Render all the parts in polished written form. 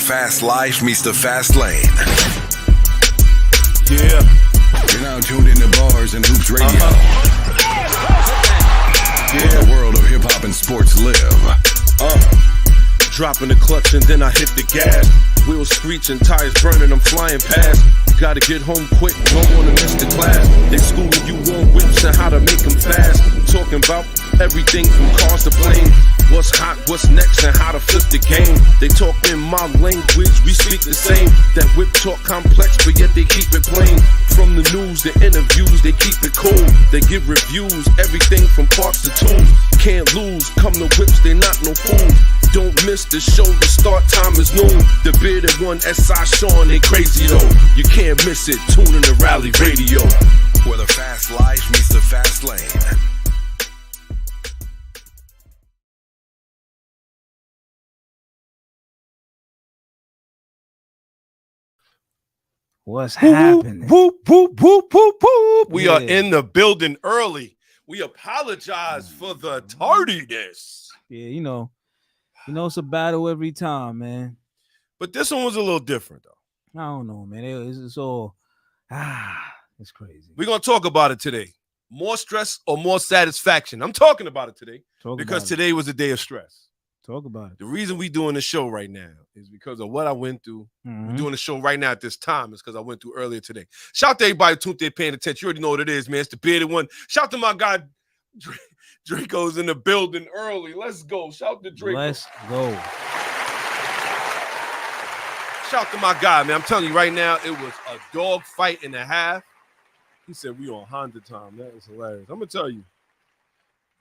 fast life meets the fast lane. Yeah. You're now tuned into Bars and Hoops Radio. Where the world of hip-hop and sports live. Dropping the clutch and then I hit the gas. Wheels screeching, tires burning, I'm flying past. Gotta get home quick, don't wanna miss the class. They schooling you on whips and how to make them fast. Talking about everything from cars to planes. What's hot, what's next, and how to flip the game. They talk in my language, we speak the same. That whip talk complex, but yet they keep it plain. From the news, the interviews, they keep it cool. They give reviews, everything from parts to tools. Can't lose, come to whips, they not no fools. Don't miss the show, the start time is noon. The bearded one, S.I Shawn, they crazy though. You can't miss it, tune in the Rally Radio. Where the fast life meets the fast lane. What's happening? Whoop, whoop, whoop, whoop, whoop. We are in the building early. We apologize for the tardiness. Yeah, you know it's a battle every time, man. But this one was a little different, though. I don't know, man. It's all it's crazy. We're gonna talk about it today. More stress or more satisfaction? I'm talking about it today because today was a day of stress. Talk about it. The reason we doing the show right now is because of what I went through. We're doing the show right now at this time is because I went through earlier today. Shout out to everybody who tuned in, paying attention. You already know what it is, man. It's the bearded one. Shout out to my guy, Draco's in the building early. Let's go. Shout out to Draco. Let's go. Shout out to my guy, man. I'm telling you right now, it was a dog fight and a half. He said we on Honda time. That was hilarious. I'm going to tell you.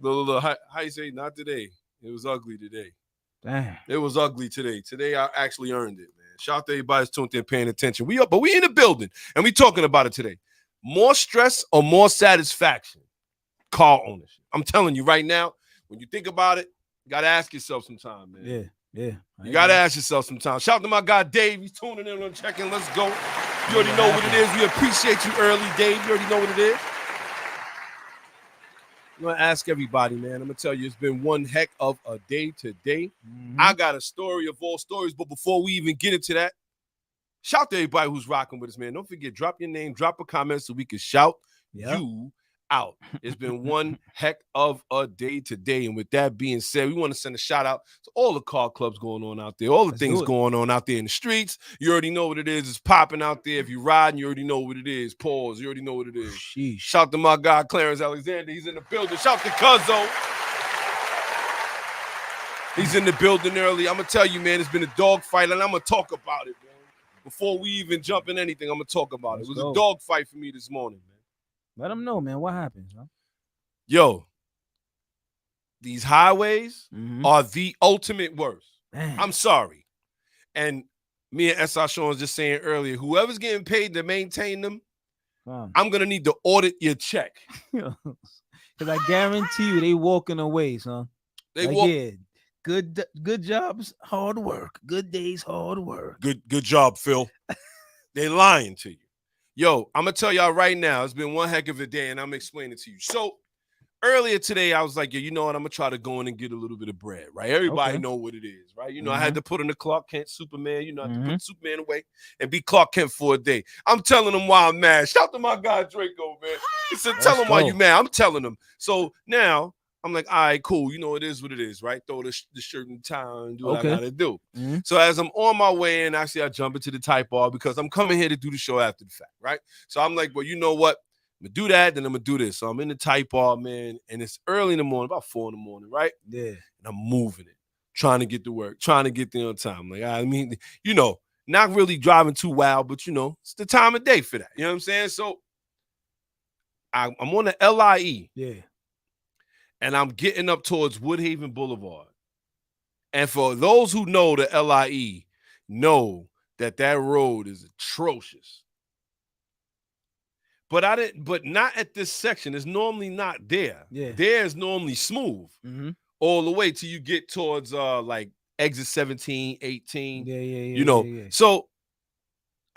How you say, not today. It was ugly today. Damn. It was ugly today. Today I actually earned it, man. Shout out to everybody who's tuned in, paying attention. We in the building, and we talking about it today. More stress or more satisfaction? Car ownership. I'm telling you right now, when you think about it, you got to ask yourself sometime, man. Yeah. You got to ask yourself sometime. Shout out to my guy, Dave. He's tuning in on checking. Let's go. You already know what it is. We appreciate you early, Dave. You already know what it is. I'm going to ask everybody, man. I'm going to tell you, it's been one heck of a day today. I got a story of all stories, but before we even get into that, shout out to everybody who's rocking with us, man. Don't forget, drop your name, drop a comment so we can shout you out. It's been one heck of a day today. And with that being said, we want to send a shout out to all the car clubs going on out there, all the things going on out there in the streets. You already know what it is. It's popping out there. If you're riding, you already know what it is. Pause. You already know what it is. Sheesh. Shout out to my guy, Clarence Alexander. He's in the building. Shout out to Cuzzo. He's in the building early. I'm going to tell you, man, it's been a dog fight, and I'm going to talk about it, man. Before we even jump in anything, I'm going to talk about it. It was a dog fight for me this morning, man. Let them know, man. What happened? Huh? Yo, these highways are the ultimate worst. Damn. I'm sorry. And me and S.I Shawn was just saying earlier, whoever's getting paid to maintain them, I'm going to need to audit your check. Because I guarantee you they walking away, son. They like, walk. Yeah. Good jobs, hard work. Good days, hard work. Good job, Phil. They lying to you. Yo, I'm going to tell y'all right now, it's been one heck of a day, and I'm explaining it to you. So, earlier today, I was like, yo, you know what? I'm going to try to go in and get a little bit of bread, right? Everybody know what it is, right? You know, I had to put in the Clark Kent Superman. You know, I had to put Superman away and be Clark Kent for a day. I'm telling them why I'm mad. Shout out to my guy, Draco, man. He said, tell him why you mad. I'm telling him. So, now, I'm like, all right, cool. You know, it is what it is, right? Throw the shirt in town and do what I got to do. So as I'm on my way in, actually, I jump into the Type R because I'm coming here to do the show after the fact, right? So I'm like, well, you know what? I'm going to do that, then I'm going to do this. So I'm in the Type R, man, and it's early in the morning, about 4 in the morning, right? Yeah. And I'm moving it, trying to get to work, trying to get there on time. Like, I mean, you know, not really driving too wild, but, you know, it's the time of day for that. You know what I'm saying? So I'm on the LIE. Yeah. And I'm getting up towards Woodhaven Boulevard. And for those who know the LIE, know that road is atrocious. But not at this section. It's normally not there. Yeah. There's normally smooth all the way till you get towards like exit 17, 18. Yeah. You know. Yeah. So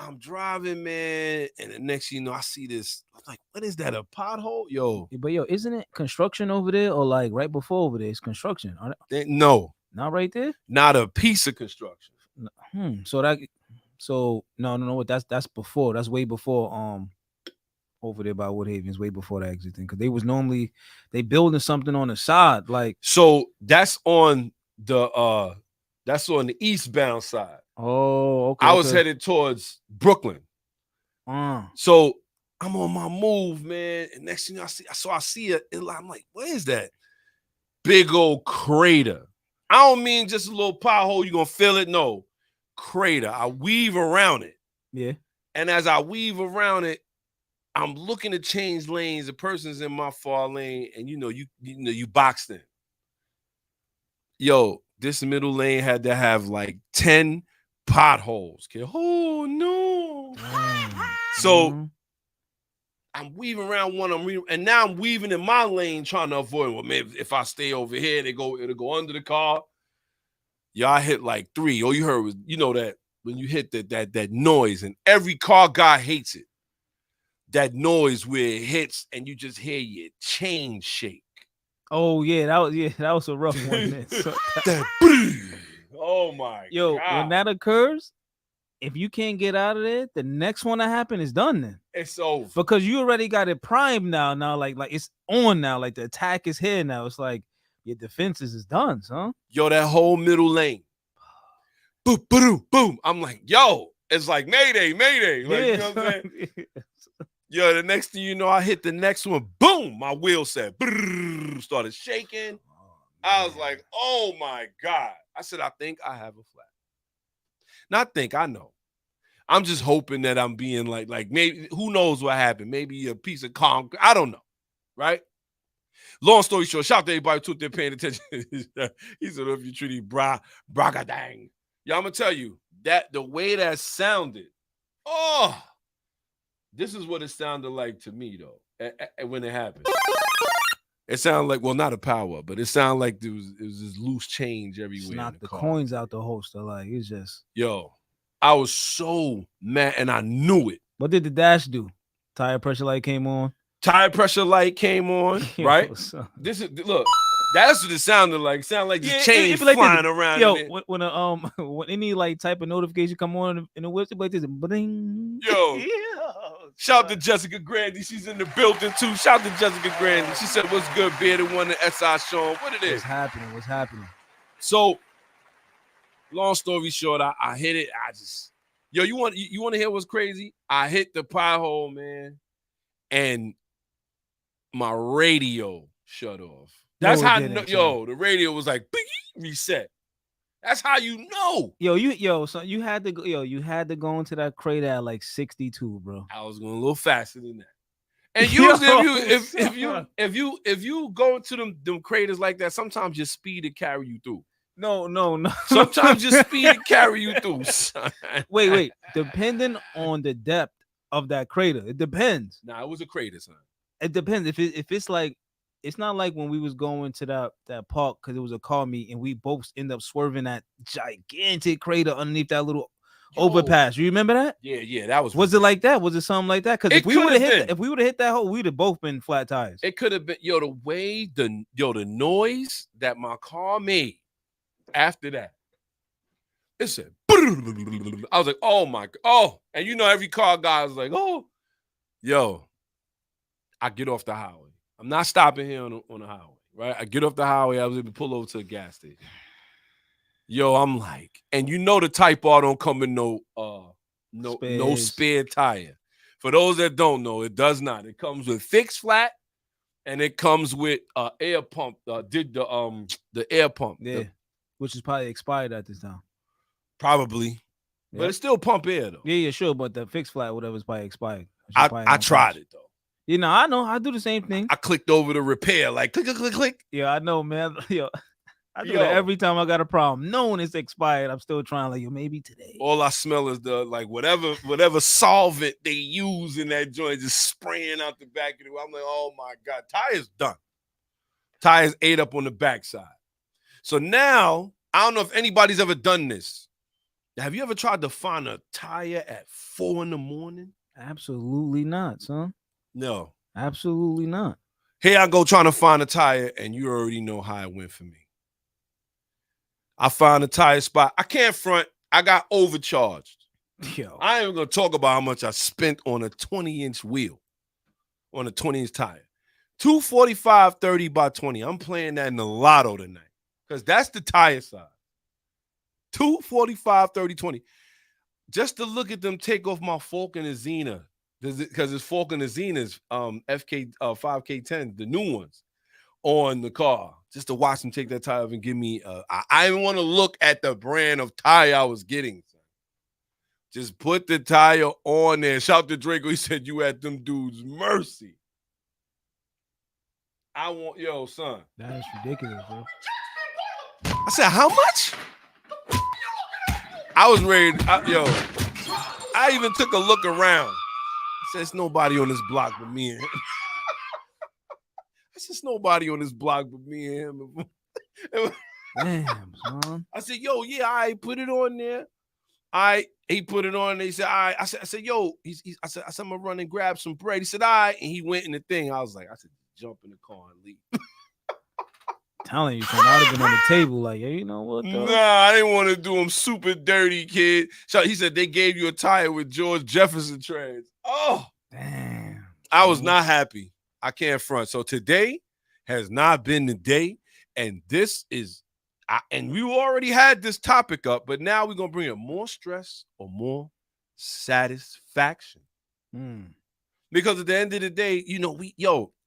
I'm driving, man, and the next you know, I see this. I'm like, what is that? A pothole? Yo. But isn't it construction over there? Or like right before over there? It's construction. No. Not right there? Not a piece of construction. So no. What that's before. That's way before. Over there by Woodhaven's, way before the exit thing, because they building something on the side. Like, So that's on the eastbound side. oh, okay. I was headed towards Brooklyn. So I'm on my move, man. And next thing I see it. I'm like, what is that? Big old crater. I don't mean just a little pothole, you're gonna feel it. No, crater. I weave around it. Yeah. And as I weave around it, I'm looking to change lanes. The person's in my far lane, and you boxed in. Yo, this middle lane had to have like 10 potholes. Kid. Oh no. So I'm weaving around one, and now I'm weaving in my lane trying to avoid. Well, maybe if I stay over here, it'll go under the car. Y'all hit like 3. All you heard was, that when you hit that noise, and every car guy hates it. That noise where it hits and you just hear your chain shake. Oh yeah, that was a rough one. Man. Oh my God. When that occurs, if you can't get out of there, the next one that happen is done then. It's over. Because you already got it primed now. Now, like it's on now. Like the attack is here now. It's like your defenses is done, son. Yo, that whole middle lane. Boom, boom, boom. I'm like, yo, it's like Mayday, Mayday. Like, you know what I'm saying? Yo, the next thing you know, I hit the next one. Boom! My wheel said, brrr, started shaking. I was like, oh my God. I said, I think I have a flat. Not think, I know. I'm just hoping that I'm being like maybe, who knows what happened? Maybe a piece of concrete. I don't know. Right? Long story short, shout out to everybody who they're paying attention. He said, if you treat it bragadang. Yeah, I'm going to tell you, that the way that sounded, this is what it sounded like to me, though, when it happened. It sounded like, well, not a power, but it sounded like it was this loose change everywhere. Just knock the coins out the holster. Like, it's just. Yo, I was so mad, and I knew it. What did the dash do? Tire pressure light came on? Tire pressure light came on, right? This is, look. That's what it sounded like. It sounded like just chains like flying around. Yo, when any like type of notification come on in the website like this, bling. Yo, shout out to Jessica Grandy. She's in the building too. Shout out to Jessica Grandy. She said, "What's good, bearded one?" The S.I Shawn. What it is? What's happening? So, long story short, I hit it. You want to hear what's crazy? I hit the pothole, man, and my radio shut off. That's how the radio was like reset. That's how you know. So you had to go into that crater at like 62, bro. I was going a little faster than that. And usually if you go into them craters like that, sometimes your speed will carry you through. No. Sometimes your speed will carry you through. Son. Wait. Depending on the depth of that crater, it depends. Nah, it was a crater, son. It depends. If it's like, it's not like when we was going to that park because it was a car meet and we both end up swerving that gigantic crater underneath that little overpass. You remember that? Yeah, that was. Was it like that? Was it something like that? Because if we would have hit that hole, we'd have both been flat tires. It could have been. The way the noise that my car made after that. It said. I was like, oh my God. Oh, and every car guy was like, oh, yo. I get off the highway. I'm not stopping here on the highway, right? I get off the highway. I was able to pull over to a gas station. Yo, I'm like, and the Type R don't come in no spare tire. For those that don't know, it does not. It comes with fixed flat, and it comes with air pump. The air pump, which is probably expired at this time. Probably, but it still pump air though. Yeah, sure. But the fixed flat, whatever, is probably expired. I tried it though. I know. I do the same thing. I clicked over to repair, like click, click, click, click. Yeah, I know, man. I do that every time I got a problem. Knowing it's expired, I'm still trying. Like, maybe today. All I smell is the whatever solvent they use in that joint, just spraying out the back of it. I'm like, oh my God, tire's done. Tires ate up on the backside. So now I don't know if anybody's ever done this. Have you ever tried to find a tire at 4 a.m? Absolutely not, son. No, absolutely not. Here I go trying to find a tire, and you already know how it went for me. I found a tire spot. I can't front. I got overcharged. Yo. I ain't even gonna talk about how much I spent on a 20-inch wheel, on a 20-inch tire. 245 30 by 20. I'm playing that in the lotto tonight. Because that's the tire size. 245 30 20. Just to look at them take off my Falcon and Xena. Because it's Falcon and Xena's FK 5K10, the new ones, on the car. Just to watch them take that tire off and give me I didn't want to look at the brand of tire I was getting. Just put the tire on there. Shout to Draco. He said, you at them dudes' mercy. Yo, son. That is ridiculous, bro. I said, how much? I was ready. I even took a look around. I said, there's nobody on this block but me and him. I said, there's nobody on this block but me and him. Damn, son. I said, yo, yeah, I put it on there. He put it on. And he said, all right. I said, yo, I said, I'm gonna run and grab some bread. He said, all right. And he went in the thing. I said, jump in the car and leave. Telling you, son, I'd have been on the table like, yeah, you know what, though? Nah, I didn't want to do him super dirty, kid. So he said they gave you a tire with George Jefferson treads. Oh, damn. I was not happy. I can't front. So today has not been the day, and this is, and we already had this topic up, but now we're gonna bring it more stress or more satisfaction. Because at the end of the day, you know,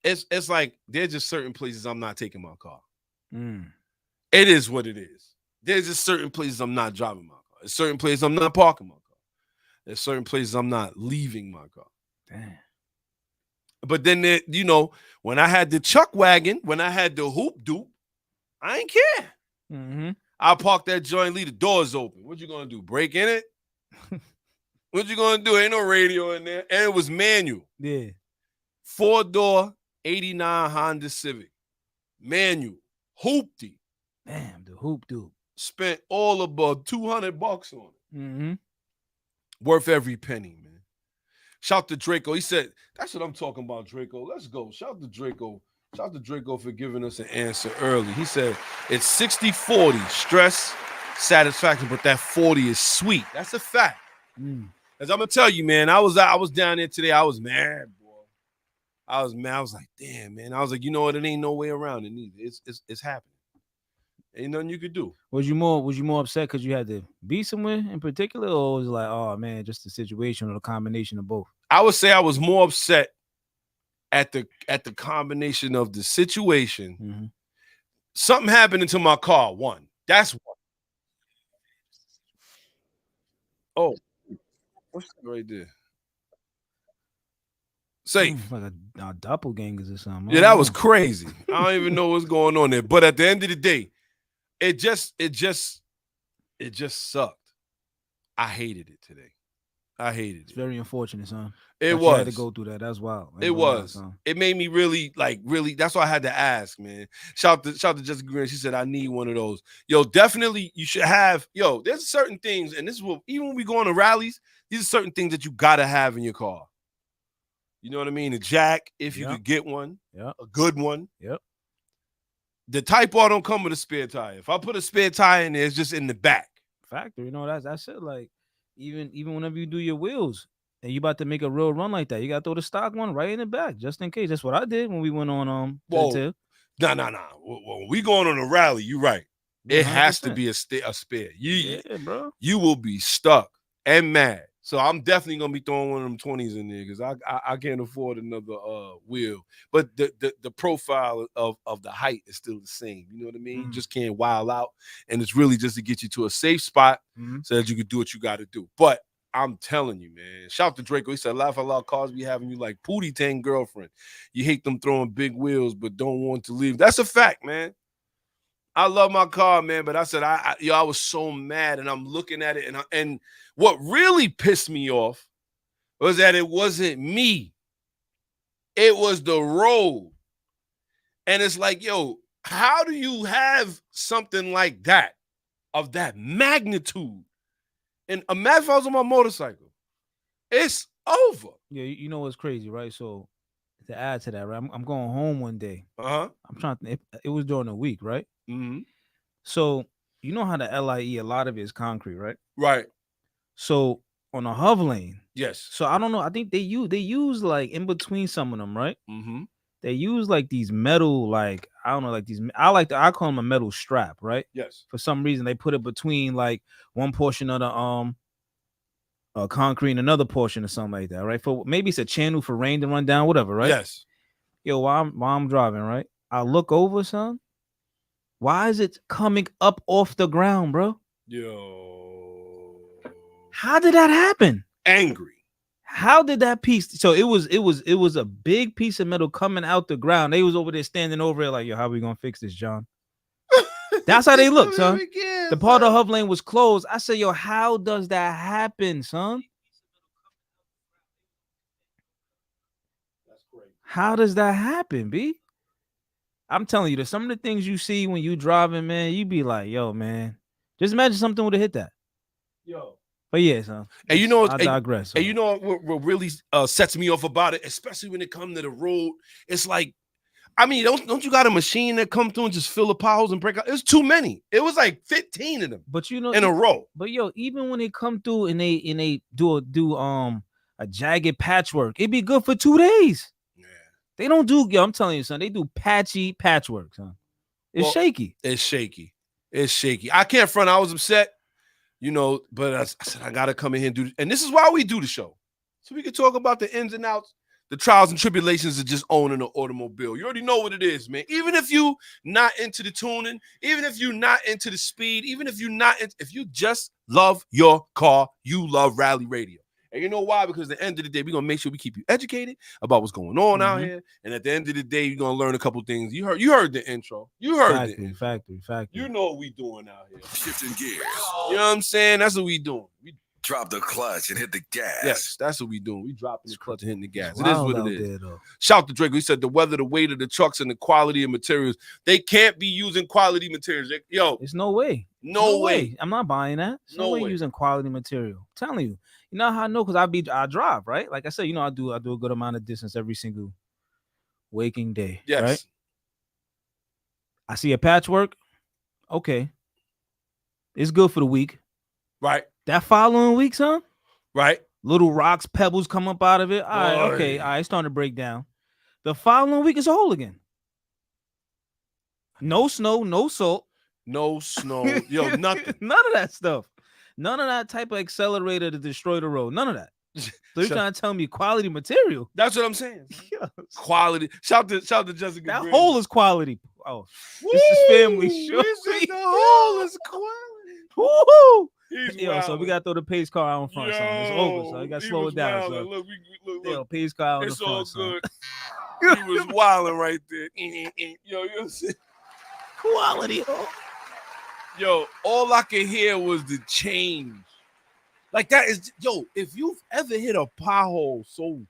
it's like there's just certain places I'm not taking my car. It is what it is. There's just certain places I'm not driving my car. There's certain places I'm not parking my car. There's certain places I'm not leaving my car. Damn. But then, you know, when I had the chuck wagon, when I had the hoop doop, I ain't care. I park that joint, leave the doors open. What you gonna do? Break in it? What you gonna do? Ain't no radio in there. And it was manual. Yeah. 4-door, 89 Honda Civic. Manual. Hoopty. Damn, the hoop dude. Spent all about $200 on it. Worth every penny, man. Shout to Draco. He said, that's what I'm talking about, Draco. Let's go. Shout to Draco. Shout to Draco for giving us an answer early. He said, it's 60-40, stress, satisfaction, but that 40 is sweet. That's a fact. As I'm going to tell you, man, I was down there today. I was mad, boy. I was mad. I was like, damn, man. I was like, you know what? It ain't no way around it either. It's happening. Ain't nothing you could do. Was you more upset because you had to be somewhere in particular, or was it like, oh man, just the situation or the combination of both? I would say I was more upset at the combination of the situation. Something happened to my car. One. That's one. Oh, what's that right there? Safe. Like a doppelgangers or something. Yeah, that was crazy. I don't even know what's going on there. But at the end of the day, it just sucked. I hated it today. I hated it. It's very unfortunate, son. It was. You had to go through that. That's wild. It was. It made me really. That's why I had to ask, man. Shout to Jessica Green. She said, I need one of those. Yo, definitely you should have. Yo, there's certain things, and this is what, even when we go on to rallies, these are certain things that you gotta have in your car. You know what I mean? A jack, if you could get one. Yeah. A good one. Yep. The Type R don't come with a spare tire. If I put a spare tire in there, it's just in the back. Factory, you know, that's it. Like, even whenever you do your wheels and you about to make a real run like that, you gotta throw the stock one right in the back just in case. That's what I did when we went on Nah. When we going on a rally, you're right. It 100%. Has to be a spare. Yeah, bro. You will be stuck and mad. So I'm definitely gonna be throwing one of them 20s in there because I can't afford another wheel. But the profile of the height is still the same. You know what I mean? You just can't wild out, and it's really just to get you to a safe spot so that you can do what you got to do. But I'm telling you, man. Shout to Draco. He said, laugh a lot cars be having you like Pootie Tang girlfriend. You hate them throwing big wheels, but don't want to leave. That's a fact, man. I love my car, man, but I said I was so mad, and I'm looking at it, and what really pissed me off was that it wasn't me. It was the road. And it's like, yo, how do you have something like that, of that magnitude? And imagine if I was on my motorcycle. It's over. Yeah, you know what's crazy, right? So to add to that, right? I'm going home one day. I'm trying to. It was during the week, right? Mm-hmm. So you know how the LIE, a lot of it is concrete, right? Right. So on a hover lane, Yes. so I don't know. I think they use like in between some of them, right? Mm-hmm. They use like these metal, like I don't know, like these. I call them a metal strap, right? Yes. For some reason, they put it between like one portion of the concrete and another portion or something like that, right? For maybe it's a channel for rain to run down, whatever, right? Yes. Yo, while I'm driving, right? I look over, son. Why is it coming up off the ground, bro? Yo. How did that happen? Angry. How did that piece? So it was a big piece of metal coming out the ground. They was over there standing over it like, yo, how we gonna fix this, John? That's how they look, son. The part of the hover lane was closed. I said, yo, how does that happen, son? That's great. How does that happen, B? I'm telling you, there's some of the things you see when you driving, man, you be like, yo, man, just imagine something would have hit that. Yo. But yeah, son. And you know, I digress. And you know what really sets me off about it, especially when it comes to the road. It's like, I mean, don't you got a machine that come through and just fill the potholes and break out? It's too many. It was like 15 of them, but you know, in a row. But yo, even when they come through and they do a jagged patchwork, it'd be good for 2 days. Yeah. They don't do, yo, I'm telling you, son, they do patchy patchwork, son. It's shaky. It's shaky. It's shaky. I can't front. I was upset, you know, but I said I gotta come in here and do this. And this is why we do the show. So we can talk about the ins and outs, the trials and tribulations of just owning an automobile. You already know what it is, man. Even if you not into the tuning, even if you're not into the speed, even if you're not, if you just love your car, you love Rally Radio. And you know why? Because at the end of the day, we're going to make sure we keep you educated about what's going on out here. And at the end of the day, you're going to learn a couple things. You heard the intro. You heard the intro. Factory. You know what we doing out here. Shifting gears. You know what I'm saying? That's what we doing. We drop the clutch and hit the gas. Yes, that's what we doing. We dropping the clutch and hitting the gas. It is Wild what out it is. there, Shout to Drake. He said the weather, the weight of the trucks, and the quality of materials. They can't be using quality materials. Yo, there's no way. No way. I'm not buying that. There's no way using quality material. I'm telling you. You know how I know? Because I drive, right? Like I said, you know, I do a good amount of distance every single waking day. Yes. Right? I see a patchwork. Okay. It's good for the week. Right. That following week, son. Right. Little rocks, pebbles come up out of it. All right, okay. All right, it's starting to break down. The following week is a hole again. No snow, no salt. No snow. Yo, nothing. None of that stuff. None of that type of accelerator to destroy the road. None of that. So you're trying to tell me quality material? That's what I'm saying. Yes. Quality. Shout to Jessica. That Green. hole is quality. Oh, this is family show. The hole is quality. Woo! Yo, wild. so we got to throw the pace car out in front, son. It's over, so you got to slow it down. So. Look. Yo, pace car out in It's the front, all son. good. He was wilding right there. Yo, you know what I'm saying? Quality. Yo, all I could hear was the change. Like that is, yo, if you've ever hit a pothole so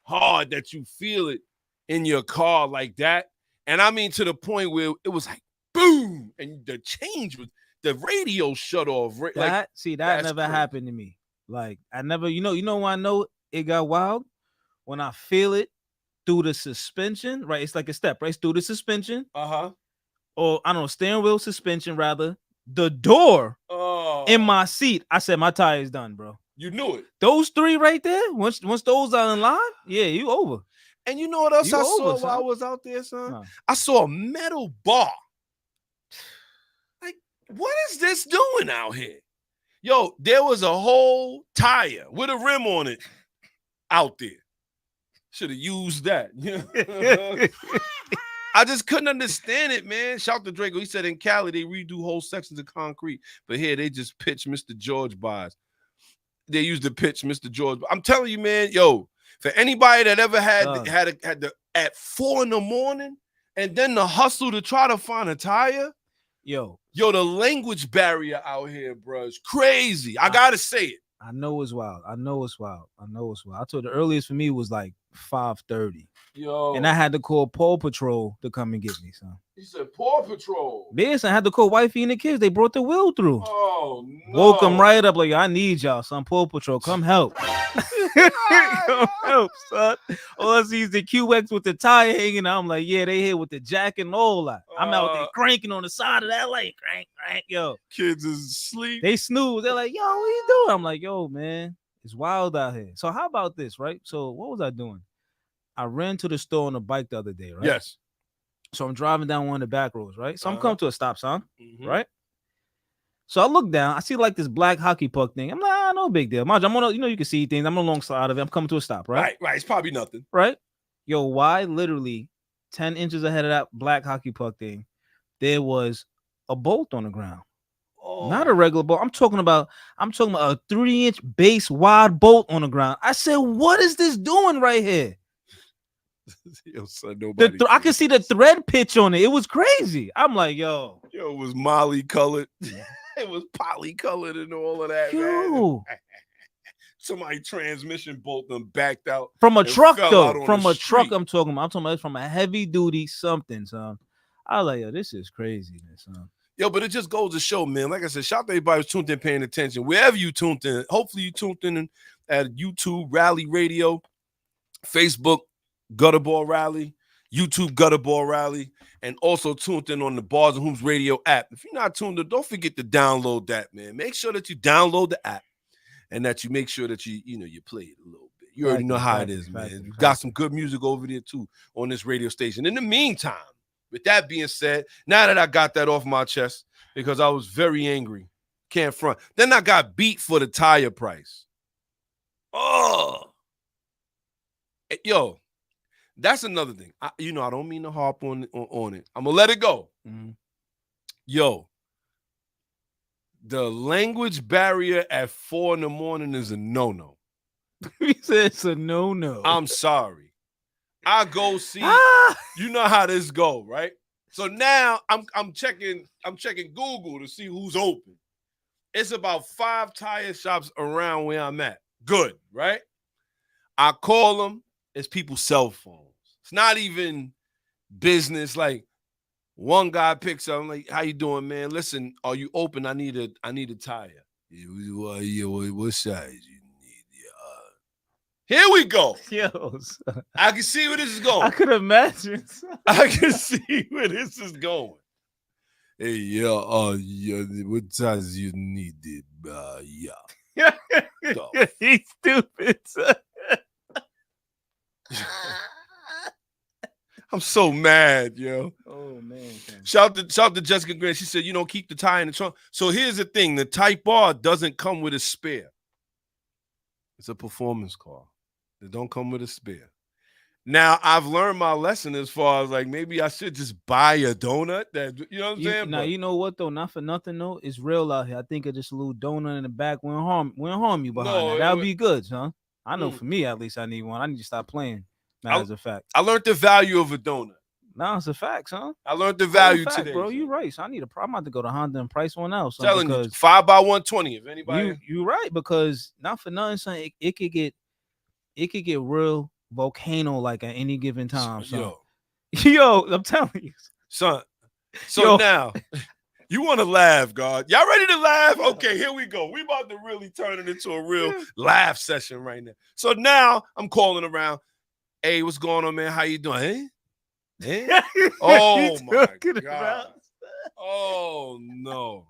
hard that you feel it in your car like that, and I mean to the point where it was like boom, and the change was the radio shut off. Right? That never happened to me. Like I never, you know when I know it got wild? When I feel it through the suspension, right? It's like a step, right? It's through the suspension. Or I don't know, steering wheel suspension rather. The door in my seat. I said my tire is done, bro. You knew it. Those three right there. Once those are in line, yeah, you over. And you know what else I saw while I was out there, son? I saw a metal bar. Like, what is this doing out here? Yo, there was a whole tire with a rim on it out there. Should have used that. I just couldn't understand it, man. Shout to Draco. He said in Cali, they redo whole sections of concrete. But here, they just pitch Mr. George buys. They used to pitch Mr. George. I'm telling you, man, yo, for anybody that ever had the at 4 a.m. and then the hustle to try to find a tire, yo, the language barrier out here, bro, is crazy. I got to say it. I know it's wild. I told the earliest for me was like 5:30. Yo. And I had to call Paw Patrol to come and get me, son. He said Paw Patrol. Yes, I had to call wifey and the kids. They brought the wheel through. Oh, no. Woke them right up like, I need y'all, son. Paw Patrol, come help. Help, son. All I see is the QX with the tire hanging out. I'm like, yeah, they here with the jack and all that. I'm out there cranking on the side of that lane. Crank, yo. Kids is asleep. They snooze. They're like, yo, what you doing? I'm like, yo, man, it's wild out here. So how about this, right? So what was I doing? I ran to the store on a bike the other day, right? Yes. So I'm driving down one of the back roads, right? So I'm coming to a stop sign, right? So I look down, I see like this black hockey puck thing. I'm like, no big deal. Mind you, I'm on, you can see things. I'm on the long side of it. I'm coming to a stop, right? Right. It's probably nothing. Right? Yo, why literally 10 inches ahead of that black hockey puck thing, there was a bolt on the ground. Oh. Not a regular bolt. I'm talking about a 3-inch base wide bolt on the ground. I said, what is this doing right here? Yo, son, I can see the thread pitch on it. It was crazy. I'm like, yo. Yo, it was molly colored. It was poly colored and all of that. Yo. Man. Somebody transmission bolt them backed out. From a truck, though. From a truck, I'm talking about from a heavy duty something, son. I was like, yo, this is crazy, son. Yo, but it just goes to show, man. Like I said, shout out to everybody who's tuned in, paying attention. Wherever you tuned in, hopefully you tuned in at YouTube, Rally Radio, Facebook, Gutterball Rally, YouTube Gutterball Rally, and also tuned in on the Bars and Hoops Radio app. If you're not tuned in, don't forget to download that, man. Make sure that you download the app and that you make sure that you play it a little bit. You already know how it is, man. You got some good music over there too on this radio station. In the meantime, with that being said, now that I got that off my chest because I was very angry, can't front. Then I got beat for the tire price. Oh, yo. That's another thing. I don't mean to harp on it. I'm going to let it go. Mm-hmm. Yo, the language barrier at 4 a.m. is a no-no. He said it's a no-no. I'm sorry. I go see, you know how this go, right? So now I'm checking Google to see who's open. It's about 5 tire shops around where I'm at. Good, right? I call them. It's people's cell phones. It's not even business. Like one guy picks up, I'm like, "How you doing, man? Listen, are you open? I need a tire. Yeah, what size you need? Here we go. Yo, I can see where this is going. I could imagine. I can see where this is going. Hey, yeah, what size you needed? Yeah. He's stupid. I'm so mad, yo. Oh man. Shout to Jessica Gray. She said, keep the tire in the trunk. So here's the thing: the Type R doesn't come with a spare. It's a performance car. It don't come with a spare. Now I've learned my lesson as far as like maybe I should just buy a donut. That you know what I'm saying? Now you know what though? Not for nothing though. It's real out here. I think just a little donut in the back won't harm you behind that. That'll be good, son. I know for me at least I need one. I need to stop playing. As a fact. I learned the value of a donut. No, it's a fact, son. I learned the value today, bro. You right. So I need I'm about to go to Honda and price one out. Son, telling you, 5 by 120. If anybody, you right because not for nothing, son. It could get real volcano like at any given time. Son. Yo, I'm telling you, son. So now you want to laugh, God? Y'all ready to laugh? Okay, here we go. We about to really turn it into a real laugh session right now. So now I'm calling around. Hey, what's going on, man? How you doing? Hey? Oh, my God. Oh, no.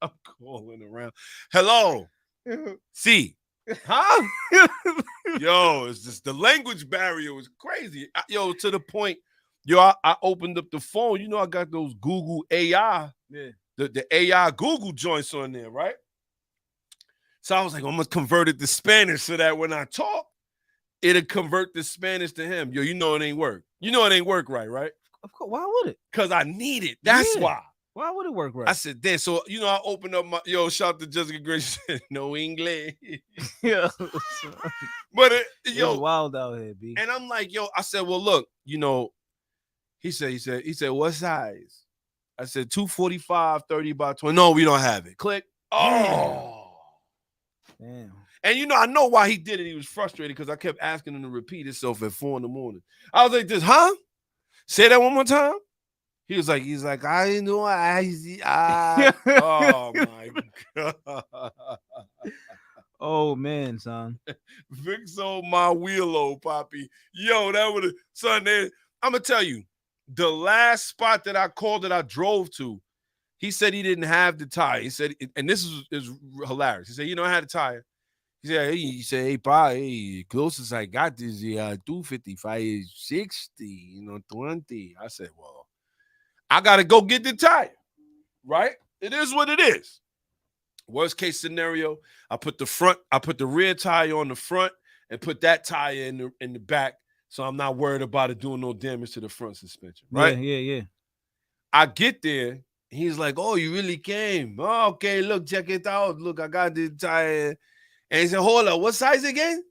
I'm calling around. Hello. See. Huh? Yo, it's just the language barrier was crazy. To the point, I opened up the phone. I got those Google AI, the AI Google joints on there, right? So I was like, I'm going to convert it to Spanish so that when I talk, it'll convert the Spanish to him. Yo, it ain't work. It ain't work right? Of course. Why would it? Because I need it. That's why. Why would it work right? I said, damn. So, I opened up my, shout out to Jessica Gray. She said, no English. Yeah. But, it's wild out here, B. And I'm like, I said, well, look, he said, what size? I said, 245, 30 by 20. No, we don't have it. Click. Oh. Damn. And I know why he did it. He was frustrated because I kept asking him to repeat himself at 4 a.m. I was like, this, huh? Say that one more time. He's like, I know I see. Oh my God. Oh man, son. Vic sold my wheel, Poppy. Yo, that would have, son. I'm gonna tell you, the last spot that I called that I drove to, he said he didn't have the tire. He said, and this is hilarious. He said, I had a tire. He said, hey, pa, hey, closest I got is 255, 60, 20. I said, well, I gotta go get the tire, right? It is what it is. Worst case scenario, I put the rear tire on the front and put that tire in the back, so I'm not worried about it doing no damage to the front suspension, right? Yeah. I get there, he's like, oh, you really came. Oh, okay, look, check it out. Look, I got the tire. And he said, hold on, what size again?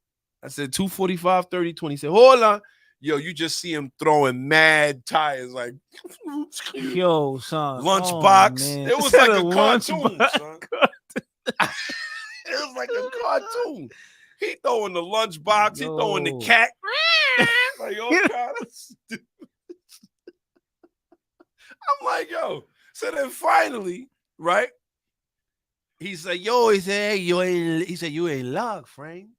I said 245, 30, 20. He said, hold on. Yo, you just see him throwing mad tires like Yo, son. lunchbox. Oh, it was like a cartoon, son. It was like a cartoon. He throwing the lunchbox, he throwing the cat. Like, all kind of stupid. I'm like, yo. So then finally, right? He said, yo, he said, hey, you ain't luck, Frank.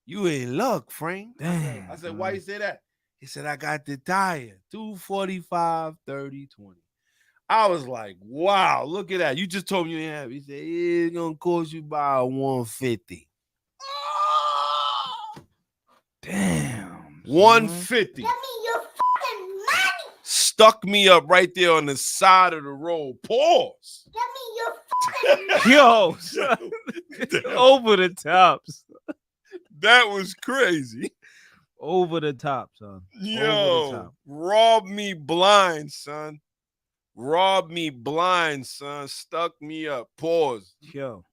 You ain't luck, Frank. Damn. I said, why you say that? He said, I got the tire. 245, 30, 20. I was like, wow, look at that. You just told me you didn't have it. He said, yeah, it's gonna cost you about 150. Damn. 150. Give me your fucking money. Stuck me up right there on the side of the road. Pause. Give me your fucking money. Yo, son. Over the tops. That was crazy. Over the top, son. Yo, Over the top. robbed me blind, son. Robbed me blind, son. Stuck me up. Pause. Yo.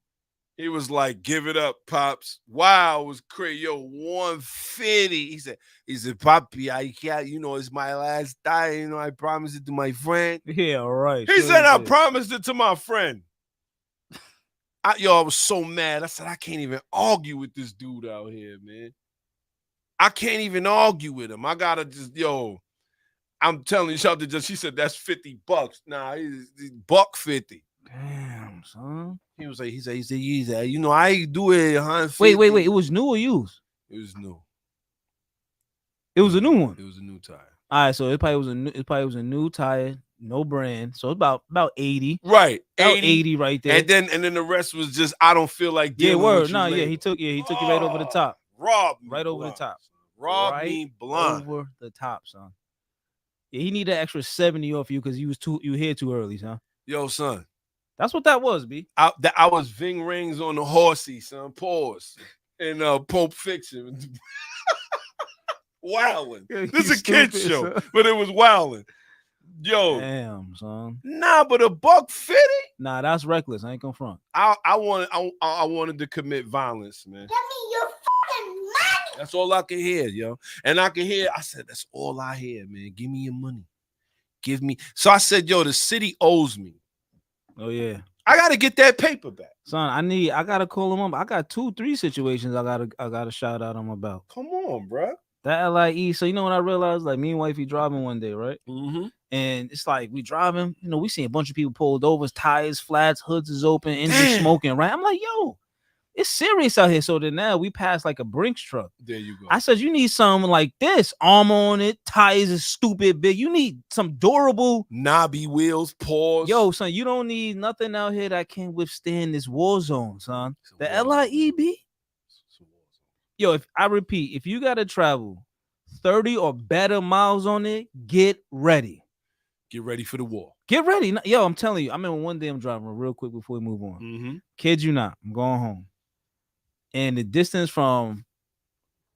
He was like, give it up, Pops. Wow, it was crazy. Yo, 150. He said, Papi, I can't, it's my last tire. I promised it to my friend. Yeah, all right. He said, I promised it to my friend. I was so mad. I said, I can't even argue with this dude out here, man. I can't even argue with him. I gotta just, I'm telling you, something. She said, that's $50. Nah, he's $150. Damn, son. He said, I do it 150. Wait. It was new or used? It was new. It was a new one. It was a new tire. All right, so it probably was a new tire, no brand. So about 80. Right. About 80 right there. And then the rest was just, I don't feel like dealing with you later. He took you right over the top. Robbed me Right over blind. the top. Robbed me blind. Over the top, son. Yeah, he need an extra 70 off you because you here too early, son. Yo, son. That's what that was, B. I was Ving Rings on the horsey, son. Pause. In Pulp Fiction. Wildin'. This is a kid's show, son. But it was wildin'. Yo. Damn, son. Nah, but $150? Nah, that's reckless. I ain't gonna front. I wanted to commit violence, man. Give me your fucking money. That's all I can hear, yo. And I said, that's all I hear, man. Give me your money. Give me. So I said, yo, the city owes me. Oh, yeah. I gotta get that paper back. Son, I gotta call him up. I got 2-3 situations I gotta shout out him about. Come on, bro. That LIE. So you know what I realized? Like me and wifey driving one day, right? Mm-hmm. And it's like we driving, we see a bunch of people pulled over, tires, flats, hoods is open, engine smoking, right? I'm like, yo, it's serious out here. So then now we pass like a Brinks truck. There you go. I said, you need something like this. Armor on it, tires is stupid big. You need some durable knobby wheels, pause. Yo, son, you don't need nothing out here that can withstand this war zone, son. The LIEB. Yo, if you gotta travel 30 or better miles on it, get ready. Get ready for the war. Get ready. Yo, I'm telling you, I remember one day I'm driving real quick before we move on. Mm-hmm. Kid you not, I'm going home. And the distance from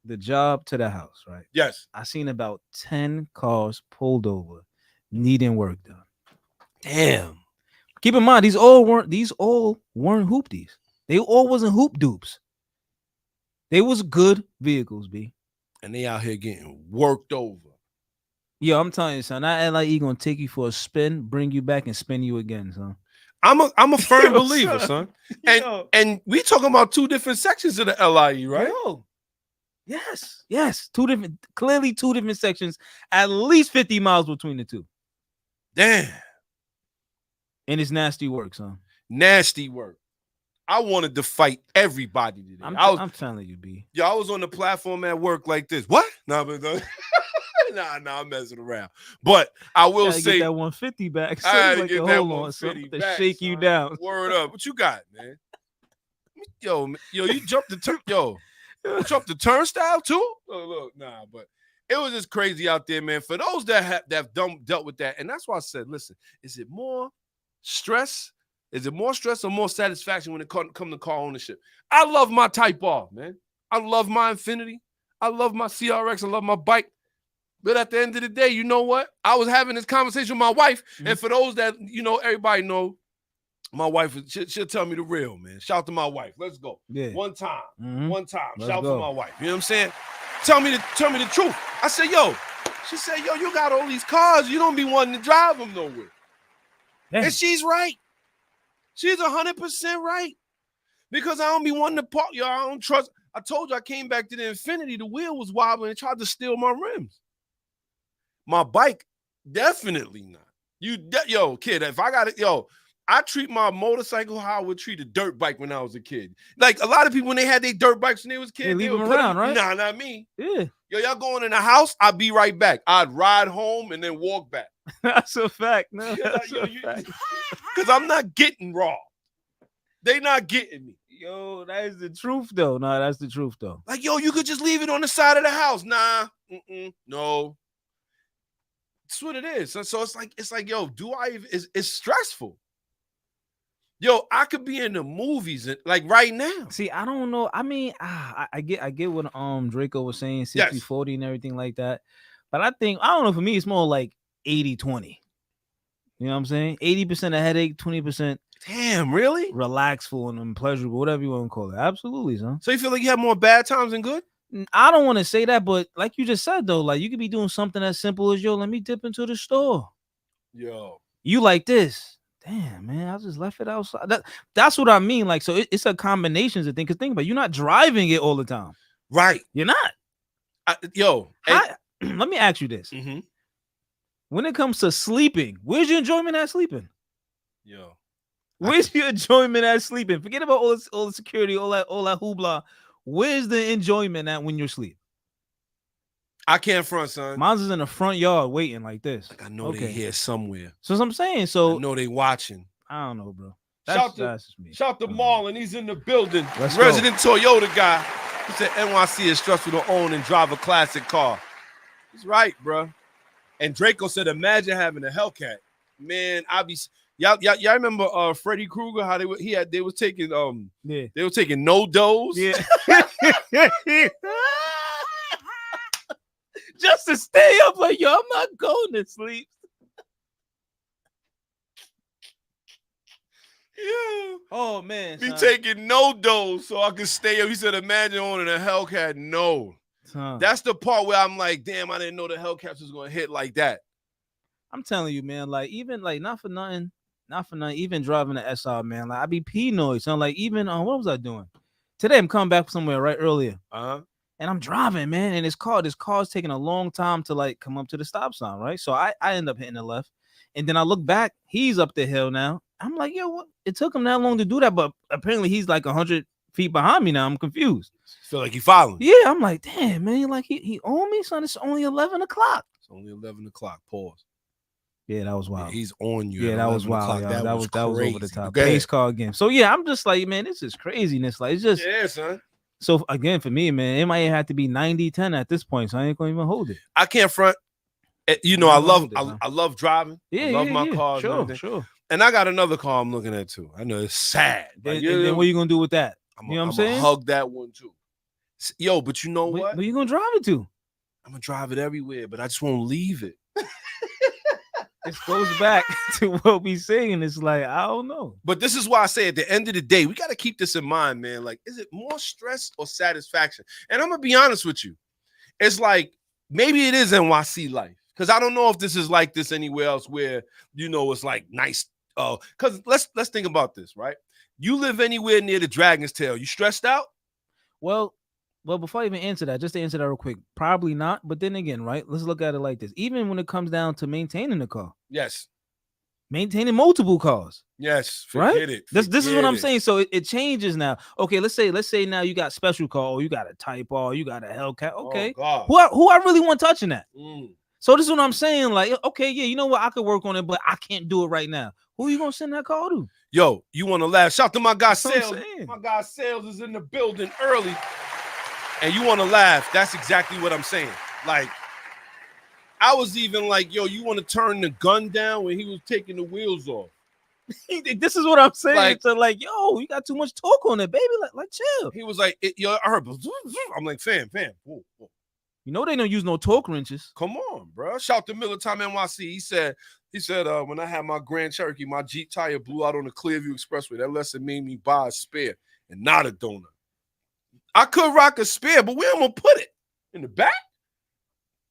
the job to the house, right? Yes. I seen about 10 cars pulled over, needing work done. Damn. Keep in mind, these all weren't hoopties. They all wasn't hoop dupes. They was good vehicles, B. And they out here getting worked over. Yo, I'm telling you, son, that LIE gonna take you for a spin, bring you back, and spin you again, son. I'm a firm believer, son. And we talking about 2 different sections of the LIE, right? Yo. Yes. Clearly 2 different sections, at least 50 miles between the 2. Damn. And it's nasty work, son. Nasty work. I wanted to fight everybody today. I'm telling you, B. Yo, I was on the platform at work like this. What? Nah, but I'm messing around. But I will say get that 150 back. I had to like, get that hold 150 on, to back, shake son. you down. Word up. What you got, man? Yo, you jumped the you jumped the turnstile too? Look, nah, but it was just crazy out there, man. For those that have dealt with that, and that's why I said, listen, is it more stress? Is it more stress or more satisfaction when it comes to car ownership? I love my Type R, man. I love my Infiniti. I love my CRX. I love my bike. But at the end of the day, you know what? I was having this conversation with my wife, and for those that, everybody know, my wife, she'll tell me the real, man. Shout out to my wife. Let's go. Yeah. One time. Let's Shout out go. to my wife. You know what I'm saying? Tell me the truth. I said, yo. She said, yo, you got all these cars. You don't be wanting to drive them nowhere. Damn. And she's right. She's 100% right. Because I don't be wanting to park. Yo, I don't trust. I told you I came back to the Infiniti. The wheel was wobbling and tried to steal my rims. My bike, definitely not. Yo, kid, if I got it, I treat my motorcycle how I would treat a dirt bike when I was a kid. Like a lot of people, when they had their dirt bikes when they was kids, They leave would them put around, right? Nah, not me. Yeah. Yo, y'all going in the house, I'd be right back. I'd ride home and then walk back. That's a fact. No, that's a fact. Because I'm not getting raw. They not getting me. Yo, that is the truth, though. No, that's the truth, though. Like, yo, you could just leave it on the side of the house. Nah, no. That's what it is. So it's like, yo, do I even? It's stressful. Yo, I could be in the movies like right now. See, I don't know. I mean, I get what Draco was saying, 60-40 and everything like that. But I don't know, for me, it's more like 80-20. You know what I'm saying? 80% a headache, 20%. Damn, really? Relaxful and pleasurable, whatever you want to call it. Absolutely, son. So you feel like you have more bad times than good? I don't want to say that, but like you just said, though, like you could be doing something as simple as, yo, let me dip into the store. Yo. You like this. Damn, man, I just left it outside. That's what I mean. Like, so it's a combination of things. Because think about it, you're not driving it all the time. Right. You're not. Let me ask you this. Mm-hmm. When it comes to sleeping, where's your enjoyment at sleeping? Yo. Where's your enjoyment at sleeping? Forget about all the security, all that hoopla. Where's the enjoyment at when you're asleep? I can't front, son. Mine's is in the front yard waiting like this. Like I know they here somewhere. So I'm saying, so I know they watching. I don't know, bro. Shout to Marlon, he's in the building. Resident Toyota guy. He said NYC is stressful to own and drive a classic car. He's right, bro. And Draco said, imagine having a Hellcat. Man, y'all remember Freddy Krueger? How they was taking they were taking no dose. Yeah. Just to stay up, like, yo, I'm not going to sleep. Yeah. Oh man. Be taking no dose so I could stay up. He said, imagine owning a Hellcat. No. That's the part where I'm like, damn, I didn't know the Hellcats was gonna hit like that. I'm telling you, man, like even like not for nothing, even driving the SR, man, like I be pee noise. So like even what was I doing? Today I'm coming back somewhere right earlier. And I'm driving, man, and this car's taking a long time to like come up to the stop sign, right? So I end up hitting the left, and then I look back, he's up the hill now. I'm like, yo, what? It took him that long to do that, but apparently he's like 100 feet behind me now. I'm confused. Feel like you following? Yeah, I'm like, damn, man, like he on me, son. It's only 11 o'clock. It's only 11 o'clock. Pause. Yeah, that was wild. Yeah, he's on you. Yeah, that was wild. That was over the top. Okay. Pace car again. So yeah, I'm just like, man, this is craziness. Like it's just son. So again, for me, man, it might have to be 90-10 at this point. So I ain't gonna even hold it. I can't front. You know, I love driving. Yeah, I love my cars. Sure. And I got another car I'm looking at too. I know it's sad. But and then what are you gonna do with that? You know what I'm saying? Hug that one too. Yo, but you know what? Where you gonna drive it to? I'm gonna drive it everywhere, but I just won't leave it. This goes back to what we saying. It's like, I don't know. But this is why I say at the end of the day, we got to keep this in mind, man. Like, is it more stress or satisfaction? And I'm going to be honest with you. It's like, maybe it is NYC life. Because I don't know if this is like this anywhere else where, you know, it's like nice. Because let's think about this, right? You live anywhere near the Dragon's Tail. You stressed out? Well, before I even answer that, just to answer that real quick, probably not. But then again, right? Let's look at it like this. Even when it comes down to maintaining the car. Yes. maintaining multiple cars. Yes, Right? forget it. This is what I'm Forget it. saying. So it changes now. Okay, let's say now you got special car, or you got a Type R, you got a Hellcat. Okay, Oh, God. who I really want touching that? Mm. So this is what I'm saying. Like, okay, yeah, you know what? I could work on it, but I can't do it right now. Who are you gonna send that call to? Yo, you want to laugh? Shout to my guy That's what I'm Sales. saying. My guy Sales is in the building early, and you want to laugh? That's exactly what I'm saying. Like, I was even like, yo, you want to turn the gun down when he was taking the wheels off? This is what I'm saying. Like- So like, yo, you got too much talk on it, baby. Like chill. He was like, yo, I heard. I'm like, fam. Whoa. You know they don't use no torque wrenches. Come on, bro. Shout to Miller Time NYC. He said, when I had my Grand Cherokee, my Jeep tire blew out on the Clearview Expressway. That lesson made me buy a spare and not a donut. I could rock a spare, but where am I gonna put it? In the back?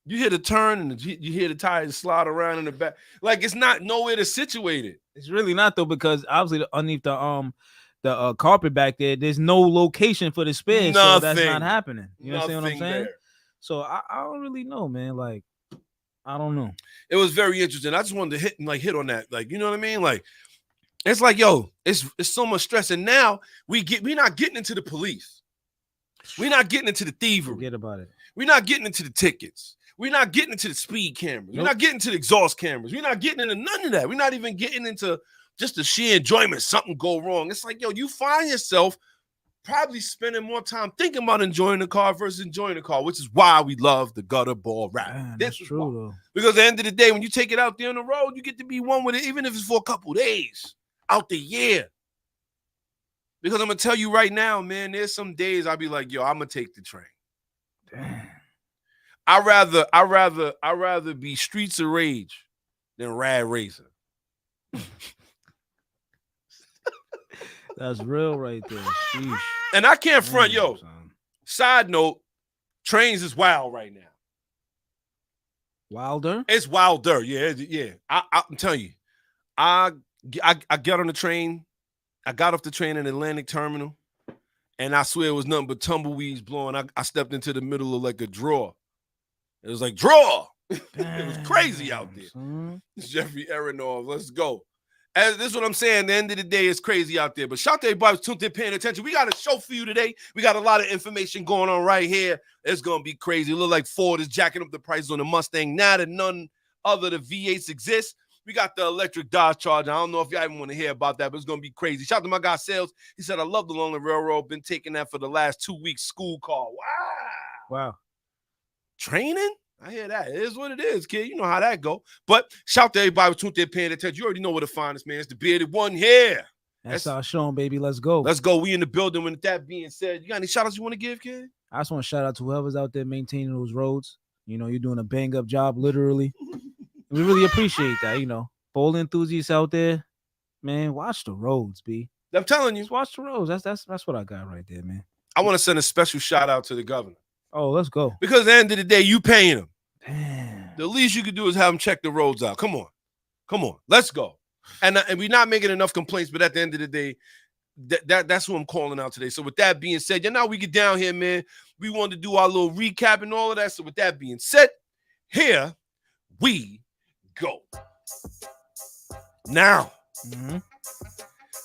You hear the turn and you hear the tires slide around in the back. Like it's not nowhere to situate it. It's really not though, because obviously underneath the carpet back there, there's no location for the spare, so that's not Nothing. happening. You understand what I'm saying? There. So I don't really know, man. Like, I don't know. It was very interesting. I just wanted to hit on that. Like, you know what I mean? Like, it's like, yo, it's so much stress. And now we're not getting into the police. We're not getting into the thievery. Forget about it. We're not getting into the tickets. We're not getting into the speed cameras. We're not getting into the exhaust cameras. We're not getting into none of that. We're not even getting into just the sheer enjoyment. Something go wrong. It's like, yo, you find yourself probably spending more time thinking about enjoying the car versus enjoying the car, which is why we love the gutter ball rap. Man, This that's is true why. though. Because at the end of the day, when you take it out there on the road, you get to be one with it, even if it's for a couple days out the year. Because I'm gonna tell you right now, man, there's some days I'll be like, yo, I'm gonna take the train. Damn. I'd rather be Streets of Rage than Rad Racer. That's real right there. Sheesh. And I can't front, Damn, yo. son. Side note, trains is wild right now. Wilder. It's wilder, yeah. I'm telling you, I got on the train. I got off the train in Atlantic Terminal, and I swear it was nothing but tumbleweeds blowing. I stepped into the middle of like a draw. It was like draw. It was crazy out there. Son. It's Jeffrey Aronoff. Let's go. And this is what I'm saying. At the end of the day, it's crazy out there. But shout out to everybody who's tuned in, paying attention. We got a show for you today. We got a lot of information going on right here. It's going to be crazy. It look like Ford is jacking up the prices on the Mustang now that none other than V8s exist. We got the electric Dodge Charger. I don't know if y'all even want to hear about that, but it's going to be crazy. Shout out to my guy Sales. He said, I love the Lonely Railroad. Been taking that for the last 2 weeks. School call. Wow. Training? I hear that. It is what it is, kid. You know how that go. But shout out to everybody who tuned in, paying attention. You already know where to find us, man. It's the bearded one here. S.I Shawn, baby. Let's go. Let's go. We in the building. With that being said, you got any shout outs you want to give, kid? I just want to shout out to whoever's out there maintaining those roads. You know, you're doing a bang up job, literally. We really appreciate that. You know, bowl enthusiasts out there, man. Watch the roads, B. I'm telling you. Just watch the roads. That's what I got right there, man. I want to send a special shout out to the governor. Oh, let's go. Because at the end of the day, you paying him. Damn. The least you could do is have him check the roads out. Come on. Let's go. And we're not making enough complaints, but at the end of the day, that's who I'm calling out today. So with that being said, now we get down here, man. We wanted to do our little recap and all of that. So with that being said, here we go. Now,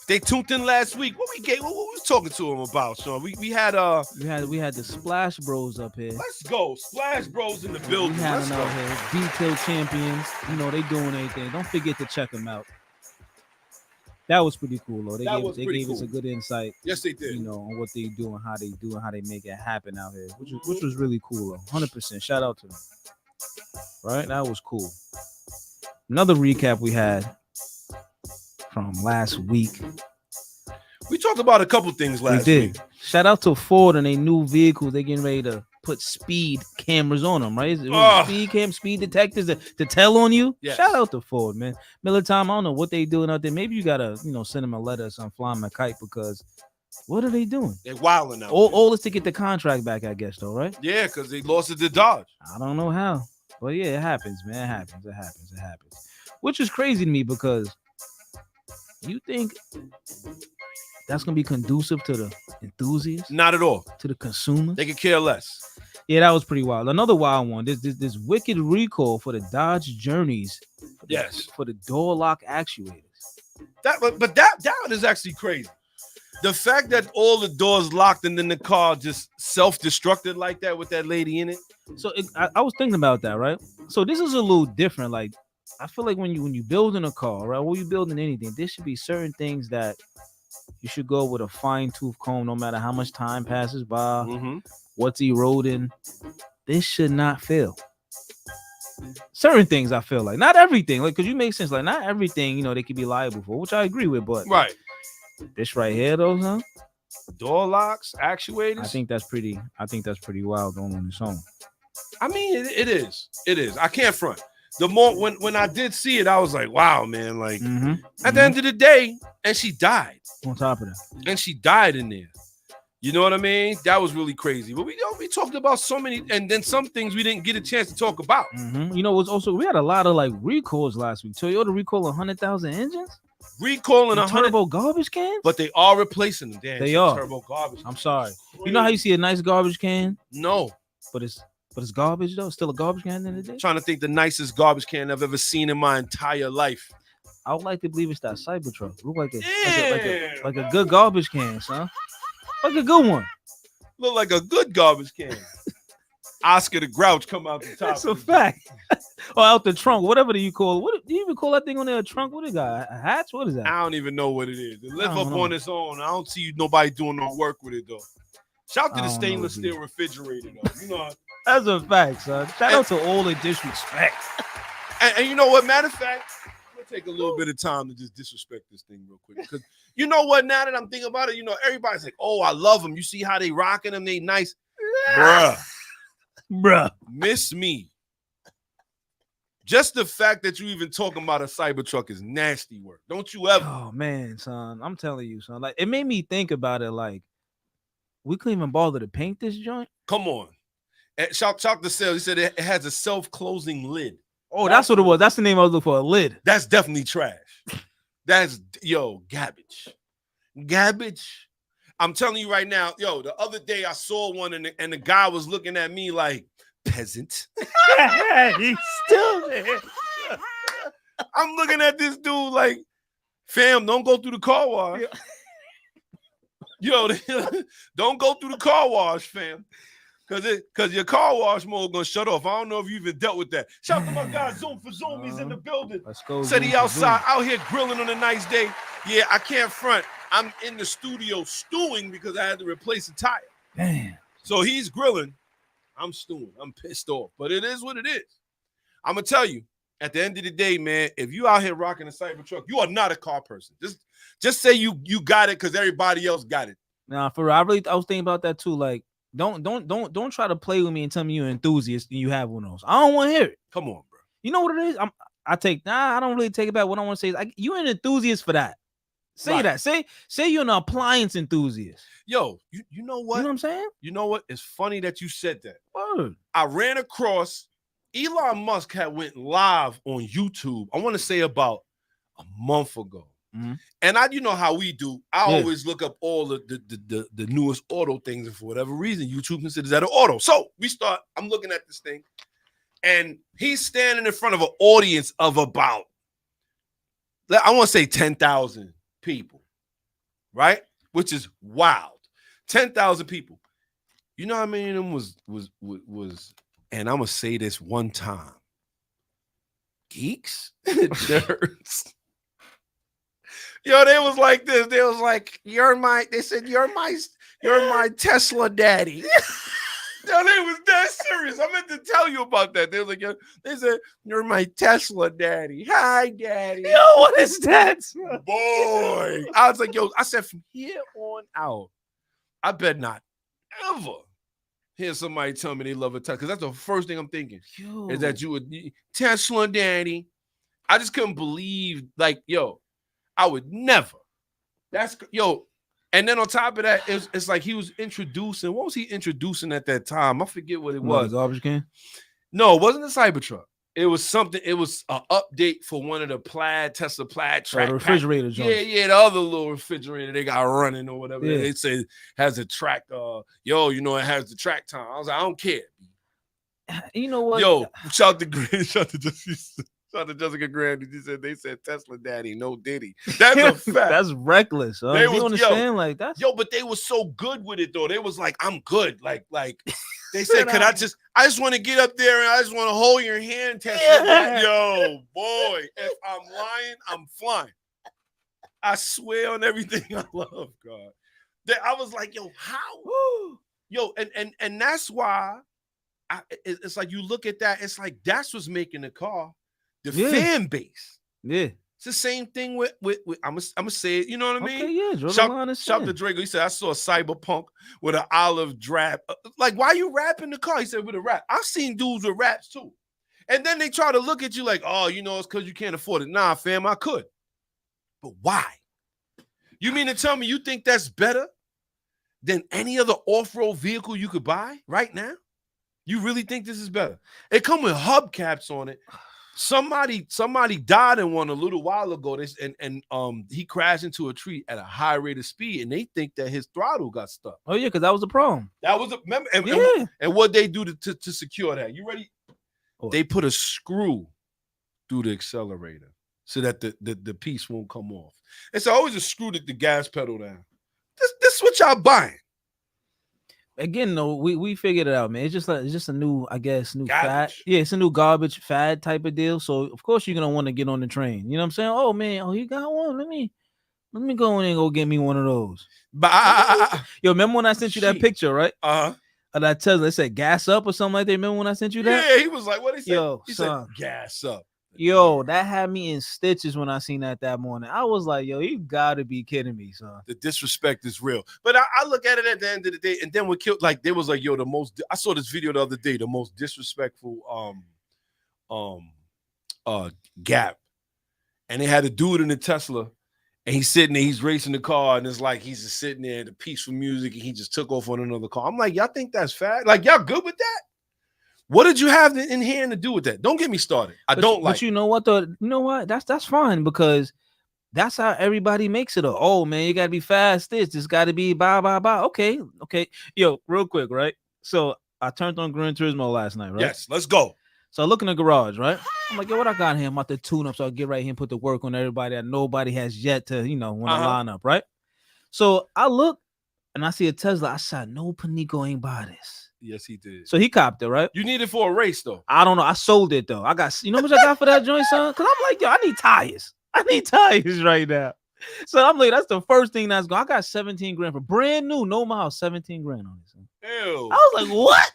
they tuned in last week. What we was talking to them about, Shawn? We had the Splash Bros up here. Let's go. Splash Bros in the building. We had Let's them go. out here. Detail champions. You know, they doing anything. Don't forget to check them out. That was pretty cool, though. They gave us a good insight. Yes, they did. You know, on what they do and how they do and how they make it happen out here, which was really cool, though. 100%. Shout out to them. Right? That was cool. Another recap we had from last week. We talked about a couple things last week. Shout out to Ford and their new vehicles. They getting ready to put speed cameras on them, right? Speed detectors to tell on you. Yes. Shout out to Ford, man. Miller Time, I don't know what they doing out there. Maybe you gotta, send them a letter or something, fly them a kite, because what are they doing? They're wilding out. All is to get the contract back, I guess, though, right? Yeah, because they lost it to Dodge. I don't know how, but yeah, it happens, man. It happens. Which is crazy to me, because you think that's gonna be conducive to the enthusiasts? Not at all. To the consumers? They could care less. Yeah, that was pretty wild. Another wild one. This wicked recall for the Dodge Journeys Yes. For the door lock actuators. But that is actually crazy. The fact that all the doors locked and then the car just self-destructed like that with that lady in it. So I was thinking about that, right? So this is a little different. Like, I feel like when you building a car, right? When you building anything, there should be certain things that you should go with a fine-tooth comb, no matter how much time passes by, what's eroding. This should not fail. Certain things I feel like, not everything, like, because you make sense, like not everything, they could be liable for, which I agree with, but right. This right here, though, huh? Door locks, actuators. I think that's pretty wild on its own. I mean, it is. It is. I can't front. The more when I did see it, I was like, wow, man. Like at the end of the day, and she died. On top of that. And she died in there. You know what I mean? That was really crazy. But we talked about so many, and then some things we didn't get a chance to talk about. You know, what's also, we had a lot of like recalls last week. Toyota recalled 100,000 engines. Recalling 100 turbo garbage cans, but they are replacing them. Damn, they are turbo garbage. I'm sorry. You know how you see a nice garbage can? No, but it's garbage though. It's still a garbage can at the end of the day. Trying to think the nicest garbage can I've ever seen in my entire life. I would like to believe it's that Cybertruck. Look like a good garbage can, son. Like a good one. Look like a good garbage can. Oscar the Grouch come out the top. That's a fact. Or out the trunk, whatever do you call it? What do you even call that thing on there? A trunk? What it got? A hatch? What is that? I don't even know what it is. It live up on its own. I don't see nobody doing no work with it though. Shout out to the stainless steel refrigerator though. You know, that's a fact, son. Shout out to all the disrespect. And you know what? Matter of fact, I'm gonna take a little bit of time to just disrespect this thing real quick. Because you know what? Now that I'm thinking about it, everybody's like, "Oh, I love them." You see how they rocking them? They nice, bruh. Miss me. Just the fact that you even talking about a Cybertruck is nasty work. Don't you ever? Oh man, son, I'm telling you, son. Like, it made me think about it. Like, we couldn't even bother to paint this joint. Come on. And shout to sales. He said it has a self-closing lid. Oh, that's what it was. That's the name I was looking for. A lid. That's definitely trash. That's garbage. Garbage. I'm telling you right now, the other day I saw one and the guy was looking at me like, peasant. He's still there. I'm looking at this dude like, fam, don't go through the car wash. Don't go through the car wash, fam. Cause your car wash mode gonna shut off. I don't know if you even dealt with that. Shout out to my guy Zoom for Zoom. He's in the building. Let's go. Said he outside out here grilling on a nice day. Yeah, I can't front. I'm in the studio stewing because I had to replace a tire. Damn. So he's grilling. I'm stewing. I'm pissed off. But it is what it is. I'm gonna tell you, at the end of the day, man, if you out here rocking a Cybertruck, you are not a car person. Just say you got it because everybody else got it. Nah, for real, I was thinking about that too. Like, don't try to play with me and tell me you're an enthusiast and you have one of those. I don't want to hear it. Come on, bro. You know what it is? I don't really take it back. What I want to say is, you're an enthusiast for that. Say right. That. Say you're an appliance enthusiast. Yo, you know what? You know what I'm saying? You know what? It's funny that you said that. Word. I ran across Elon Musk had went live on YouTube. I want to say about a month ago. And you know how we do. I always look up all the newest auto things, and for whatever reason, YouTube considers that an auto. So I'm looking at this thing, and he's standing in front of an audience of about, I want to say 10,000 people, right? Which is wild. 10,000 people. You know how many of them was, and I'm gonna say this one time. Geeks? Nerds. Yo, they was like this. They was like, you're my Tesla daddy. Yo, they was that serious. I meant to tell you about that. They was like, they said, you're my Tesla daddy. Hi, daddy. Yo, what is that? Boy. I was like, yo, I said from here on out, I bet not ever hear somebody tell me they love a Tesla. Because that's the first thing I'm thinking. Is that you would Tesla daddy. I just couldn't believe, like, yo, I would never. And then on top of that, it's like he was introducing. What was he introducing at that time? I forget what it was. Garbage can? No, it wasn't a Cybertruck. It was something. It was an update for one of the Tesla Plaid track. The refrigerator joint. Yeah, the other little refrigerator they got running or whatever. Yeah. They say has a track. It has the track time. I was like, I don't care. You know what? Yo, shout to Green, shout to just. Shout out to Jessica Graham. They said Tesla Daddy, no Diddy. That's a fact. That's reckless. Huh? They You was- understand? Like that's But they were so good with it though. They was like, I'm good. Like they said, I just want to get up there and I just want to hold your hand, Tesla. Yeah. Yo, boy, if I'm lying, I'm flying. I swear on everything I love, God. I was like, yo, how? Yo, and that's why it's like you look at that, it's like that's what's making the car, the fan base. Yeah. It's the same thing with I'm gonna say it, you know what I mean? Okay, yeah. Shout to Draco. He said, I saw a Cyberpunk with an olive drab. Like, why you rapping the car? He said, with a rap. I've seen dudes with raps too. And then they try to look at you like, oh, you know, it's because you can't afford it. Nah, fam, I could. But why? You mean to tell me you think that's better than any other off-road vehicle you could buy right now? You really think this is better? It come with hubcaps on it. Somebody died in one a little while ago. He crashed into a tree at a high rate of speed, and they think that his throttle got stuck. Oh yeah, because that was a problem. That was and what they do to secure that? You ready? Oh. They put a screw through the accelerator so that the piece won't come off. It's always a screw the gas pedal down. This is what y'all buying. Again, though, we figured it out, man. It's just a new, I guess, new fad. Yeah, it's a new garbage fad type of deal. So of course you're gonna want to get on the train. You know what I'm saying? Oh man, you got one. Let me go in and go get me one of those. Yo, remember when I sent you that picture, right? Of that Tesla, it said gas up or something like that. Remember when I sent you that? Yeah, he was like, what he said? Yo, he son, said gas up. Yo, that had me in stitches when I seen that morning. I was like, yo, you gotta be kidding me, son. The disrespect is real. But I look at it at the end of the day, and then we killed, like, there was like, yo, I saw this video the other day, the most disrespectful gap. And they had a dude in the Tesla, and he's sitting there, he's racing the car, and it's like he's just sitting there, the peaceful music, and he just took off on another car. I'm like, y'all think that's fat? Like, y'all good with that? What did you have in hand to do with that? Don't get me started. But you know what though? You know what? That's fine because that's how everybody makes it. Oh man, you gotta be fast. This gotta be bye. Okay. Yo, real quick, right? So I turned on Gran Turismo last night, right? Yes, let's go. So I look in the garage, right? I'm like, yo, what I got here? I'm about to tune up, so I get right here and put the work on everybody that nobody has yet to, want to line up, right? So I look and I see a Tesla. I said, no, Panico ain't buy this. Yes, he did. So he copped it, right? You need it for a race, though. I don't know. I sold it though. I got, you know how much I got for that joint, son? Because I'm like, yo, I need tires. I need tires right now. So I'm like, that's the first thing that's going. I got 17 grand for brand new, no miles, 17 grand on it. Son. Ew. I was like, what?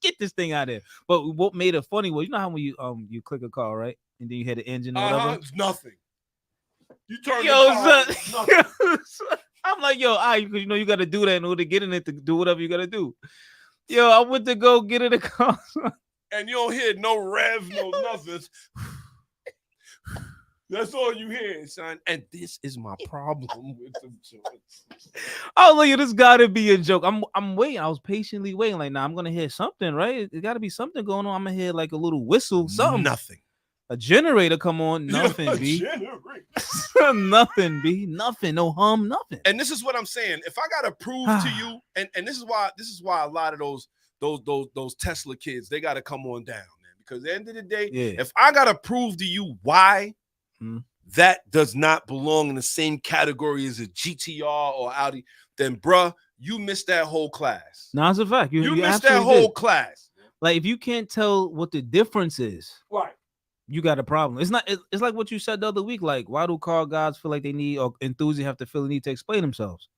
Get this thing out of there. But what made it funny was, you know how when you click a car, right? And then you hit the engine or whatever? It's nothing. You turn yo, the car, son. I'm like, yo, because you got to do that in order to get in it to do whatever you got to do. Yo, I went to go get in the car. And you don't hear no rev, no nothing. That's all you hear, son. And this is my problem with them joints. I was like, yo, this gotta be a joke. I'm waiting. I was patiently waiting. Like, I'm gonna hear something, right? It gotta be something going on. I'm gonna hear like a little whistle, something. Nothing. A generator come on, nothing, B. Nothing, B. Nothing, no hum, nothing. And this is what I'm saying. If I gotta prove to you, and this is why a lot of those Tesla kids, they gotta come on down, man. Because at the end of the day, if I gotta prove to you why that does not belong in the same category as a GTR or Audi, then bruh, you missed that whole class. No, it's a fact. You missed that whole class. Like, if you can't tell what the difference is, right, you got a problem. It's like what you said the other week. Like, why do car gods feel like they need, or enthusiasts have to feel the need to explain themselves?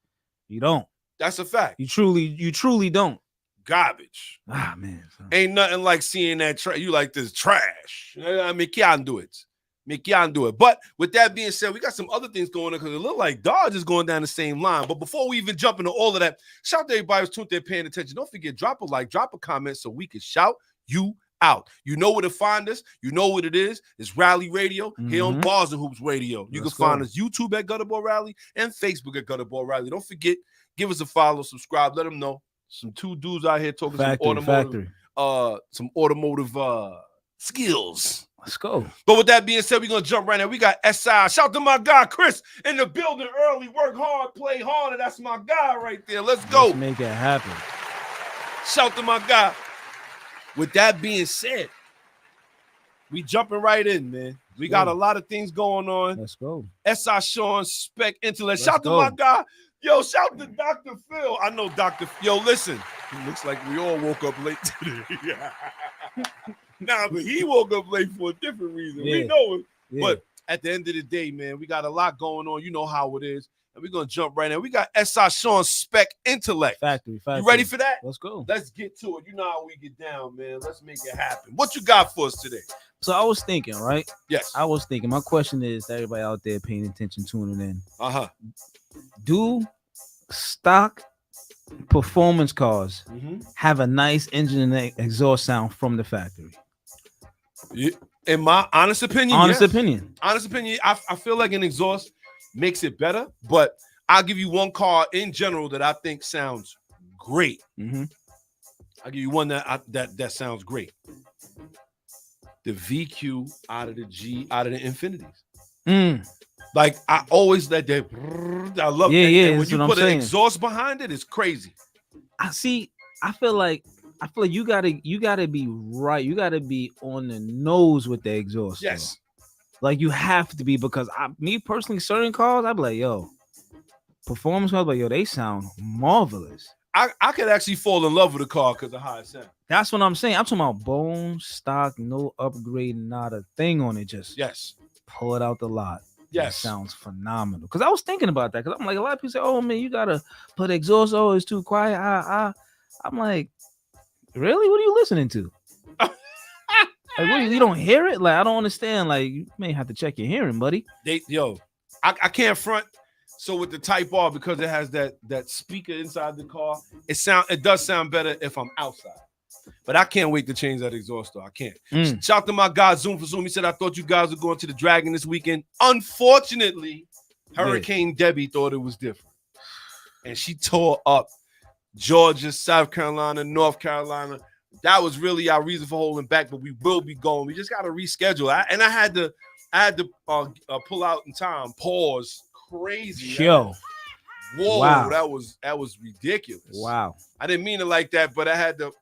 You don't. That's a fact. You truly don't. Garbage. Ah, man. Ain't nothing like seeing that you like this trash. I mean, can't do it. But with that being said, we got some other things going on because it looked like Dodge is going down the same line. But before we even jump into all of that, shout out to everybody who's tuned there paying attention. Don't forget, drop a like, drop a comment so we can shout you out. You know where to find us. You know what it is. It's Rally Radio here on Bars and Hoops Radio. You can find us YouTube at Gutterball Rally and Facebook at Gutterball Rally. Don't forget, give us a follow, subscribe, let them know. Some two dudes out here talking some automotive skills. Let's go. But with that being said, we're gonna jump right now. We got S.I. Shout to my guy Chris in the building early. Work hard, play harder. That's my guy right there. Let's go. Let's make it happen. Shout to my guy. With that being said, We jumping right in, man. We got a lot of things going on. Let's go. S.I Shawn, Spec Intellect. Let's Shout go. to my guy. Yo, shout to Dr. Phil. I know Dr. Yo, listen. It looks like we all woke up late today. Nah, but he woke up late for a different reason. Yeah. We know it. Yeah. But at the end of the day, man, we got a lot going on. You know how it is. And we're going to jump right in. We got S.I Shawn, Spec Intellect. Factory. You ready for that? Let's go. Let's get to it. You know how we get down, man. Let's make it happen. What you got for us today? So I was thinking, right? Yes. I was thinking. My question is to everybody out there paying attention, tuning in. Uh-huh. Do stock performance cars have a nice engine and exhaust sound from the factory? In my honest opinion, Honest yes. opinion. Honest opinion, I feel like an exhaust makes it better, but I'll give you one car in general that I think sounds great. I'll give you one that sounds great. The VQ out of the Infinities. Like I always let that. I love that. Yeah. And when you put an exhaust behind it, it's crazy. I feel like you gotta be right. You gotta be on the nose with the exhaust. Yes. Though. Like you have to be, because me personally, certain cars, I'd be like, yo, performance cars, but yo, they sound marvelous. I could actually fall in love with a car because of how it sounds. That's what I'm saying. I'm talking about bone stock, no upgrade, not a thing on it. Just pull it out the lot. Yes, it sounds phenomenal. Because I was thinking about that. Because I'm like, a lot of people say, "Oh man, you gotta put exhaust. Oh, it's too quiet." I'm like, really? What are you listening to? Like, what, you don't hear it? Like, I don't understand. Like, you may have to check your hearing, buddy. I can't front. So with the Type R, because it has that speaker inside the car, it does sound better if I'm outside. But I can't wait to change that exhaust though. I can't. Shout out to my guy Zoom for Zoom. He said, I thought you guys were going to the Dragon this weekend. Unfortunately, Hurricane Debbie thought it was different. And she tore up Georgia, South Carolina, North Carolina. That was really our reason for holding back, but we will be going. We just got to reschedule. I had to pull out in time. Pause. Crazy. Yo. Whoa, wow. that was ridiculous. Wow. I didn't mean it like that, but I had to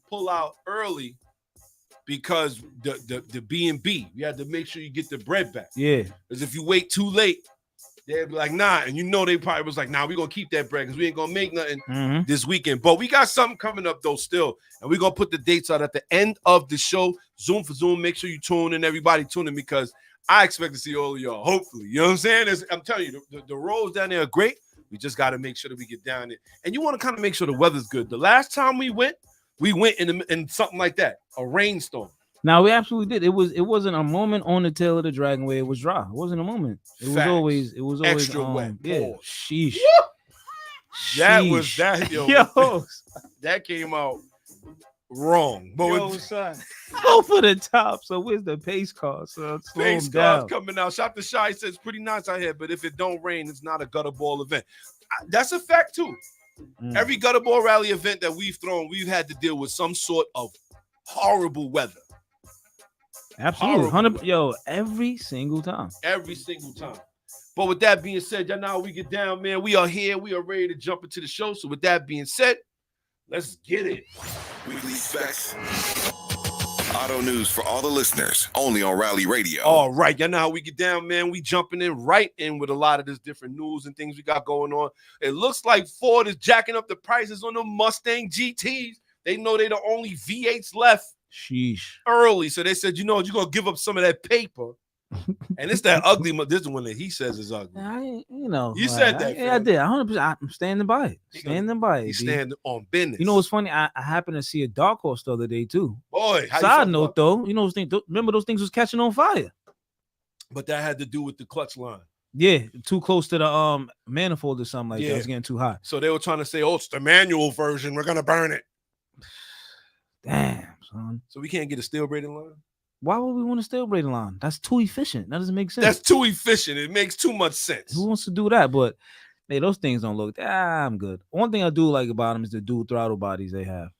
pull out early because the B&B. You had to make sure you get the bread back. Yeah. Because if you wait too late, they'd be like, nah. And you know they probably was like, nah, we're going to keep that bread because we ain't going to make nothing this weekend. But we got something coming up, though, still. And we're going to put the dates out at the end of the show. Zoom for Zoom. Make sure you tune in. Everybody tune in because I expect to see all of y'all, hopefully. You know what I'm saying? I'm telling you, the roads down there are great. We just got to make sure that we get down there. And you want to kind of make sure the weather's good. The last time we went in something like that, a rainstorm. Now we absolutely did. It wasn't a moment on the tail of the Dragon where it was dry. It wasn't a moment. It was always extra wet. Yeah. Sheesh. That was that. Yo. That came out wrong. But yo, son. Go for the top. So where's the pace car? So pace car's coming out. Shout to Shy says it's pretty nice out here, but if it don't rain, it's not a gutter ball event. That's a fact too. Every gutter ball rally event that we've thrown, we've had to deal with some sort of horrible weather. Absolutely. 100. Yo, every single time. Every single time. But with that being said, y'all know how we get down, man. We are here. We are ready to jump into the show. So with that being said, let's get it. Weekly Specs. Auto news for all the listeners, only on Rally Radio. All right, y'all know how we get down, man. We jumping in right in with a lot of this different news and things we got going on. It looks like Ford is jacking up the prices on the Mustang GTs. They know they're the only V8s left. Sheesh. Early, so they said, you know, you're gonna give up some of that paper, and it's that ugly. This is one that he says is ugly. You said that. I did. 100%. I'm standing by it. He's standing on business. You know what's funny? I happened to see a dark horse the other day too. Boy, side note though, you know those things. Remember those things was catching on fire. But that had to do with the clutch line. Yeah, too close to the manifold or something like that. It was getting too hot. So they were trying to say, "Oh, it's the manual version. We're gonna burn it." Damn, son. So we can't get a steel braiding line? Why would we want a steel braiding line? That's too efficient. That doesn't make sense. That's too efficient. It makes too much sense. Who wants to do that? But hey, those things don't look. I'm good. One thing I do like about them is the dual throttle bodies they have.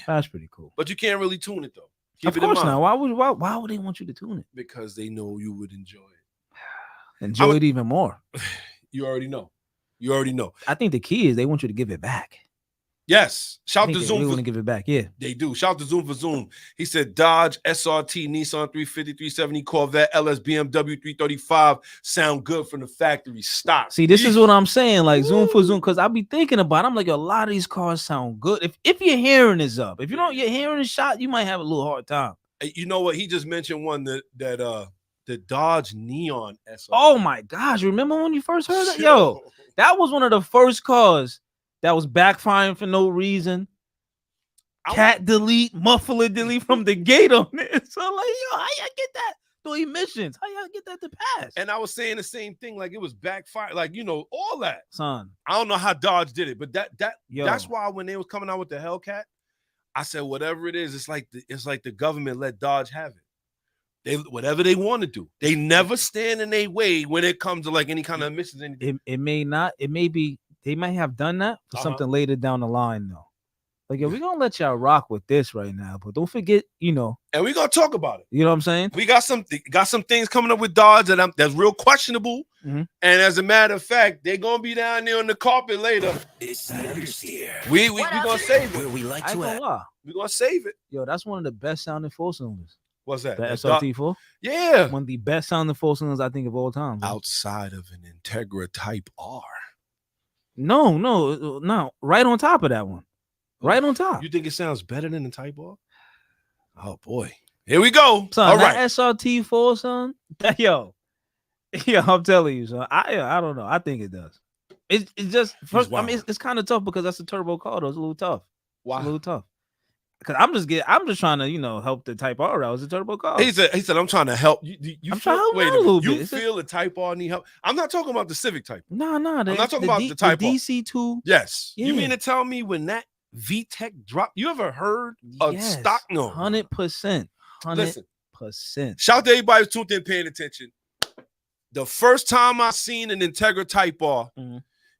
That's pretty cool. But you can't really tune it though. Keep of course not. Why would they want you to tune it? Because they know you would enjoy it. Enjoy it even more. You already know. You already know. I think the key is they want you to give it back. Yes. I Shout think to they Zoom really for want to give it back. Yeah. They do. Shout to Zoom for Zoom. He said Dodge, SRT, Nissan 350, 370, Corvette, LS, BMW 335 sound good from the factory. Stop. See, this is what I'm saying. Like Zoom for Zoom, because I be thinking about it. I'm like, a lot of these cars sound good. If your hearing is up, if you don't, your hearing is shot, you might have a little hard time. You know what? He just mentioned one that the Dodge Neon SRT. Oh my gosh. Remember when you first heard that? Yo, that was one of the first cars that was backfiring for no reason. Cat delete, muffler delete from the gate on it. So like, yo, how y'all get that through emissions? How y'all get that to pass? And I was saying the same thing, like it was backfire, like all that. Son, I don't know how Dodge did it, but Yo. that's why when they was coming out with the Hellcat, I said whatever it is, it's like the government let Dodge have it. They whatever they want to do. They never stand in their way when it comes to like any kind of emissions. it may not, it may be, they might have done that for something later down the line though. Like, yo, we're gonna let y'all rock with this right now, but don't forget, and we're gonna talk about it. You know what I'm saying? We got some things coming up with Dodge that's real questionable. Mm-hmm. And as a matter of fact, they're gonna be down there on the carpet later. It's the understeer. We gonna save Where it. we like I ain't to gonna act. lie. We're gonna save it. Yo, that's one of the best sounding 4-cylinders. What's that? The That SRT4. Yeah. One of the best sounding 4-cylinders I think of all time. Bro. Outside of an Integra Type R. No. Right on top of that one. Right on top. You think it sounds better than the Type R? Oh boy. Here we go. Son, all that right. SRT4, son. Yo, I'm telling you, son. I don't know. I think it does. It's just first. I mean, it's kind of tough because that's a turbo car. Though. It's a little tough. Why? It's a little tough. Because I'm just trying to help the Type R out. It's a turbo car. He said I'm trying to help you. I'm trying to help out a little bit. You feel the Type R need help? I'm not talking about the Civic Type. No. I'm not talking about the Type R. DC2. Yes. Yeah. You mean to tell me when that VTEC dropped? You ever heard of stock? No. 100%. 100%. Listen. Shout out to everybody who's tuned in, paying attention. The first time I seen an Integra Type R,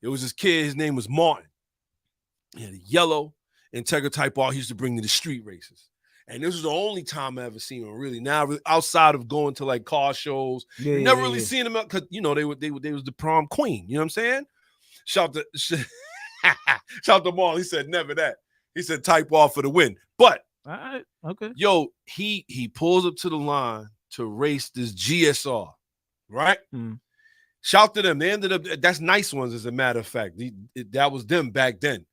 it was this kid. His name was Martin. He had a yellow Integra Type R he used to bring to the street races. And this was the only time I ever seen him really. Now, outside of going to like car shows, never really seen him because they was the prom queen. You know what I'm saying? Shout to Marl. He said never that. He said Type R for the win. But all right, okay. Yo, he pulls up to the line to race this GSR, right? Shout to them. They ended up. That's nice ones, as a matter of fact. That was them back then.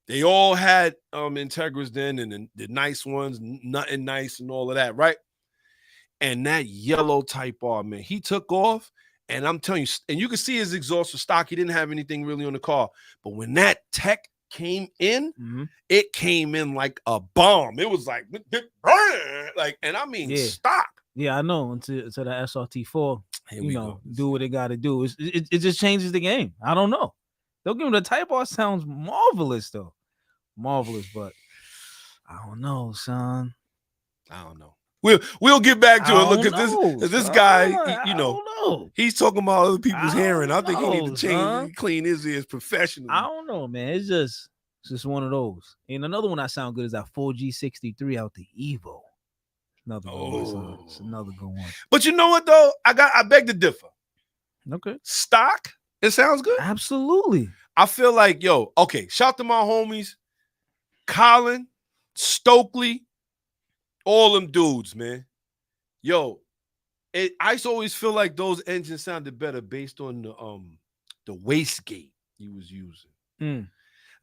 They all had Integras then, and the nice ones, nothing nice and all of that, right? And that yellow Type R, man, he took off, and I'm telling you, and you can see his exhaust was stock. He didn't have anything really on the car. But when that tech came in, it came in like a bomb. It was like, and I mean stock. Yeah, I know. Until the SRT4, do what it got to do. It just changes the game. I don't know. Don't give him the Type R sounds marvelous though. Marvelous, but I don't know, son. I don't know. We'll get back to it. Look at this guy, he's talking about other people's hearing. I think he needs to change, clean his ears professionally. I don't know, man. It's just one of those. And another one that sound good is that 4G63 out the Evo. Another one. It's another good one. But you know what though? I beg to differ. Okay. Stock, it sounds good. Absolutely. I feel like, shout to my homies, Colin, Stokely, all them dudes, man. Yo, I always feel like those engines sounded better based on the wastegate he was using.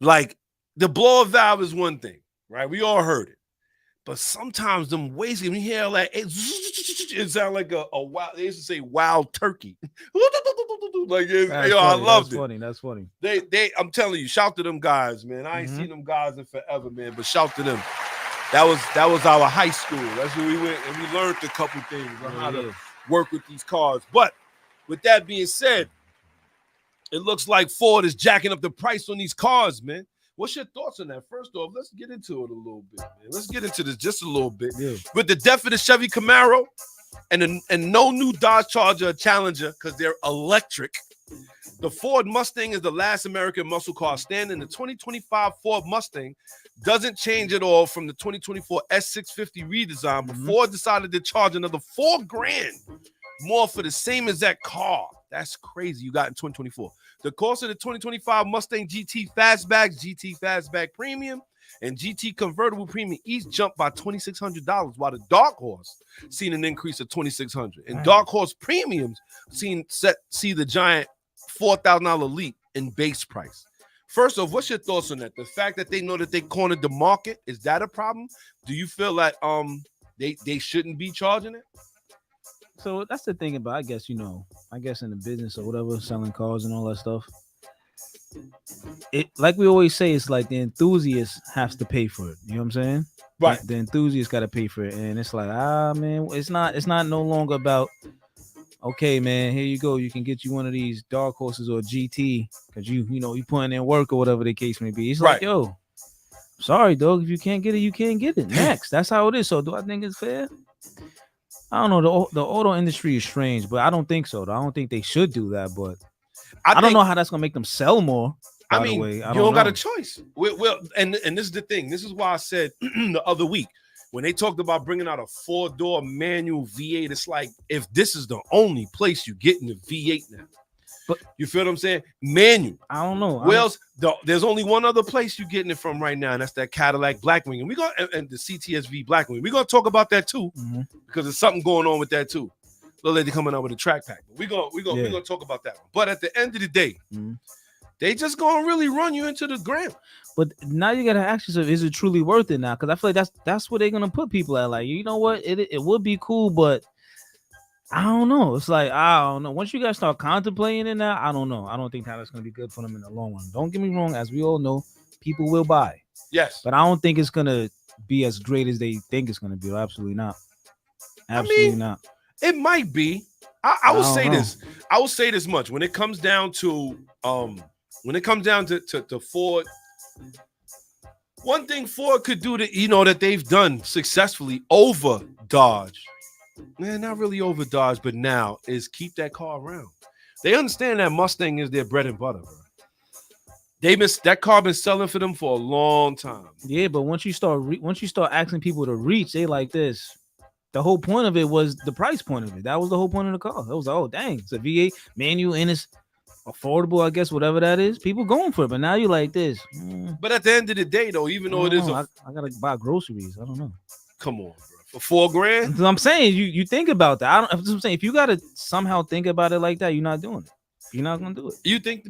Like the blower valve is one thing, right? We all heard it. But sometimes them wastegate, when you hear like it sound like a wild, they used to say wild turkey. Like I loved it. That's funny. I'm telling you, shout to them guys, man. I ain't seen them guys in forever, man. But shout to them. That was our high school. That's where we went and we learned a couple things on how to work with these cars. But with that being said, it looks like Ford is jacking up the price on these cars, man. What's your thoughts on that? First off, let's get into it a little bit, man. Let's get into this just a little bit. Yeah. With the death of the Chevy Camaro and no new Dodge Charger or Challenger because they're electric, the Ford Mustang is the last American muscle car standing. The 2025 Ford Mustang doesn't change at all from the 2024 S650 redesign, but Ford decided to charge another $4,000 more for the same exact car. That's crazy. You got in 2024. The cost of the 2025 Mustang GT Fastback, GT Fastback Premium, and GT Convertible Premium each jumped by $2,600, while the Dark Horse seen an increase of $2,600. And Dark Horse Premiums see the giant $4,000 leap in base price. First off, what's your thoughts on that? The fact that they know that they cornered the market, is that a problem? Do you feel like they shouldn't be charging it? So that's the thing about, I guess in the business or whatever, selling cars and all that stuff. It, like we always say, it's like the enthusiast has to pay for it. You know what I'm saying? Right. The enthusiast got to pay for it, and it's like, man, it's not no longer about, okay, man, here you go, you can get you one of these Dark Horses or GT because you putting in work or whatever the case may be. It's like, yo, sorry, dog, if you can't get it, you can't get it. Next, that's how it is. So do I think it's fair? I don't know. The auto industry is strange, but I don't think so. I don't think they should do that, but I don't know how that's gonna make them sell more. I mean, you don't got a choice. Well, and this is the thing. This is why I said the other week when they talked about bringing out a 4-door manual V8, it's like, if this is the only place you get in the V8 now, but you feel what I'm saying? Manual. I don't know. Well, there's only one other place you're getting it from right now, and that's that Cadillac Blackwing, and and the CTSV Blackwing. We're gonna talk about that too, because there's something going on with that too. Little lady coming out with a track pack. We're gonna talk about that one. But at the end of the day, they just gonna really run you into the ground. But now you gotta ask yourself, is it truly worth it now? Because I feel like that's where they're gonna put people at. Like, you know what? It would be cool, but I don't know. It's like, I don't know. Once you guys start contemplating it now, I don't know. I don't think that's gonna be good for them in the long run. Don't get me wrong, as we all know, people will buy. Yes. But I don't think it's gonna be as great as they think it's gonna be. Absolutely not. Absolutely not. It might be. I will say this. I will say this much. When it comes down to Ford, one thing Ford could do that they've done successfully over Dodge, man, not really over Dodge, but now, is keep that car around. They understand that Mustang is their bread and butter, bro. That car been selling for them for a long time. Yeah, but once you start asking people to reach, they like this. The whole point of it was the price point of it. That was the whole point of the car. It was, oh dang, it's a V8 manual and it's affordable, I guess, whatever that is. People going for it, but now you like this. But at the end of the day, though, even though it is, I gotta buy groceries. I don't know. Come on, bro. For $4,000. So I'm saying you think about that. I'm saying if you gotta somehow think about it like that, you're not doing it. You're not gonna do it. You think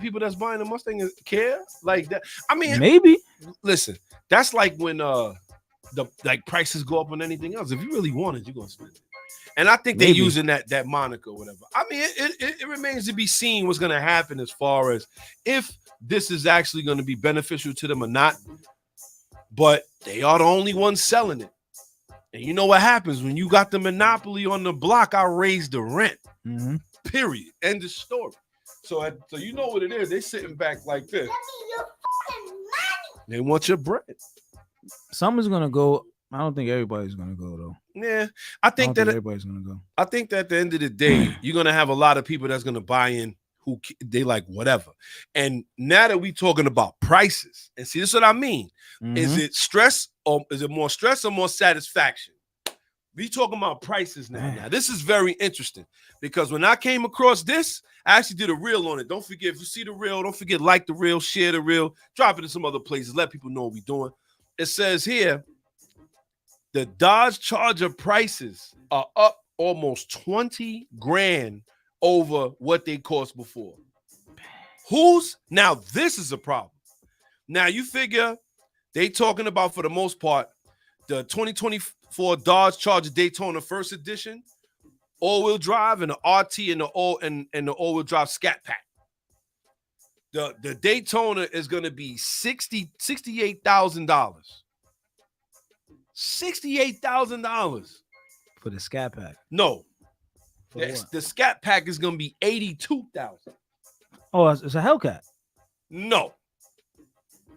people that's buying a Mustang care like that? I mean, maybe. Listen, that's like when the prices go up on anything else. If you really want it, you're gonna spend it. And I think they're using that moniker or whatever. I mean, it remains to be seen what's gonna happen as far as if this is actually gonna be beneficial to them or not. But they are the only ones selling it. And you know what happens when you got the monopoly on the block? I raise the rent. Period. End of story. So you know what it is. They sitting back like this. They want your bread. Someone's gonna go. I don't think everybody's gonna go though. Yeah, I think everybody's gonna go. I think that at the end of the day, you're gonna have a lot of people that's gonna buy in who they like whatever. And now that we talking about prices, and see, this is what I mean. Is it stress or is it more stress or more satisfaction? We talking about prices now. Now, this is very interesting because when I came across this, I actually did a reel on it. Don't forget, if you see the reel, don't forget, like the reel, share the reel, drop it in some other places, let people know what we're doing. It says here, the Dodge Charger prices are up almost $20,000 over what they cost before. Now this is a problem. Now you figure they talking about, for the most part, the 2024 Dodge Charger Daytona First Edition, all-wheel drive, and the RT and the all-wheel drive Scat Pack. The Daytona is going to be $68,000. $68,000 for the Scat Pack. No, the Scat Pack is going to be $82,000. Oh, it's a Hellcat. No,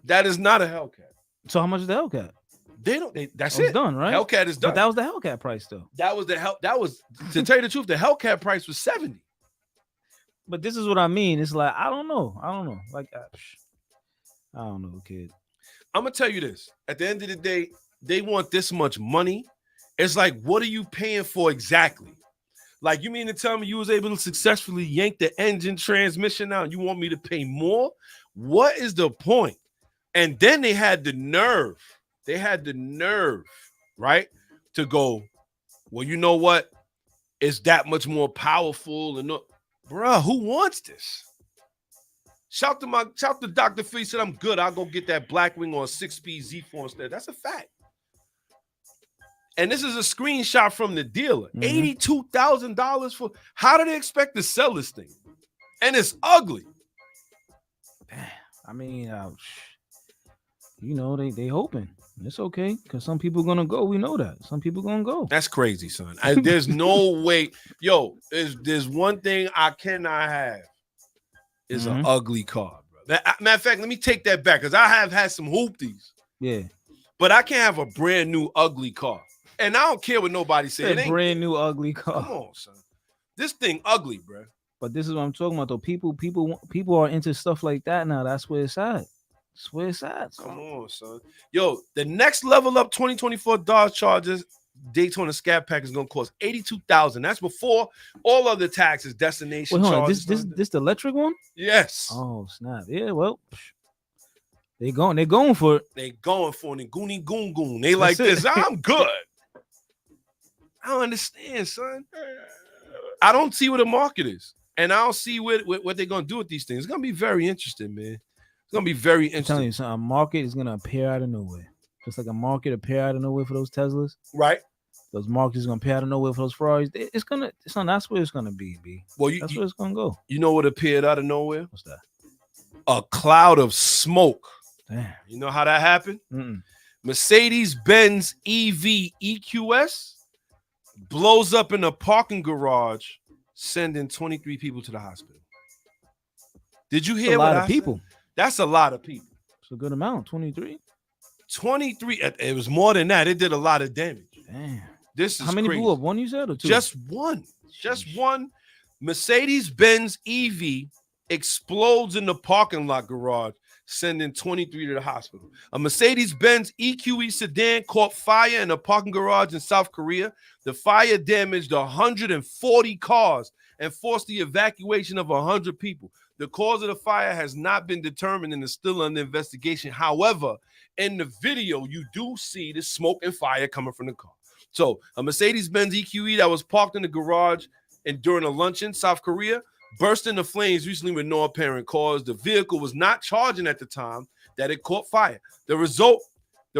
that is not a Hellcat. So how much is the Hellcat? That's it. Done, right? Hellcat is done. But that was the Hellcat price, though. That was to tell you the truth, the Hellcat price was $70,000. But this is what I mean. It's like, I don't know. Like, I don't know, kid. I'm gonna tell you this. At the end of the day, they want this much money. It's like, what are you paying for exactly? Like, you mean to tell me you was able to successfully yank the engine transmission out and you want me to pay more? What is the point? And then they had the nerve, right, to go, well, you know what? It's that much more powerful. And bruh, who wants this? Shout to Dr. Phil. He said, I'm good. I'll go get that Blackwing on 6-speed Z4 instead. That's a fact. And this is a screenshot from the dealer. $82,000 for, how do they expect to sell this thing? And it's ugly. I mean, you know, they hoping. It's okay, because some people gonna go. We know that. Some people gonna go. That's crazy, son. There's no way. Yo, there's one thing I cannot have is an ugly car, bro. Matter of fact, let me take that back, because I have had some hoopties. Yeah. But I can't have a brand new ugly car. And I don't care what nobody says. A brand new ugly car. Come on, son. This thing ugly, bro. But this is what I'm talking about, though. People are into stuff like that now. That's where it's at. That's where it's at. Come on, son. Yo, the next level up 2024 Dodge Chargers Daytona Scat Pack is gonna cost $82,000. That's before all other taxes, destination charges. This the electric one? Yes. Oh snap! Yeah, well, they're going for it. They going for it. Goonie goon goon. They like this. I'm good. I don't understand, son. I don't see what the market is, and I don't see what they're gonna do with these things. It's gonna be very interesting, man. It's gonna be very interesting. I'm telling you, son, a market is gonna appear out of nowhere. Just like a market appear out of nowhere for those Teslas, right? Those markets gonna appear out of nowhere for those Ferraris. It's gonna, son, that's where it's gonna be, B. Well, that's where it's gonna go. You know what appeared out of nowhere? What's that? A cloud of smoke. Damn. You know how that happened? Mercedes-Benz EV EQS blows up in a parking garage, sending 23 people to the hospital. Did you hear what I said? A lot of people. That's a lot of people. It's a good amount. 23. 23. It was more than that. It did a lot of damage. Damn. This is how many crazy. blew up? One, you said, or two? Just one. Just one. Mercedes-Benz EV explodes in the parking lot garage, sending 23 to the hospital. A Mercedes-Benz EQE sedan caught fire in a parking garage in South Korea. The fire damaged 140 cars and forced the evacuation of 100 people. The cause of the fire has not been determined and is still under investigation. However, in the video, you do see the smoke and fire coming from the car. So a Mercedes-Benz EQE that was parked in the garage and during a luncheon in South Korea burst into flames recently with no apparent cause. The vehicle was not charging at the time that it caught fire. The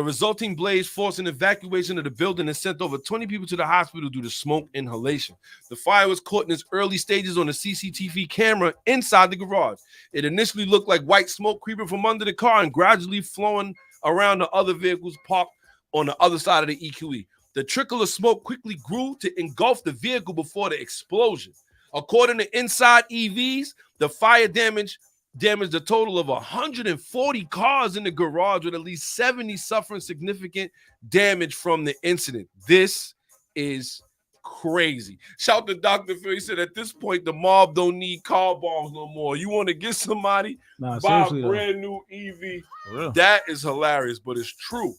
resulting blaze forced an evacuation of the building and sent over 20 people to the hospital due to smoke inhalation. The fire was caught in its early stages on a CCTV camera inside the garage. It initially looked like white smoke creeping from under the car and gradually flowing around the other vehicles parked on the other side of the EQE. The trickle of smoke quickly grew to engulf the vehicle before the explosion. According to Inside EVs, the fire damaged a total of 140 cars in the garage, with at least 70 suffering significant damage from the incident. This is crazy. Shout to Dr. Phil. He said at this point, the mob don't need car bombs no more. You want to get somebody, buy a brand new EV. That is hilarious, but it's true.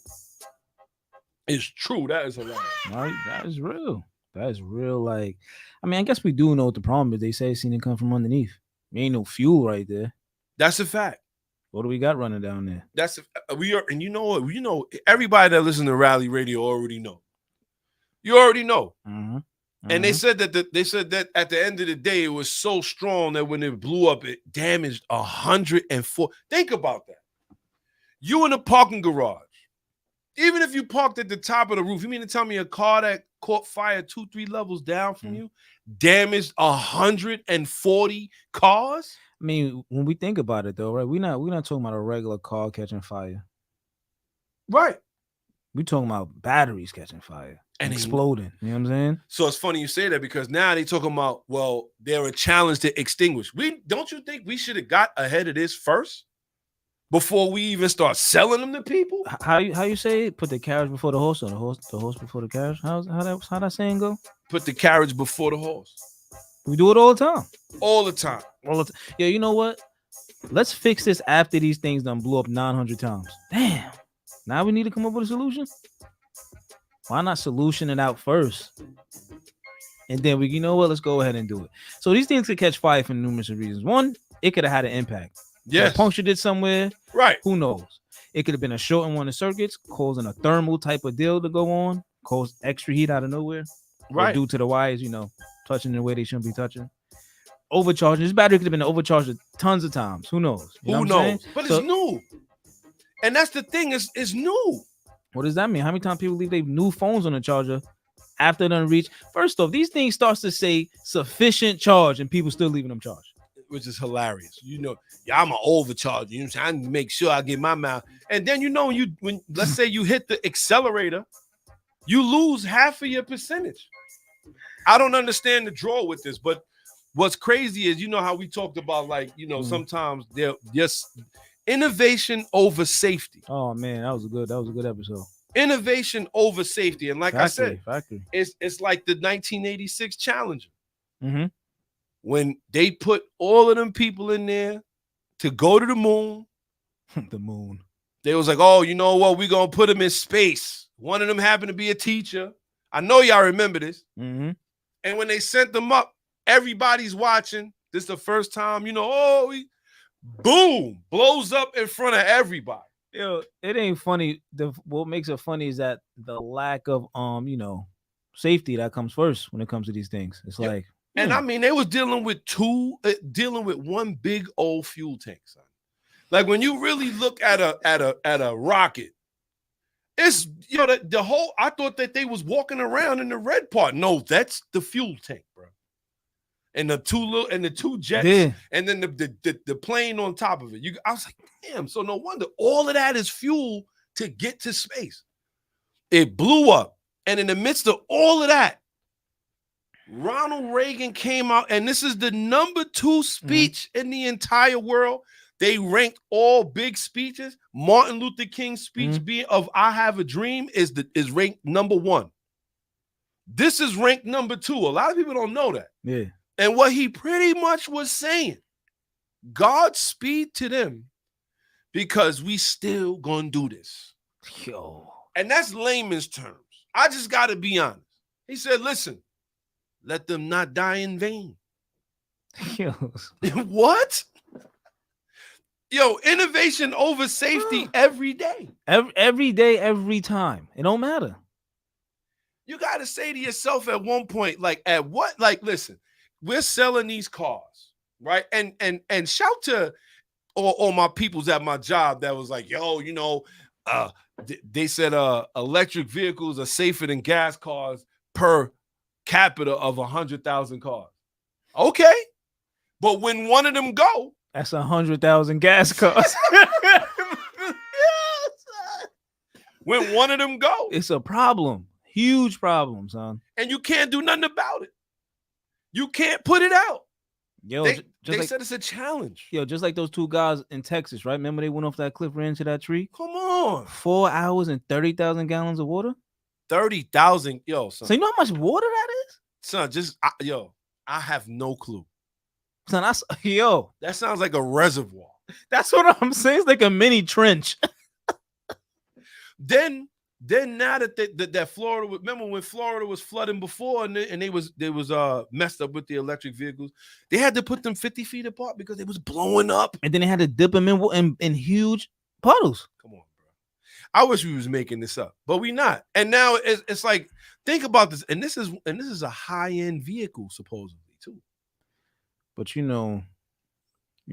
It's true. That is hilarious. Right? That is real. That is real. Like, I mean, I guess we do know what the problem is. They say it's seen it come from underneath. There ain't no fuel right there. That's a fact. What do we got running down there? We are, and you know what? You know, everybody that listens to Rally Radio already know. You already know. And they said that at the end of the day, it was so strong that when it blew up, it damaged 104. Think about that. You in a parking garage. Even if you parked at the top of the roof, you mean to tell me a car that caught fire 2-3 levels down from you damaged 140 cars? I mean, when we think about it, though, right? We're not talking about a regular car catching fire, right? We're talking about batteries catching fire and exploding. You know what I'm saying? So it's funny you say that, because now they talking about, well, they're a challenge to extinguish. Don't you think we should have got ahead of this first before we even start selling them to people? How you say it? Put the carriage before the horse, or the horse before the carriage? How that saying go? Put the carriage before the horse. We do it all the time. All the time. Yeah, you know what? Let's fix this after these things done blew up 900 times. Damn. Now we need to come up with a solution. Why not solution it out first? And then you know what? Let's go ahead and do it. So these things could catch fire for numerous reasons. One, it could have had an impact. Yes. Punctured it somewhere. Right. Who knows? It could have been a short in one of the circuits, causing a thermal type of deal to go on, cause extra heat out of nowhere. Right. Due to the wires, touching the way they shouldn't be touching. Overcharging. This battery could have been overcharged tons of times. Who knows? Who knows? But it's new. And that's the thing, it's new. What does that mean? How many times people leave their new phones on the charger after they reach? First off, these things starts to say sufficient charge and people still leaving them charged. Which is hilarious. I'm an overcharger. You know what I'm saying? I make sure I get my mouth. And then when let's say you hit the accelerator, you lose half of your percentage. I don't understand the draw with this, but what's crazy is how we talked about sometimes they're just innovation over safety. Oh man, that was a good episode. Innovation over safety. And like factory. It's like the 1986 Challenger. Mm-hmm. When they put all of them people in there to go to the moon. The moon. They was like, oh, you know what? We're going to put them in space. One of them happened to be a teacher. I know y'all remember this. Mm-hmm. And when they sent them up, everybody's watching. This is the first time, boom, blows up in front of everybody. Yo, it ain't funny. What makes it funny is that the lack of safety that comes first when it comes to these things. It's like, and I mean, they was dealing with one big old fuel tank, son. Like when you really look at a rocket, it's the whole. I thought that they was walking around in the red part. No, that's the fuel tank, bro. And the two jets, and then the plane on top of it. I was like, damn. So no wonder all of that is fuel to get to space. It blew up, and in the midst of all of that, Ronald Reagan came out, and this is the number 2 speech in the entire world. They ranked all big speeches. Martin Luther King's speech being of "I Have a Dream" is ranked number 1. This is ranked number 2. A lot of people don't know that. Yeah. And what he pretty much was saying, Godspeed to them, because we still gonna do this. Yo. And that's layman's terms. I just gotta be honest. He said, listen, let them not die in vain. Yo. What? Yo, innovation over safety every day. Every day, every time. It don't matter. You got to say to yourself at one point, listen, we're selling these cars, right? And shout to all my peoples at my job that was like, yo, they said electric vehicles are safer than gas cars per capita of 100,000 cars. Okay. But when one of them go, that's 100,000 gas cars. When one of them go, it's a problem. Huge problem, son. And you can't do nothing about it. You can't put it out. Yo, they said it's a challenge. Yo, just like those 2 guys in Texas, right? Remember they went off that cliff, ran into that tree? Come on. 4 hours and 30,000 gallons of water? 30,000. Yo, son. So you know how much water that is? Son, I have no clue. Son, that sounds like a reservoir. That's what I'm saying. It's like a mini trench. Then now that Florida, remember when Florida was flooding before and they was messed up with the electric vehicles, they had to put them 50 feet apart because they was blowing up. And then they had to dip them in huge puddles. Come on, bro. I wish we was making this up, but we not. And now it's like, think about this. And this is a high-end vehicle, supposedly, too. But you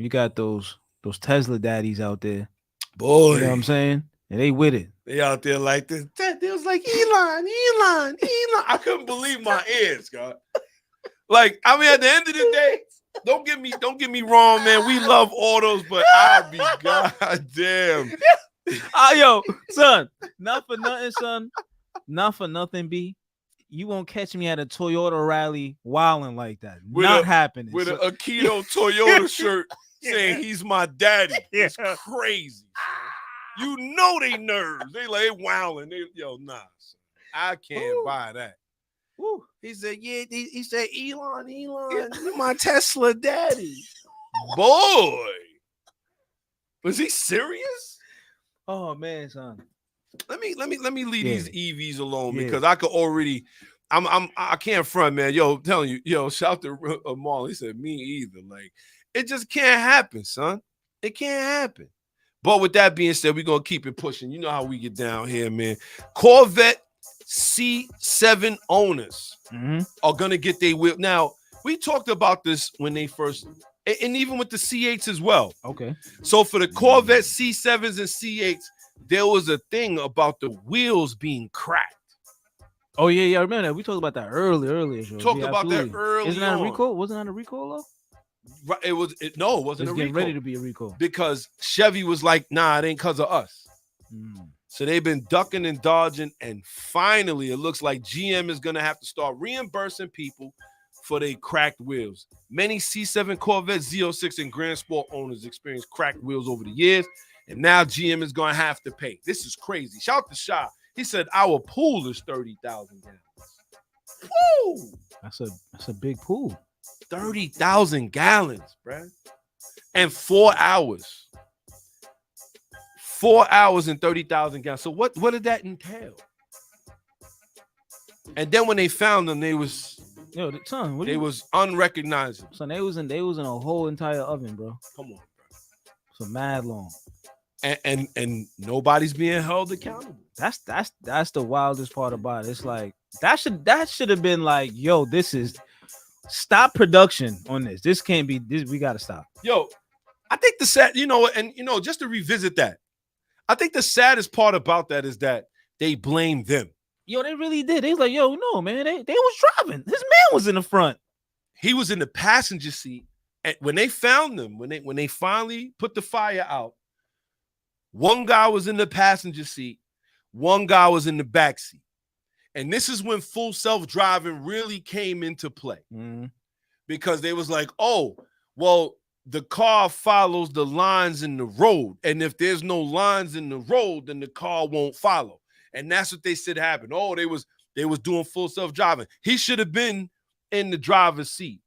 got those Tesla daddies out there. Boy. You know what I'm saying? And they with it. They out there like this. They was like, Elon. I couldn't believe my ears, God. Like, I mean, at the end of the day, don't get me wrong, man. We love autos, but I'll be goddamn. Yo, son, not for nothing, son. Not for nothing, B. You won't catch me at a Toyota rally wilding like that. Not happening. With an Aikido Toyota shirt saying he's my daddy. It's crazy. You know they nerves. They wilding. Nah. I can't buy that. Woo. He said, yeah. He said, Elon, you're my Tesla daddy. Boy. Was he serious? Oh man, son. Let me leave these EVs alone because I could already. I can't front, man. Yo, I'm telling you, yo, shout to Marlon. He said, me either. Like, it just can't happen, son. It can't happen. But with that being said, we're gonna keep it pushing. You know how we get down here, man. Corvette C7 owners are gonna get their wheel. Now, we talked about this when they first, and even with the C8s as well. Okay. So for the Corvette C7s and C8s, there was a thing about the wheels being cracked. Oh yeah, I remember that. We talked about that earlier. Talked about that early. Isn't that on. a recall? Wasn't that a recall though? Right, it wasn't a getting recall. ready to be a recall because Chevy was like, nah, it ain't because of us. So they've been ducking and dodging, and finally it looks like GM is gonna have to start reimbursing people for their cracked wheels. Many C7 Corvette, Z06, and Grand Sport owners experienced cracked wheels over the years, and now GM is gonna have to pay. This is crazy. Shout out to Shaw. He said our pool is 30,000 gallons. Woo! That's a big pool. 30,000 gallons, bruh. And 4 hours. 4 hours and 30,000 gallons. So what did that entail? And then when they found them, they was unrecognizable. Son, they was in a whole entire oven, bro. Come on, bro. So mad long. And nobody's being held accountable. That's the wildest part about it. It's like that should have been like, yo, this is stop production on this. This can't be this. We gotta stop. Yo, I think the sad, just to revisit that, I think the saddest part about that is that they blame them. Yo, they really did. They was like, yo, no, man, they was driving. This man was in the front. He was in the passenger seat. And when they found them, when they finally put the fire out, one guy was in the passenger seat, one guy was in the back seat. And this is when full self-driving really came into play. Because they was like, oh, well, the car follows the lines in the road. And if there's no lines in the road, then the car won't follow. And that's what they said happened. Oh, they was doing full self-driving. He should have been in the driver's seat.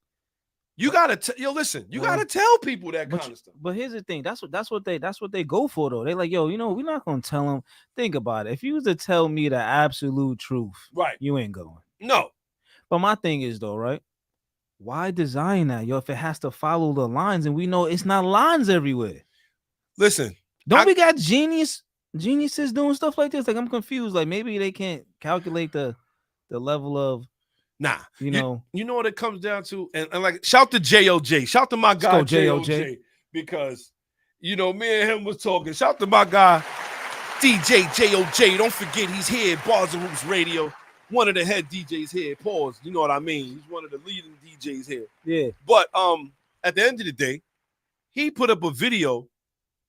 You gotta listen. You gotta tell people that kind of stuff. But here's the thing. That's what they go for though. They like, yo, we're not gonna tell them. Think about it. If you was to tell me the absolute truth, right, you ain't going. No. But my thing is though, right? Why design that, yo? If it has to follow the lines, and we know it's not lines everywhere. Listen, we got geniuses doing stuff like this? Like I'm confused. Like maybe they can't calculate the level of. Nah, you know what it comes down to, and like shout to JOJ, shout to my guy JOJ, because me and him was talking. Shout to my guy DJ JOJ. Don't forget he's here at Bars and Roots Radio, one of the head DJs here. Pause. You know what I mean? He's one of the leading DJs here. Yeah. But at the end of the day, he put up a video.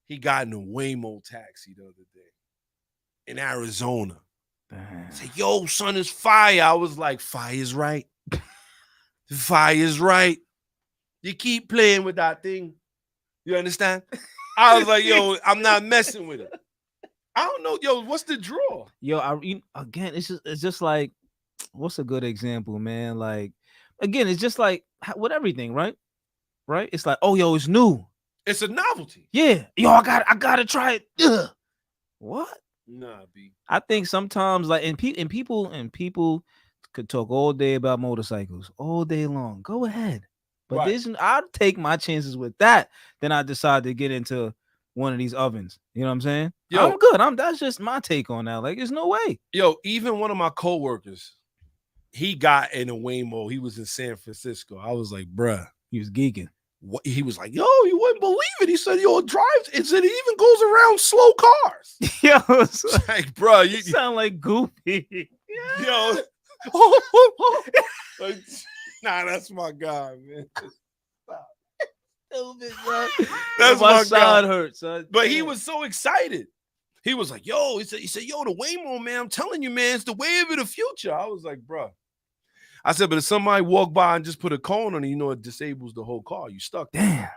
He got in a Waymo taxi the other day in Arizona. Say, yo, son, it's fire. I was like, fire's right. Fire's right. You keep playing with that thing. You understand? I was like, yo, I'm not messing with it. I don't know, yo, what's the draw? Yo, again, it's just like, what's a good example, man? Like, again, it's just like with everything, right? Right? It's like, oh, yo, it's new. It's a novelty. Yeah. Yo, I gotta try it. Ugh. What? Nah, B. I think sometimes, like, and people could talk all day about motorcycles all day long. Go ahead, but right. I'll take my chances with that. Then I decide to get into one of these ovens. You know what I'm saying? Yo, I'm good. That's just my take on that. Like, there's no way. Yo, even one of my coworkers, he got in a Waymo. He was in San Francisco. I was like, bruh, he was geeking. What, he was like, yo, you wouldn't believe it. He said, yo, it drives. It said it even goes around slow cars. Yo, it's like, bro, you sound like Goofy. Yo, like, nah, that's my guy, man. That's my side hurt, son. But he was so excited. He was like, yo, he said, yo, the Waymo, man, I'm telling you, man, it's the wave of the future. I was like, bro. I said, but if somebody walk by and just put a cone on it, it disables the whole car. You stuck. Damn.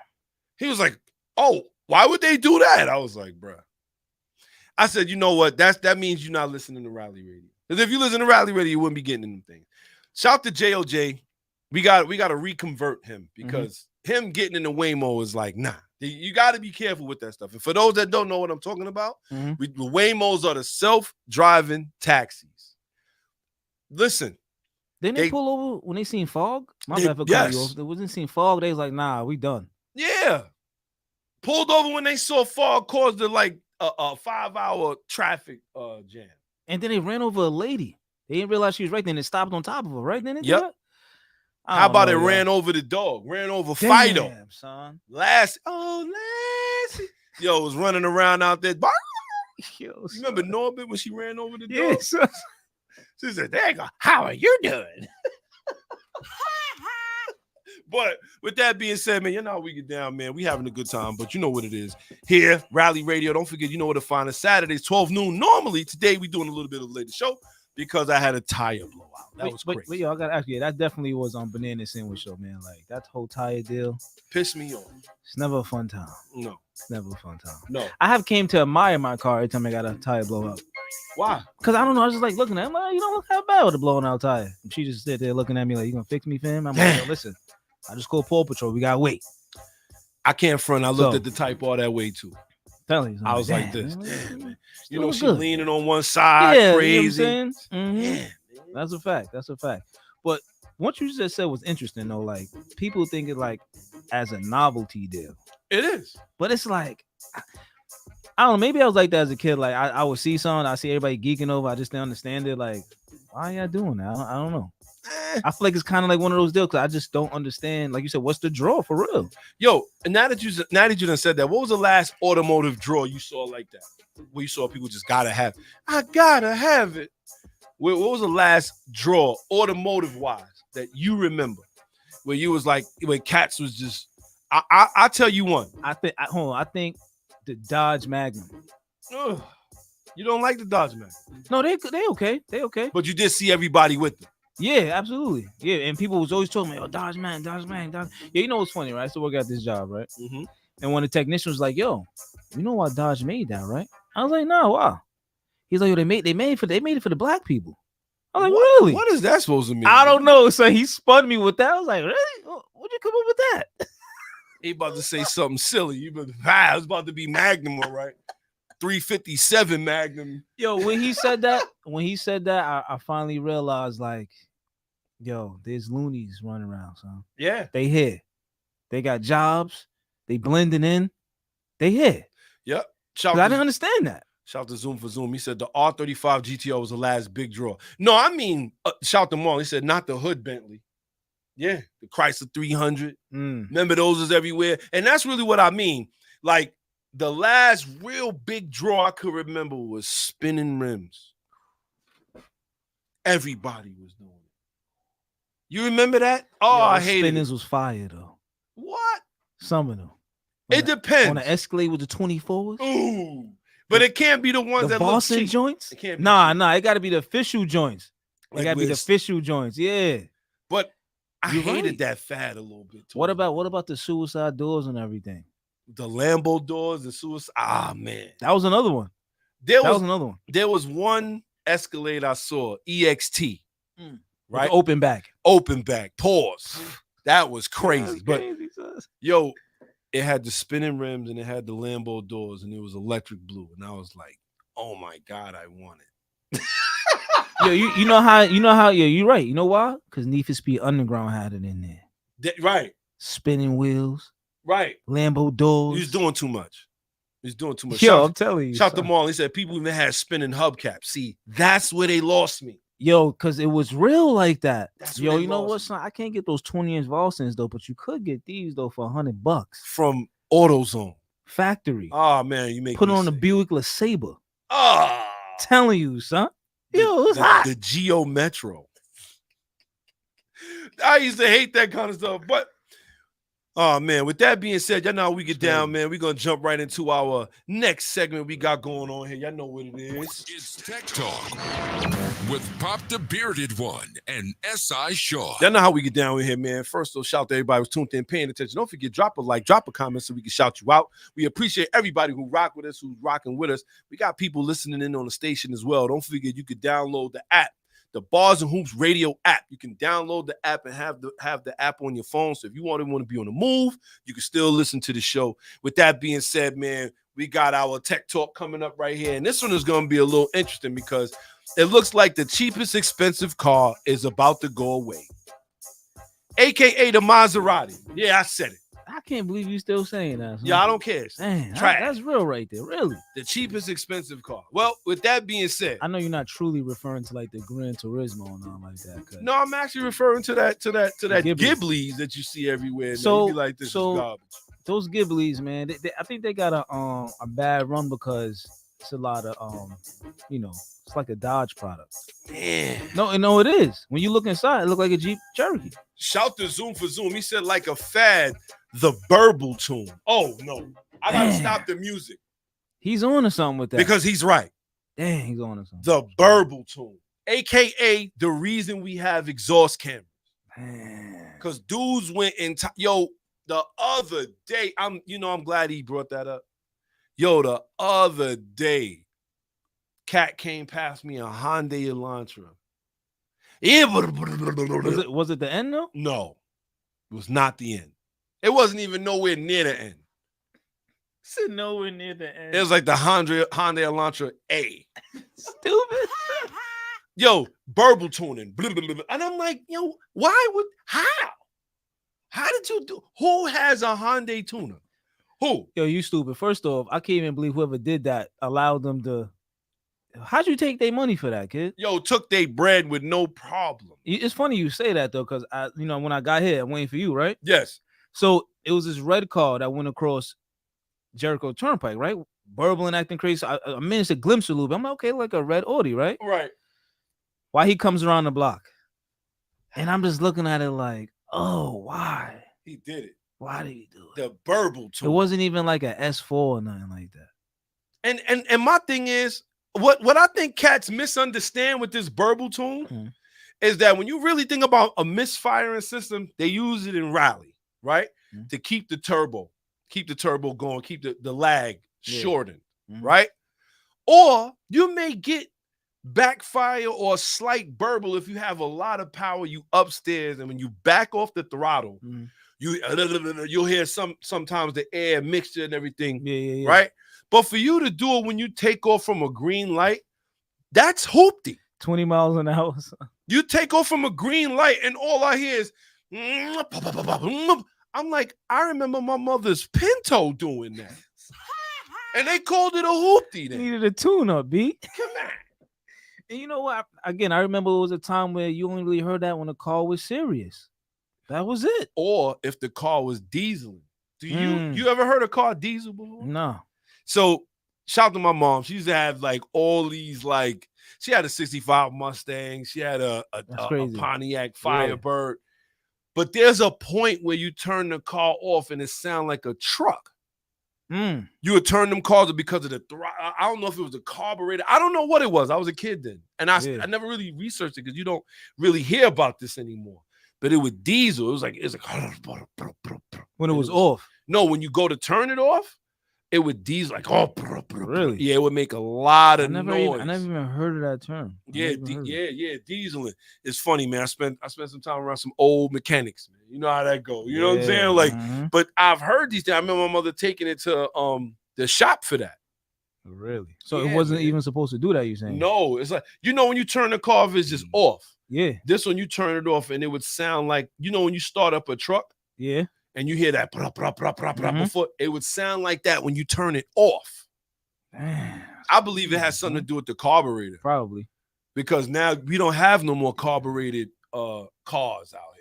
He was like, oh, why would they do that? I was like, bro. I said, you know what? That means you're not listening to Rally Radio. Because if you listen to Rally Radio, you wouldn't be getting them things. Shout to JOJ. We got to reconvert him because him getting in the Waymo is like, nah. You got to be careful with that stuff. And for those that don't know what I'm talking about, the Waymos are the self-driving taxis. Listen. Didn't they pull over when they seen fog? My bad for cutting you yes. off. They wasn't seeing fog. They was like, nah, we done. Yeah. Pulled over when they saw fog caused a 5-hour traffic jam. And then they ran over a lady. They didn't realize she was right there and it stopped on top of her, right? Then Yep. How about it ran over the dog? Ran over Fido. Damn, son. Lassie. Yo, was running around out there. Yo, you remember Norbit when she ran over the dog? Yes. She said, there you go. How are you doing? But with that being said, man, you know how we get down, man. We having a good time, but you know what it is. Here, Rally Radio. Don't forget, you know where to find us. Saturdays, 12 noon. Normally, today we doing a little bit of a later show because I had a tire blowout. That was crazy. But yo, I got to ask you, that definitely was on Banana Sandwich Show, man. Like, that whole tire deal. Pissed me off. It's never a fun time. No. It's never a fun time. No. I have came to admire my car every time I got a tire blow up. Why? Because I don't know. I was just like looking at it. I'm like, you don't look that bad with a blown out tire. And she just stood there looking at me like, you going to fix me, fam? I'm like, yo, listen, I just called Paw Patrol. We got to wait. I can't front. I looked at the type all that way too. Telling you, I was like this. Man, man. You know, she leaning on one side, crazy. You know what I'm saying? Yeah, that's a fact. That's a fact. But what you just said was interesting, though. Like, people think it like as a novelty deal. It is. But it's like, I don't know. Maybe I was like that as a kid. Like, I would see something, I see everybody geeking over. I just didn't understand it. Like, why y'all doing that? I don't know. I feel like it's kind of like one of those deals because I just don't understand. Like you said, what's the draw for real? Yo, and now that you done said that, what was the last automotive draw you saw like that? Where you saw people just gotta have it? I gotta have it. What was the last draw, automotive wise, that you remember? Where you was like, where cats was just, I tell you one. I think the Dodge Magnum. Ugh. You don't like the Dodge Magnum? No, they okay. They okay. But you did see everybody with them. Yeah, absolutely. Yeah, and people was always telling me, "Oh, Dodge man, Dodge man, Dodge." Yeah, you know what's funny, right? I still work at this job, right? Mm-hmm. And when the technician was like, "Yo, you know why Dodge made that, right?" I was like, "No, why?" He's like, "Yo, they made it for the black people." I was like, "Really? What is that supposed to mean?" I don't know. So he spun me with that. I was like, "Really? Where'd you come up with that?" He about to say something silly. You been, it was about to be Magnum, all right? 357 Magnum. Yo, when he said that, I finally realized, like, yo, there's loonies running around, son. Yeah. They here. They got jobs. They blending in. They here. Yep. I didn't understand that. Shout to Zoom for Zoom. He said the R35 GTO was the last big draw. No, I mean, shout them all. He said not the hood Bentley. Yeah, the Chrysler 300. Remember those was everywhere. And that's really what I mean. Like, the last real big draw I could remember was spinning rims. Everybody was doing it. You remember that? Oh, I hate it. Spinners was fire, though. What? Some of them. It depends. On the Escalade with the 24s? Ooh. But it can't be the ones that Boston look cheap. joints? It can't be nah. It got to be the official joints. It Like got to be the official joints. Yeah. But I hated that fad a little bit too. What about the suicide doors and everything? The Lambo doors, the suicide. Ah, man. That was another one. That was another one. There was one Escalade I saw, EXT. Right? Open back. Pause. That was crazy. Yo, it had the spinning rims and it had the Lambo doors and it was electric blue. And I was like, oh my God, I want it. Yo, you know how, yeah, you're right. You know why? Because Need for Speed Underground had it in there. Right. Spinning wheels. Right. Lambo doors. He's doing too much. Yo, I'm telling you. Shout them all. He said people even had spinning hubcaps. See, that's where they lost me. Yo, because it was real like that. Yo, you know what, son? I can't get those 20-inch Volsons, though, but you could get these, though, for $100. From AutoZone. Factory. Oh, man, you make Put on the Buick LeSabre. Oh. Telling you, son. Yo, it's hot. The Geo Metro. I used to hate that kind of stuff, but oh man, with that being said, y'all know how we get down, man. We're gonna jump right into our next segment we got going on here. Y'all know what it is. It's Tech Talk with Pop the Bearded One and S.I Shawn. Y'all know how we get down in here, man. First, shout out to everybody who's tuned in, paying attention. Don't forget, drop a like, drop a comment so we can shout you out. We appreciate everybody who rock with us, who's rocking with us. We got people listening in on the station as well. Don't forget, you could download the app. The Bars and Hoops radio app. You can download the app and have the app on your phone. So if you want to be on the move, you can still listen to the show. With that being said, man, We got our tech talk coming up right here. And this one is going to be a little interesting because it looks like the cheapest expensive car is about to go away. AKA the Maserati. Yeah, I said it. I can't believe you still saying that. Son. Yeah, I don't care. Man, Trash. that's real right there. Really. The cheapest expensive car. Well, with that being said, I know you're not truly referring to like the Gran Turismo and all like that. No, I'm actually referring to that Ghiblis. Ghiblies that you see everywhere. So, you be like, this is garbage. Those Ghiblies, man, I think they got a bad run because it's a lot of it's like a Dodge product. Man. No, it is. When you look inside, it look like a Jeep Cherokee. Shout to Zoom for Zoom. He said like a fad, the burble tune. Oh no, I gotta stop the music. He's on to something with that because he's right. Dang, he's on to something. The burble tune, aka the reason we have exhaust cameras. Because dudes went in. The other day, I'm glad he brought that up. The other day, cat came past me a Hyundai Elantra. Was it the end though? No, it was not the end. It wasn't even nowhere near the end. Said nowhere near the end. It was like the Hyundai Elantra A. Stupid. Burble tuning. And I'm like, how did you do? Who has a Hyundai tuner? Who? You stupid. First off, I can't even believe whoever did that allowed them to. How'd you take their money for that, kid? Took their bread with no problem. It's funny you say that though, because when I got here, I'm waiting for you, right? Yes. So it was this red car that went across Jericho Turnpike, right? Burbling, acting crazy. I managed to glimpse a little bit. I'm like, okay, like a red Audi, right? Right. Why he comes around the block, and I'm just looking at it like, oh, why? He did it. Why did he do it? The burble tune. It wasn't even like a S4 or nothing like that. And my thing is, what I think cats misunderstand with this burble tune is that when you really think about a misfiring system, they use it in rally, right? To keep the turbo going, keep the lag shortened, right? Or you may get backfire or slight burble if you have a lot of power, you upstairs, and when you back off the throttle, you'll hear sometimes the air mixture and everything, right? But for you to do it when you take off from a green light, that's hoopty. 20 miles an hour. You take off from a green light, and all I hear is, I'm like, I remember my mother's Pinto doing that. And they called it a hoopty then. Needed a tune-up, B. Come on. And you know what? Again, I remember it was a time where you only really heard that when the car was serious. That was it. Or if the car was dieseling. You ever heard a car diesel before? No. So shout to my mom. She used to have like all these, like, she had a 65 Mustang. She had a Pontiac Firebird. But there's a point where you turn the car off and it sounds like a truck. You would turn them cars because of the I don't know if it was the carburetor. I don't know what it was. I was a kid then. And I never really researched it because you don't really hear about this anymore. But it was diesel. It was like when it was off. No, when you go to turn it off, it would diesel like really? Yeah, it would make a lot of noise. I never even heard of that term. Dieseling. It's funny, man. I spent some time around some old mechanics, man. You know how that goes. You know what I'm saying? Like, but I've heard these things. I remember my mother taking it to the shop for that. Really? So it wasn't even supposed to do that, you're saying? No, it's like, when you turn the car off, it's just off. Yeah. This one you turn it off and it would sound like, when you start up a truck. Yeah. And you hear that before, it would sound like that when you turn it off. Man, I believe it has something to do with the carburetor. Probably. Because now we don't have no more carbureted cars out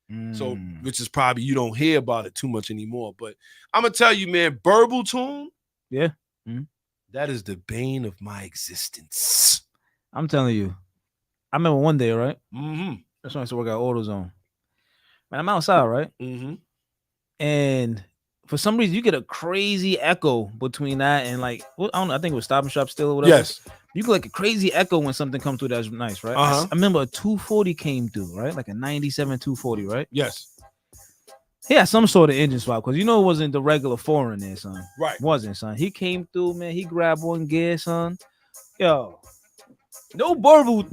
here. So, which is probably, you don't hear about it too much anymore. But I'm going to tell you, man, burble tune. Yeah. That is the bane of my existence. I'm telling you. I remember one day, right? That's when I used to work at AutoZone. Man, I'm outside, right? And for some reason, you get a crazy echo between that and like, I think it was Stop and Shop still or whatever. Yes. You get like a crazy echo when something comes through that's nice, right? I remember a 240 came through, right? Like a 97 240, right? Yes. He had some sort of engine swap because it wasn't the regular 4 in there, son. Right. Wasn't, son. He came through, man. He grabbed one gear, son. Yo. No burble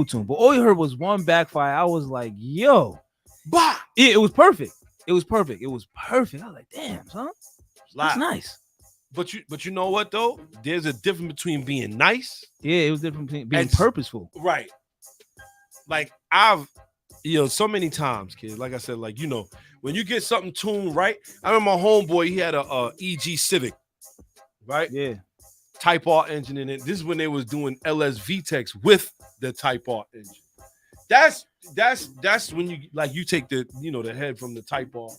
tune, but all you heard was one backfire. I was like, yo. Bah! It was perfect. I was like, damn, son. That's nice. But you know what though? There's a difference between being nice. Yeah, it was different between being And purposeful. Right. Like so many times, kid. Like I said, like when you get something tuned right. I remember my homeboy. He had a EG Civic, right? Yeah. Type R engine in it. This is when they was doing LS VTEX with the Type R engine. That's when you take the the head from the Type R,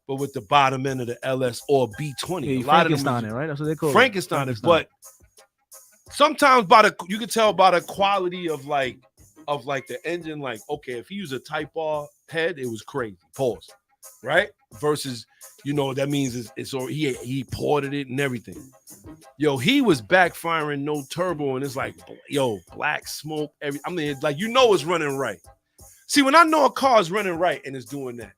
but with the bottom end of the LS or B20. Yeah, a lot of them Frankenstein it, right? That's what they call Frankenstein it. But sometimes you can tell by the quality of the engine. Like, okay, if he used a Type R head, it was crazy. Pause. Right? Versus, that means it's he ported it and everything. Yo, he was backfiring no turbo, and it's like, black smoke. It's running right. See, when I know a car is running right and it's doing that,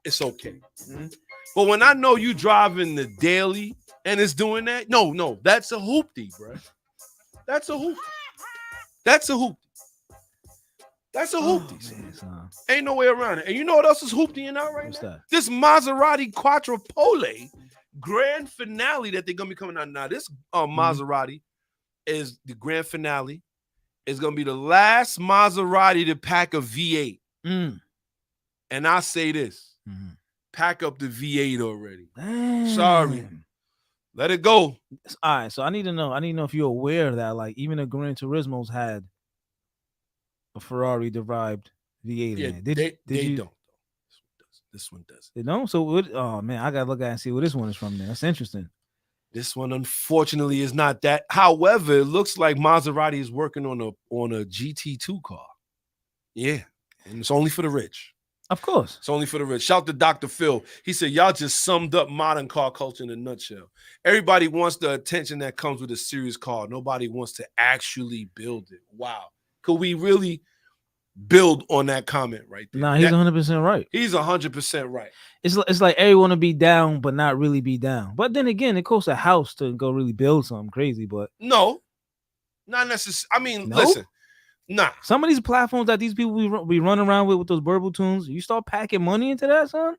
it's okay. Mm-hmm. But when I know you driving the daily and it's doing that, no, that's a hoopty, bro. That's a hoopty. That's a hoopty. That's a hoopty. Man, ain't no way around it. And you know what else is hooptying out right now? That? This Maserati Quattropole grand finale that they're gonna be coming out now. This Maserati is the grand finale. It's gonna be the last Maserati to pack a V8. And I say this: pack up the V8 already. Damn. Sorry, let it go. All right, so I need to know if you're aware that like even the Gran Turismo's had a Ferrari derived V8 in it. Did you? Don't. This one does. They don't. So what? Oh man, I gotta look at it and see where this one is from. There, that's interesting. This one, unfortunately, is not that. However, it looks like Maserati is working on a GT2 car. Yeah, and it's only for the rich. Of course, it's only for the rich. Shout to Dr. Phil. He said, "Y'all just summed up modern car culture in a nutshell. Everybody wants the attention that comes with a serious car. Nobody wants to actually build it. Wow, could we really build on that comment right there?" Nah, he's 100% right. He's 100% right. It's like everyone to be down, but not really be down. But then again, it costs a house to go really build something crazy. But no, not necessarily. I mean, listen, nah. Some of these platforms that these people we run around with those burble tunes, you start packing money into that, son.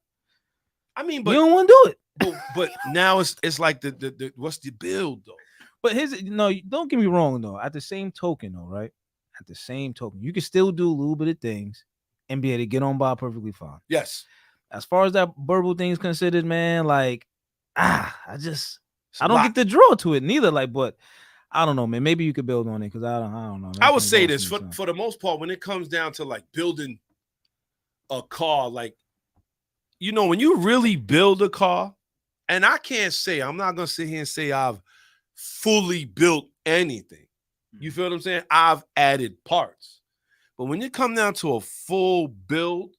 I mean, but you don't want to do it. But now it's like the what's the build though? But don't get me wrong though. At the same token though, right? At the same token, you can still do a little bit of things and be able to get on by perfectly fine. Yes. As far as that burble thing is considered, man, like, I don't get the draw to it neither. Like, but I don't know, man. Maybe you could build on it because I don't know. Man. I would say this for the most part, when it comes down to like building a car, like, when you really build a car, and I'm not gonna sit here and say I've fully built anything. You feel what I'm saying? I've added parts. But when you come down to a full build,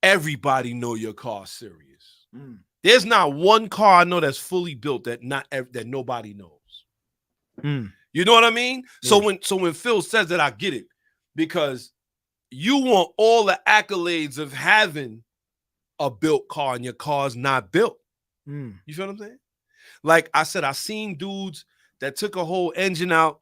everybody know your car's serious. There's not one car I know that's fully built that nobody knows. You know what I mean? Yeah. So when Phil says that, I get it. Because you want all the accolades of having a built car and your car's not built. You feel what I'm saying? Like I said, I seen dudes that took a whole engine out,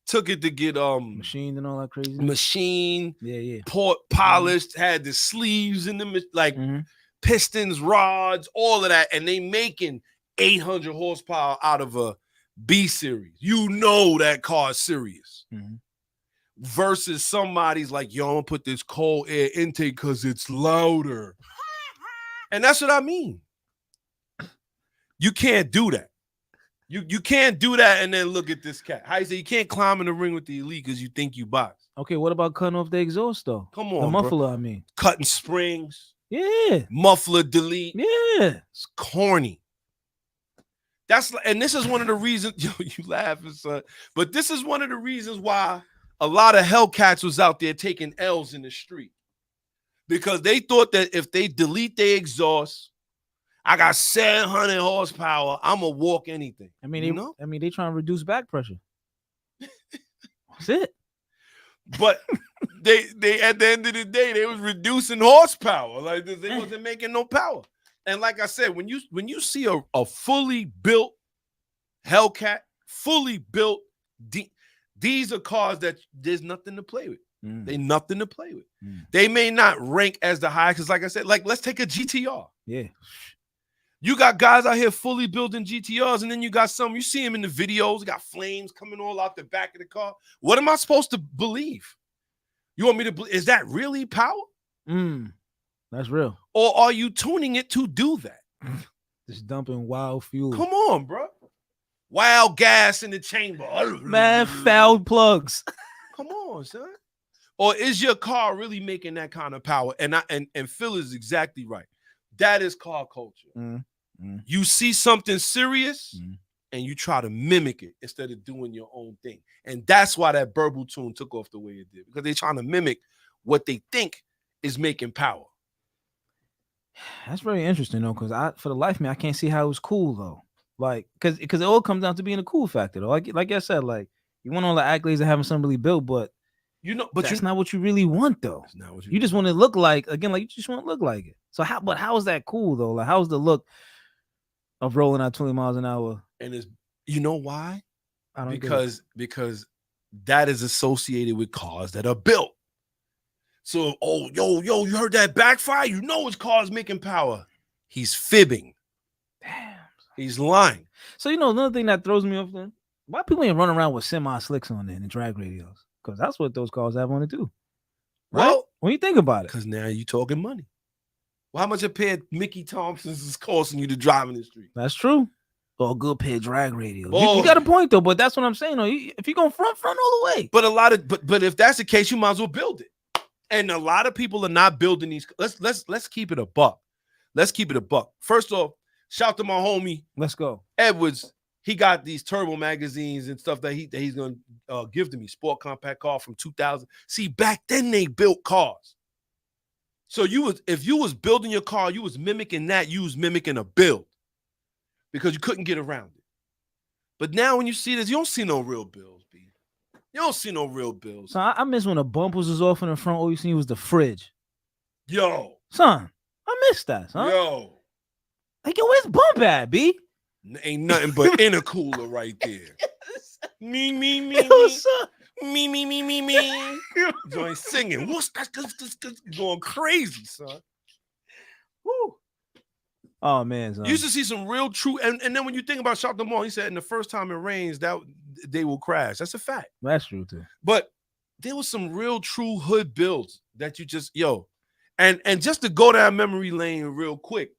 took it to get machined and all that crazy. Machine, yeah. Polished, had the sleeves in the pistons, rods, all of that, and they making 800 horsepower out of a B series. You know that car is serious. Versus somebody's like, yo, I'm gonna put this cold air intake because it's louder. And that's what I mean. You can't do that. You can't do that and then look at this cat. How you say you can't climb in the ring with the elite because you think you box. Okay, what about cutting off the exhaust though? Come on, the muffler, bro. I mean. Cutting springs. Yeah. Muffler delete. Yeah. It's corny. And this is one of the reasons, you laughing, son. But this is one of the reasons why a lot of Hellcats was out there taking L's in the street. Because they thought that if they delete their exhaust, I got 700 horsepower, I'm gonna walk anything. I mean, they trying to reduce back pressure. That's it. But they at the end of the day, they was reducing horsepower. Like they wasn't making no power. And like I said, when you see a fully built Hellcat, fully built, these are cars that there's nothing to play with. They nothing to play with. They may not rank as the highest, because like I said, like let's take a GTR. Yeah. You got guys out here fully building GTRs, and then you got some, you see them in the videos, got flames coming all out the back of the car. What am I supposed to believe? You want me to believe? Is that really power? That's real. Or are you tuning it to do that? Just dumping wild fuel. Come on, bro. Wild gas in the chamber. Man, foul plugs. Come on, son. Or is your car really making that kind of power? And Phil is exactly right. That is car culture. You see something serious and you try to mimic it instead of doing your own thing. And that's why that Burble tune took off the way it did, because they're trying to mimic what they think is making power. That's very interesting though, because for the life of me, I can't see how it was cool though. Like, because it all comes down to being a cool factor though. Like I said, like you want all the accolades of having something really built, but that's not what you really want though. It's not what you just want to look like, again, like you just want to look like it. So how is that cool though? Like how's the look of rolling at 20 miles an hour? And it's, you know why? Because that is associated with cars that are built. So, you heard that backfire? You know his car's making power. He's fibbing. Damn. He's lying. So, another thing that throws me off then, why people ain't running around with semi-slicks on there and drag radios? Because that's what those cars have on it too. Right? Well, when you think about it. Because now you talking money. Well, how much a pair of Mickey Thompsons is costing you to drive in the street? That's true. Or a good pair of drag radios. You got a point though, but that's what I'm saying. Though. If you're going front all the way. But if that's the case, you might as well build it. And a lot of people are not building these. Let's keep it a buck. Let's keep it a buck. First off, shout to my homie. Let's go. Edwards. He got these turbo magazines and stuff that he's gonna give to me. Sport compact car from 2000. See, back then they built cars. So if you was building your car, you was mimicking that. You was mimicking a build because you couldn't get around it. But now when you see this, you don't see no real builds, B. You don't see no real builds. So I miss when the bumpers was off in the front. All you see was the fridge. Yo. Son, I miss that, son. Yo. Like, yo, where's Bump at, B? Ain't nothing but intercooler right there. Me. Yo, son. Me. Joint singing. What's that? Going crazy, son. Woo. Oh, man, son. You used to see some real true. And then when you think about Shop the Mall, he said in the first time it rains, that they will crash. That's a fact. That's true, too. But there was some real true hood builds that you just, and just to go down memory lane real quick,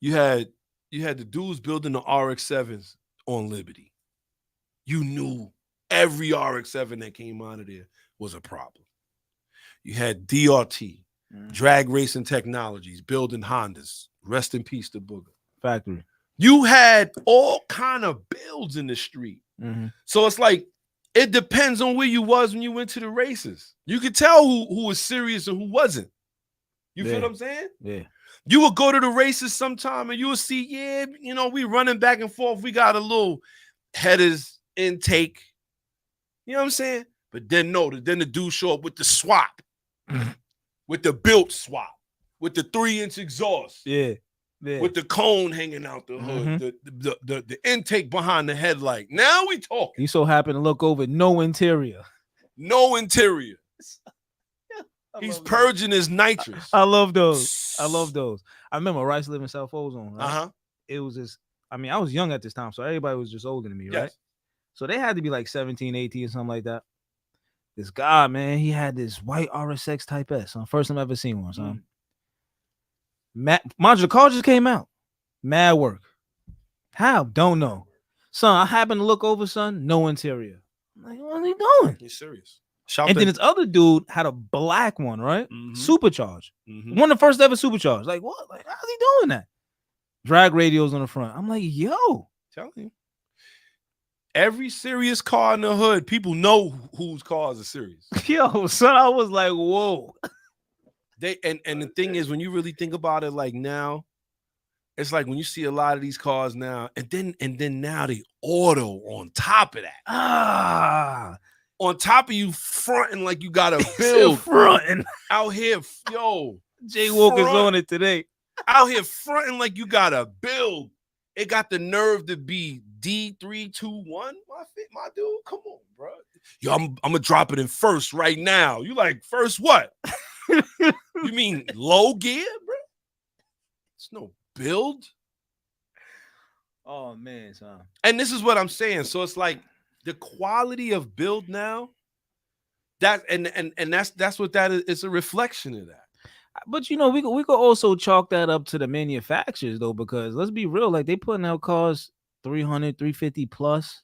you had the dudes building the RX-7s on Liberty. You knew every RX-7 that came out of there was a problem. You had DRT, Drag Racing Technologies, building Hondas. Rest in peace to Booger. Factory. You had all kind of builds in the street. So it's like, it depends on where you was when you went to the races. You could tell who was serious and who wasn't. You feel what I'm saying? Yeah. You would go to the races sometime and you would see, we running back and forth. We got a little headers intake. You know what I'm saying? But then then the dude show up with the swap, with the built swap, with the 3-inch exhaust. Yeah. With the cone hanging out the hood, the intake behind the headlight. Now we talking. You so happen to look over, no interior. No interior. He's purging his nitrous. I love those. I remember Rice lived in South Ozone. Right? It was just, I was young at this time, so everybody was just older than me, right? So they had to be like 17, 18, something like that. This guy, man, he had this white RSX Type S. First time I ever seen one, son. Mind you, the car just came out. Mad work. How? Don't know. Son, I happened to look over, son. No interior. I'm like, what are you doing? He's serious. Then this other dude had a black one, right? Supercharged. One of the first ever supercharged. Like, what? Like, how's he doing that? Drag radios on the front. I'm like, yo. Telling you. Every serious car in the hood, people know whose cars are serious. Yo, son, I was like, whoa. And the thing is, when you really think about it, like now, it's like when you see a lot of these cars now, and then now they auto on top of that. On top of you fronting like you got a build. Fronting out here, Jay Walker's on it today. Out here fronting like you got a build. It got the nerve to be D321. My dude, come on, bro. Yo, I'm gonna drop it in first right now. You like first what? You mean low gear, bro? It's no build. Oh man, son. And this is what I'm saying. So it's like the quality of build now. That and that's what that is. It's a reflection of that. But you know, we could also chalk that up to the manufacturers though, because let's be real, like they putting out cars 300, 350 plus,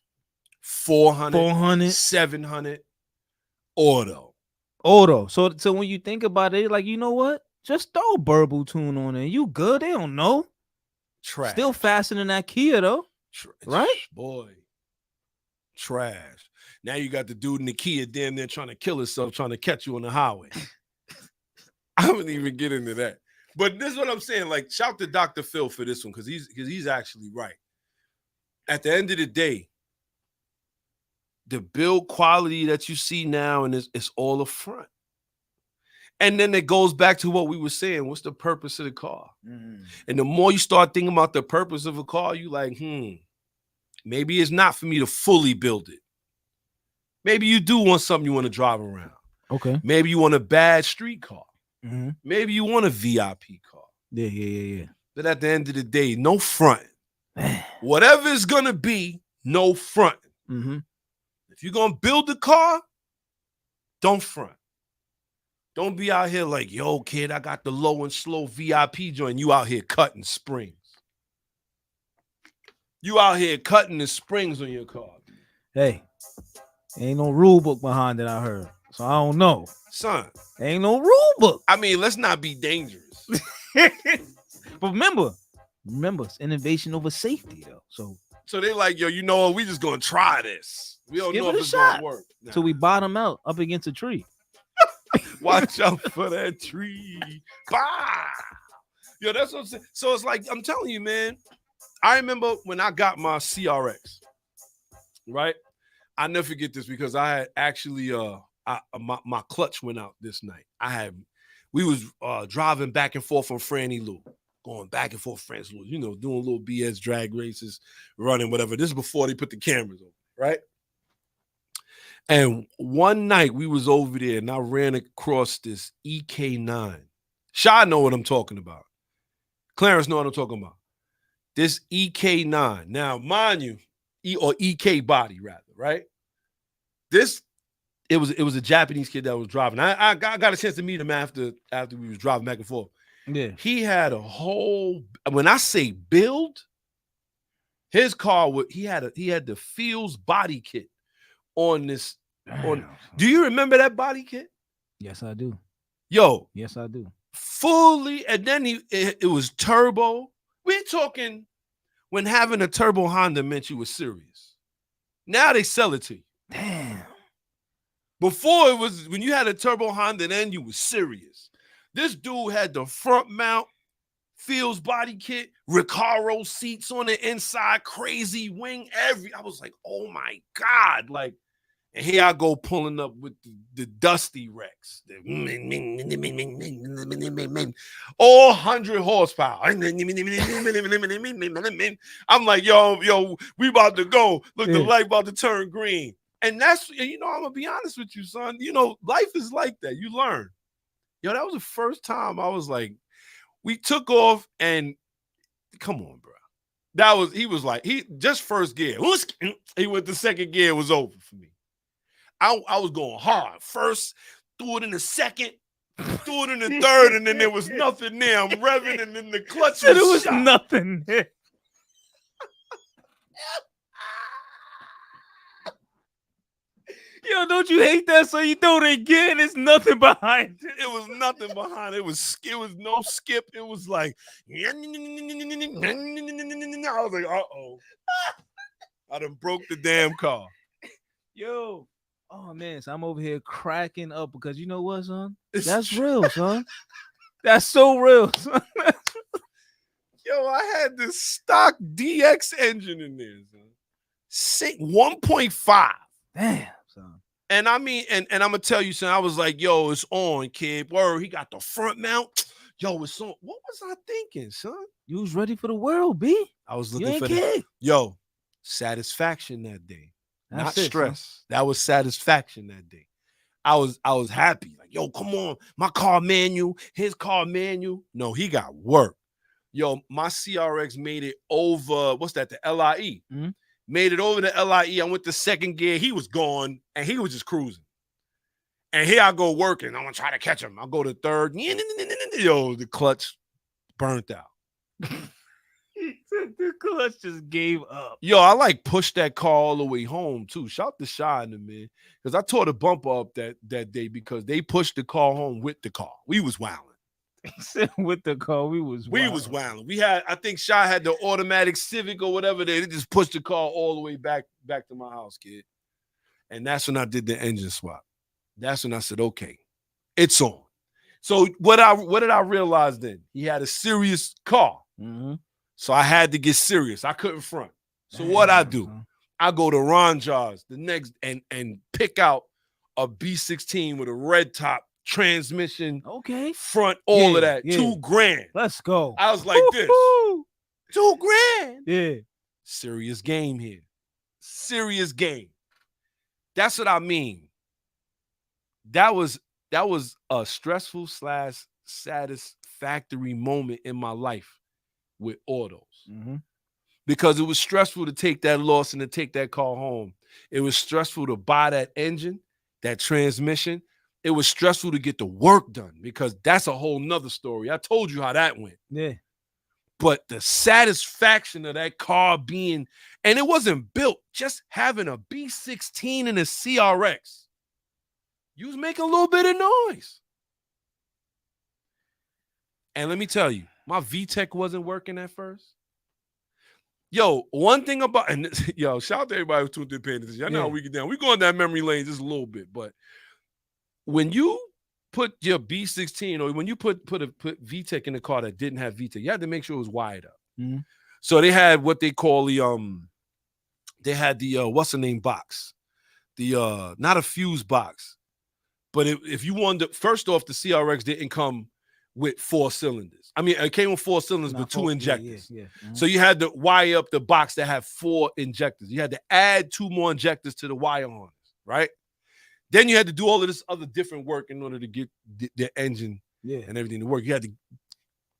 400, 400, 700 auto. So when you think about it, like, you know what? Just throw a burble tune on it. You good? They don't know. Trash. Still faster than that Kia though, right? Boy, trash. Now you got the dude in the Kia damn there trying to kill himself, trying to catch you on the highway. I wouldn't even get into that. But this is what I'm saying. Like, shout to Dr. Phil for this one, because he's actually right. At the end of the day, the build quality that you see now, and it's all a front. And then it goes back to what we were saying. What's the purpose of the car? Mm. And the more you start thinking about the purpose of a car, you like, maybe it's not for me to fully build it. Maybe you do want something you want to drive around. Okay. Maybe you want a bad street car. Mm-hmm. Maybe you want a VIP car. Yeah. But at the end of the day, no front. Whatever it's going to be, no front. Mm-hmm. If you're going to build the car, don't front. Don't be out here like, yo, kid, I got the low and slow VIP joint. You out here cutting springs. You out here cutting the springs on your car. Hey, ain't no rule book behind it, I heard. So I don't know. Son. Ain't no rule book. I mean, let's not be dangerous. But remember, it's innovation over safety, though. So they like, yo, you know what? We just going to try this. We don't know if it's going to work. Nah. So we bottom out up against a tree. Watch out for that tree. Bah! Yo, that's what I'm saying. So it's like, I'm telling you, man, I remember when I got my CRX, right? I never forget this because I had actually, my clutch went out this night. We was driving back and forth from Franny Lou, going back and forth Franny Lou, you know, doing little BS drag races, running, whatever. This is before they put the cameras on, right? And one night we was over there and I ran across this EK9. Shy know what I'm talking about. Clarence know what I'm talking about. This EK9. Now, mind you, or EK body rather, right? It was a Japanese kid that was driving. I got a chance to meet him after we was driving back and forth. Yeah. He had a whole, when I say build, his car he had the Fields body kit on this. Do you remember that body kit? Yes, I do. Yo. Yes, I do. Fully, and then it was turbo. We're talking when having a turbo Honda meant you were serious. Now they sell it to you. Damn. Before it was when you had a turbo Honda, then you were serious. This dude had the front mount, Fields body kit, Recaro seats on the inside, crazy wing, I was like, oh my God. Like, and here I go pulling up with the Dusty Rex. All 100 horsepower. I'm like, yo, we about to go. Look, the light about to turn green. And that's, you know, I'm going to be honest with you, son. You know, life is like that. You learn. Yo, that was the first time I was like, we took off and come on, bro. He was like, just first gear. He went to second gear, it was over for me. I was going hard. First, threw it in the second, threw it in the third, and then there was nothing there. I'm revving, and then the clutch was shot. Nothing there. Yo, don't you hate that? So you throw it again, there's nothing behind it. It was nothing behind it. It was no skip. It was like, I was like, uh-oh. I done broke the damn car. Yo. Oh man, so I'm over here cracking up because you know what, son? That's real, son. That's so real, son. Yo, I had this stock DX engine in there, son. 1.5. Damn, son. And I mean, and I'm gonna tell you, son, I was like, yo, it's on, kid. Word, he got the front mount. Yo, it's on. What was I thinking, son? You was ready for the world, B. I was looking for the satisfaction that day. Not stress. Son. That was satisfaction that day. I was happy. Like, yo, come on. My car manual, his car manual. No, he got work. Yo, my CRX made it over, what's that, the LIE. Mhm. Made it over the LIE. I went to second gear. He was gone, and he was just cruising. And here I go working. I'm going to try to catch him. I'll go to third. Yo, the clutch burnt out. The clutch just gave up. Yo, I like pushed that car all the way home, too. Shout to Shy and them, man. Because I tore the bumper up that day because they pushed the car home with the car. We was wilding. With the car, we was wilding. We had, I think Shy had the automatic Civic or whatever. They just pushed the car all the way back to my house, kid. And that's when I did the engine swap. That's when I said, okay, it's on. So what did I realize then? He had a serious car. Mm-hmm. So I had to get serious. I couldn't front. So what I do? I go to Ron Jars the next and pick out a B16 with a red top, transmission, okay, front, all of that. Yeah. $2,000. Let's go. I was like this. $2,000. Yeah. Serious game here. Serious game. That's what I mean. That was a stressful / satisfactory moment in my life with autos. Mm-hmm. Because it was stressful to take that loss and to take that car home. It was stressful to buy that engine, that transmission. It was stressful to get the work done because that's a whole nother story. I told you how that went. Yeah. But the satisfaction of that car being, and it wasn't built, just having a B16 and a CRX. You was making a little bit of noise. And let me tell you, my VTEC wasn't working at first. Yo, one thing about, and yo, shout out to everybody who tuned in paying attention. Y'all know how we get down. We going down memory lane just a little bit, but when you put your B16 or when you put VTEC in the car that didn't have VTEC, you had to make sure it was wired up. Mm-hmm. So they had what they call the what's the name box? The not a fuse box, but if you wanted to, first off, the CRX didn't come with 4 cylinders. I mean, it came with 4 cylinders, but 2 injectors. Yeah. Mm-hmm. So you had to wire up the box that had 4 injectors. You had to add 2 more injectors to the wire harness, right? Then you had to do all of this other different work in order to get the engine and everything to work. You had to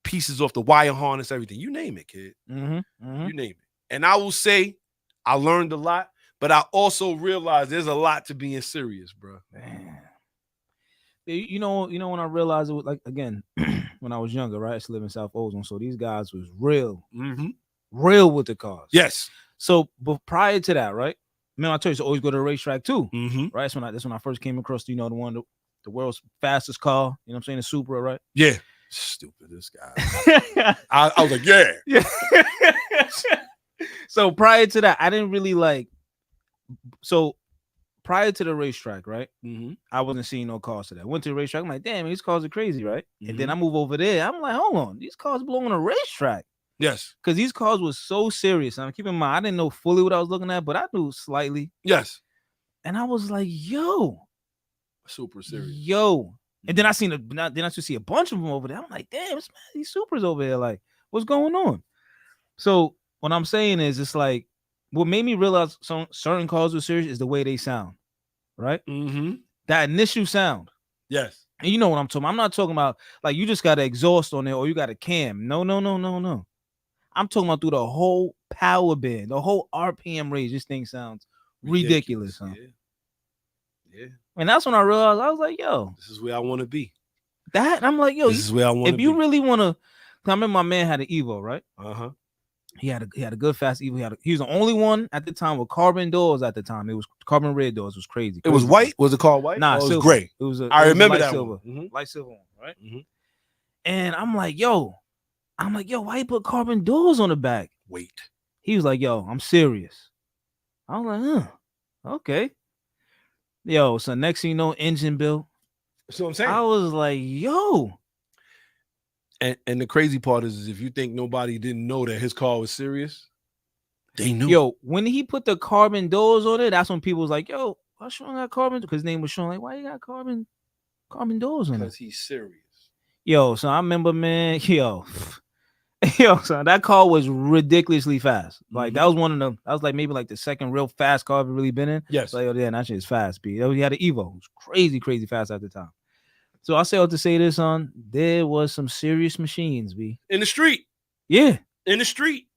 pieces off the wire harness, everything. You name it, kid. Mm-hmm. Mm-hmm. You name it. And I will say I learned a lot, but I also realized there's a lot to being serious, bro. Man. You know when I realized it was like, again, when I was younger, right? I used to live in South Ozone. So these guys was real with the cars. Yes. So, but prior to that, right? Man, I told you, I used to always go to the racetrack too. Mm-hmm. Right? That's when I first came across, the world's fastest car. You know what I'm saying? The Supra, right? Yeah. Stupid, this guy. I was like, yeah. So prior to that, I didn't really like. So prior to the racetrack, right? Mm-hmm. I wasn't seeing no cars to that. Went to the racetrack. I'm like, damn, these cars are crazy, right? Mm-hmm. And then I move over there. I'm like, hold on, these cars belong on a racetrack. Yes. Because these cars were so serious. And keep in mind, I didn't know fully what I was looking at, but I knew slightly. Yes. And I was like, yo. Super serious. Yo. And then I see a bunch of them over there. I'm like, damn, these Supras over here. Like, what's going on? So what I'm saying is, it's like, what made me realize some certain cars were serious is the way they sound, right? Mm-hmm. That initial sound. Yes. And you know what I'm talking about. I'm not talking about like you just got an exhaust on there or you got a cam. No. I'm talking about through the whole power band, the whole RPM range. This thing sounds ridiculous, huh? Yeah. And that's when I realized, I was like, yo, this is where I want to be. I'm like, yo, this is where I want to be. If you really want to, I remember my man had an Evo, right? Uh-huh. He had a good fast Evo. He was the only one at the time with carbon doors at the time. It was carbon red doors. It was crazy. It was white? Was it called white? Nah, it was silver. Gray. I remember that silver. One. Mm-hmm. Light silver one, right? Mm-hmm. And I'm like, yo, why you put carbon doors on the back? Wait. He was like, yo, I'm serious. I was like, okay. Yo, so next thing you know, engine bill. That's what I'm saying. I was like, yo. And the crazy part is if you think nobody didn't know that his car was serious, they knew. Yo, when he put the carbon doors on it, that's when people was like, yo, why Shawn got carbon? Because his name was Shawn. Like, why you got carbon doors on it? Because he's serious. Yo, so I remember, man, yo, so that car was ridiculously fast. Like, that was like maybe like the second real fast car I've really been in. Yes. Like, oh, yeah, that shit is fast, B. He had an Evo. It was crazy fast at the time. So I say all to say this, there was some serious machines, B. In the street. Yeah. In the street.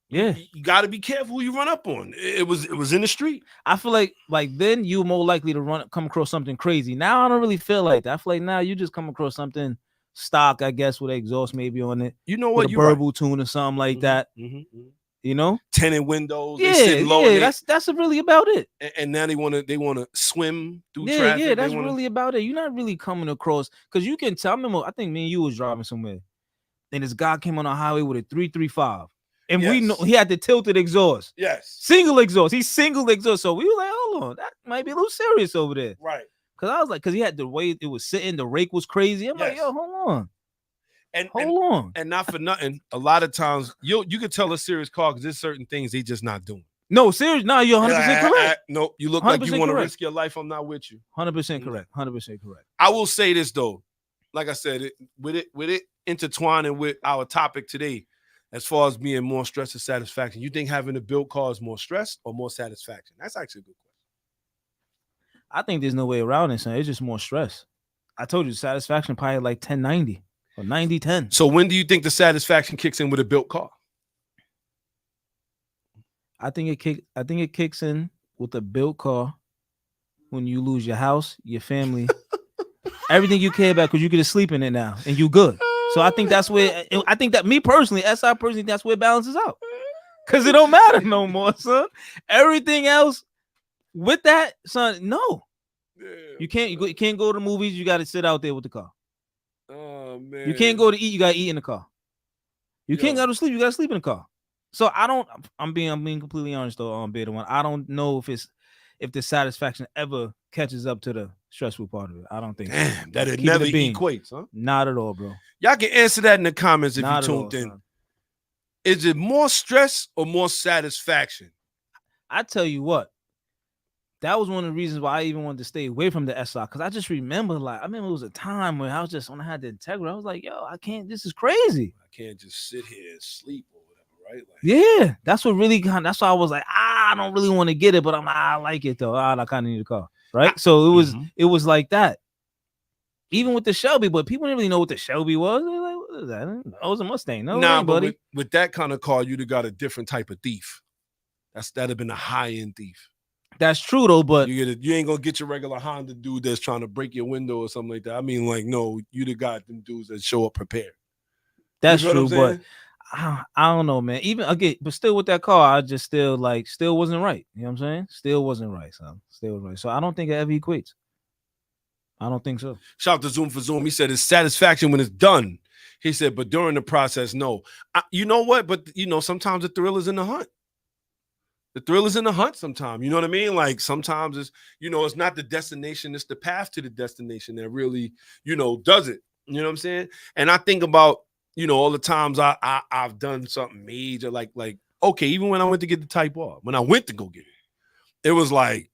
Yeah. You got to be careful who you run up on. It was in the street. I feel like then you more likely to come across something crazy. Now I don't really feel like that. I feel like now you just come across something stock, I guess, with exhaust maybe on it. You know what? With a burble tune or something like that. You know, tinted windows. Yeah, they sitting low that's really about it. And now they wanna swim through Yeah, traffic. yeah, that's really about it. You're not really coming across because you can tell. I think me and you was driving somewhere, and this guy came on the highway with a 335. And we know he had the tilted exhaust. Yes. Single exhaust. He single exhaust. So we were like, hold on, that might be a little serious over there. Right. Cause I was like, he had the way it was sitting, the rake was crazy. I'm like, yo, hold on. Hold on. And not for nothing, a lot of times you could tell a serious car because there's certain things they just not doing. No, serious. No, you're 100% correct. No, you look like you want to risk your life. I'm not with you. 100% correct. 100% correct. I will say this though. Like I said, with it intertwining with our topic today. As far as being more stress or satisfaction, you think having a built car is more stress or more satisfaction? That's actually a good question. I think there's no way around it, son. It's just more stress. I told you satisfaction probably like 10-90 or 90-10. So when do you think the satisfaction kicks in with a built car? I think it kicks in with a built car when you lose your house, your family, everything you care about, because you get to sleep in it now and you good. So I think that's where me personally, SI personally, that's where it balances out. Cause it don't matter no more, son. Everything else with that, son, no. Yeah, you can't go to the movies, you gotta sit out there with the car. Oh man. You can't go to eat, you gotta eat in the car. You can't go to sleep, you gotta sleep in the car. So I'm being completely honest though, on Beta One. I don't know if the satisfaction ever catches up to the stressful part of it. I don't think so. Damn, that it never equates, huh? Not at all, bro. Y'all can answer that in the comments if Not you tuned in. Son. Is it more stress or more satisfaction? I tell you what, that was one of the reasons why I even wanted to stay away from the SI, because I just remember, it was a time when when I had the Integra, I was like, yo, I can't, this is crazy. I can't just sit here and sleep or whatever, right? Yeah, that's what really that's why I was like, I don't really want to get it, but I like it though. I kind of need a car, right? So it was like that. Even with the Shelby, but people didn't really know what the Shelby was. They're like, what is that? It was a Mustang. No, nah, buddy. But with that kind of car, you'd have got a different type of thief. That'd have been a high-end thief. That's true though, but you ain't gonna get your regular Honda dude that's trying to break your window or something like that. I mean, like, no, you'd have got them dudes that show up prepared. That's true, but I don't know, man. Even again, but still with that car, I just still wasn't right. You know what I'm saying? Still wasn't right, son. Still was right. So I don't think it ever equates. I don't think so. Shout out to Zoom for Zoom. He said it's satisfaction when it's done. He said, but during the process, no. You know what? But sometimes the thrill is in the hunt. The thrill is in the hunt sometimes. You know what I mean? Like sometimes it's, it's not the destination, it's the path to the destination that really, does it. You know what I'm saying? And I think about, all the times I've done something major, like, okay, even when I went to get the Type R, when I went to go get it, it was like,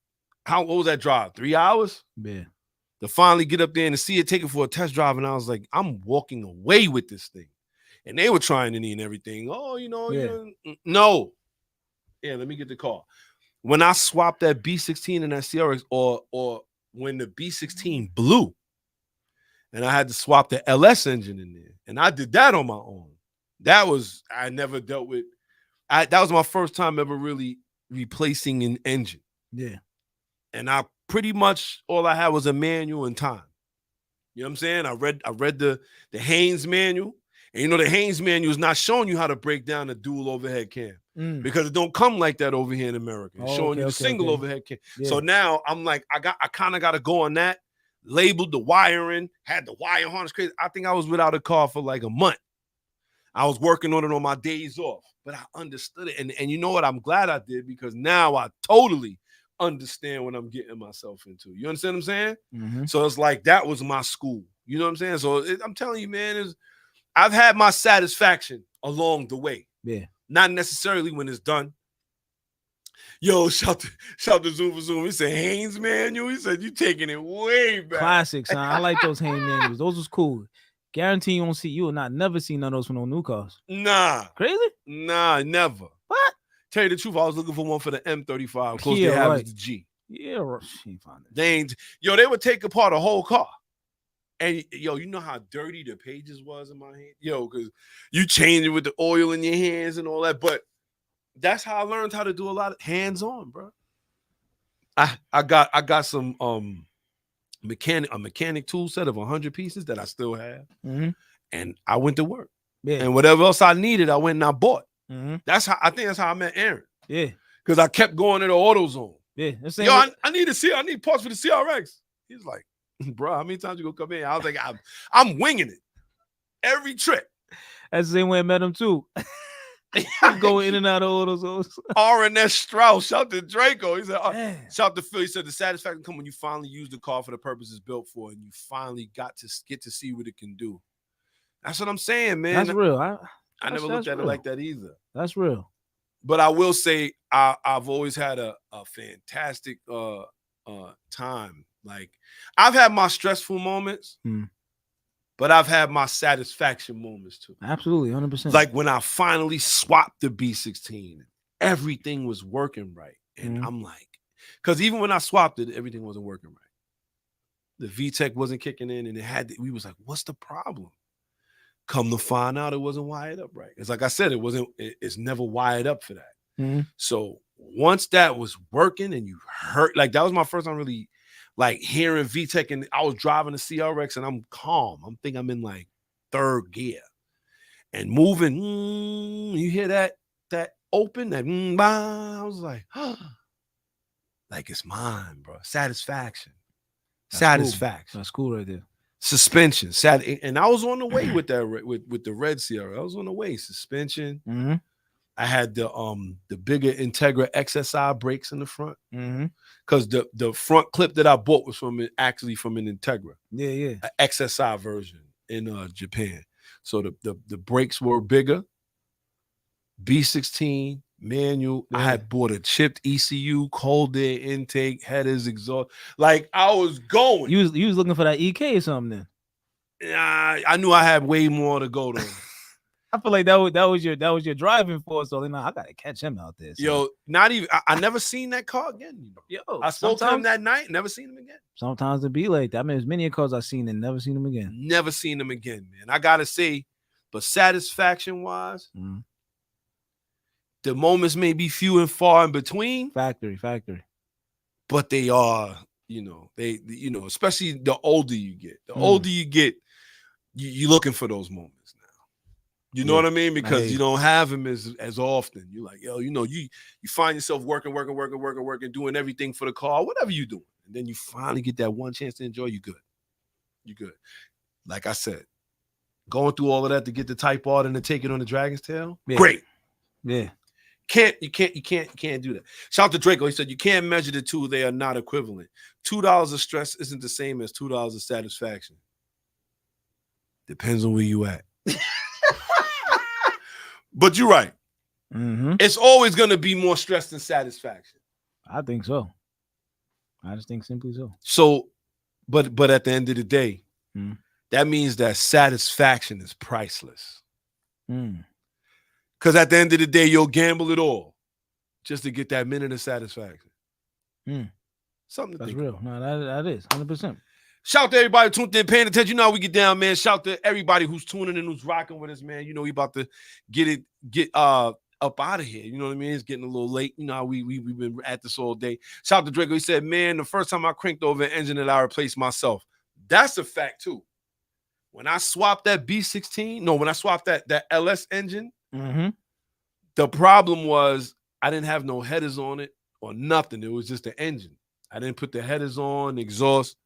what was that drive? 3 hours? Yeah. To finally get up there and to see it, take it for a test drive. And I was like, I'm walking away with this thing. And they were trying to and everything. Oh, no. Yeah, let me get the car. When I swapped that B16 and that CRX, or when the B16 blew, and I had to swap the LS engine in there, and I did that on my own. I never dealt with. That was my first time ever really replacing an engine. Yeah, and I pretty much all I had was a manual and time. You know what I'm saying? I read the Haynes manual, and the Haynes manual is not showing you how to break down a dual overhead cam. Because it don't come like that over here in America. It's showing you the single overhead cam. Yeah. So now I'm like, I kind of got to go on that, labeled the wiring, had the wire harness crazy. I think I was without a car for like a month. I was working on it on my days off, but I understood it. And you know what? I'm glad I did, because now I totally understand what I'm getting myself into. You understand what I'm saying? Mm-hmm. So it's like, that was my school. You know what I'm saying? So I'm telling you, man, I've had my satisfaction along the way. Yeah. Not necessarily when it's done. Yo, shout to Zoom for Zoom. He said Haynes manual. He said you taking it way back. Classics, son. I like those Haynes manuals. Those was cool. Guarantee you will not never see none of those from no new cars. Nah. Crazy? Nah, never. What? Tell you the truth, I was looking for one for the M35. Close to have the G. Yeah, she ain't find it. They would take apart a whole car And yo, you know how dirty the pages was in my hand? Yo, because you change it with the oil in your hands and all that. But that's how I learned how to do a lot of hands-on, bro. I got some mechanic tool set of 100 pieces that I still have. Mm-hmm. And I went to work. Yeah. And whatever else I needed, I went and I bought. Mm-hmm. I think that's how I met Aaron. Yeah. Because I kept going to the AutoZone. Yeah. Yo, I need parts for the CRX. He's like, bro, how many times you gonna come in? I was like, I'm winging it every trip. That's the same way I met him too. Going in and out of all those. R&S Strauss, shout to Draco. He said, shout to Phil. He said the satisfaction come when you finally use the car for the purpose it's built for, and you finally get to see what it can do. That's what I'm saying, man. That's real. I never looked at it like that either. That's real. But I will say I've always had a fantastic time. Like, I've had my stressful moments, but I've had my satisfaction moments too. Absolutely, 100%. Like when I finally swapped the B16, everything was working right. And I'm like, because even when I swapped it, everything wasn't working right. The VTEC wasn't kicking in, and we was like, what's the problem? Come to find out, it wasn't wired up right. It's like I said, it's never wired up for that. So once that was working and you heard, like that was my first time really like hearing VTEC, and I was driving the CRX and I'm calm. I'm thinking I'm in like third gear and moving. You hear that open, that I was like, like it's mine, bro. Satisfaction. Satisfaction. Cool. That's cool right there. Suspension. And I was on the way with that with the red CRX. I was on the way. Suspension. I had the bigger Integra XSI brakes in the front. Because the front clip that I bought was actually from an Integra. Yeah. An XSI version in Japan. So the brakes were bigger. B16 manual. Yeah. I had bought a chipped ECU, cold air intake, headers, exhaust. Like I was going. You was looking for that EK or something then? I knew I had way more to go though. I feel like that was your driving force. So I gotta catch him out there. So. Yo, not even. I never seen that car again. Yo, I spoke to him that night. Never seen him again. Sometimes it be like that. I mean, there's many cars I've seen and never seen him again. Never seen him again, man. I gotta say, but satisfaction wise, the moments may be few and far in between. Factory. But they are, especially the older you get. The older you get, you're looking for those moments now. You know what I mean? Because you don't have them as often. You're like, yo, you find yourself working, doing everything for the car, whatever you doing. And then you finally get that one chance to enjoy, you good. You good. Like I said, going through all of that to get the Type R and to take it on the Dragon's Tail, great. Yeah. You can't do that. Shout out to Draco. He said you can't measure the two. They are not equivalent. $2 of stress isn't the same as $2 of satisfaction. Depends on where you at. But you're right. It's always going to be more stress than satisfaction. I think so. I just think simply so. So, but at the end of the day, that means that satisfaction is priceless. Because at the end of the day, you'll gamble it all just to get that minute of satisfaction. Something to That's think real. about. No, that is 100%. Shout out to everybody tuned in, paying attention. You know how we get down, man. Shout out to everybody who's tuning in, who's rocking with us, man. You know, we about to get up out of here. You know what I mean? It's getting a little late. You know how we've been at this all day. Shout out to Draco. He said, man, the first time I cranked over an engine that I replaced myself. That's a fact, too. When I swapped that when I swapped that LS engine, the problem was I didn't have no headers on it or nothing. It was just the engine. I didn't put the headers on, exhaust.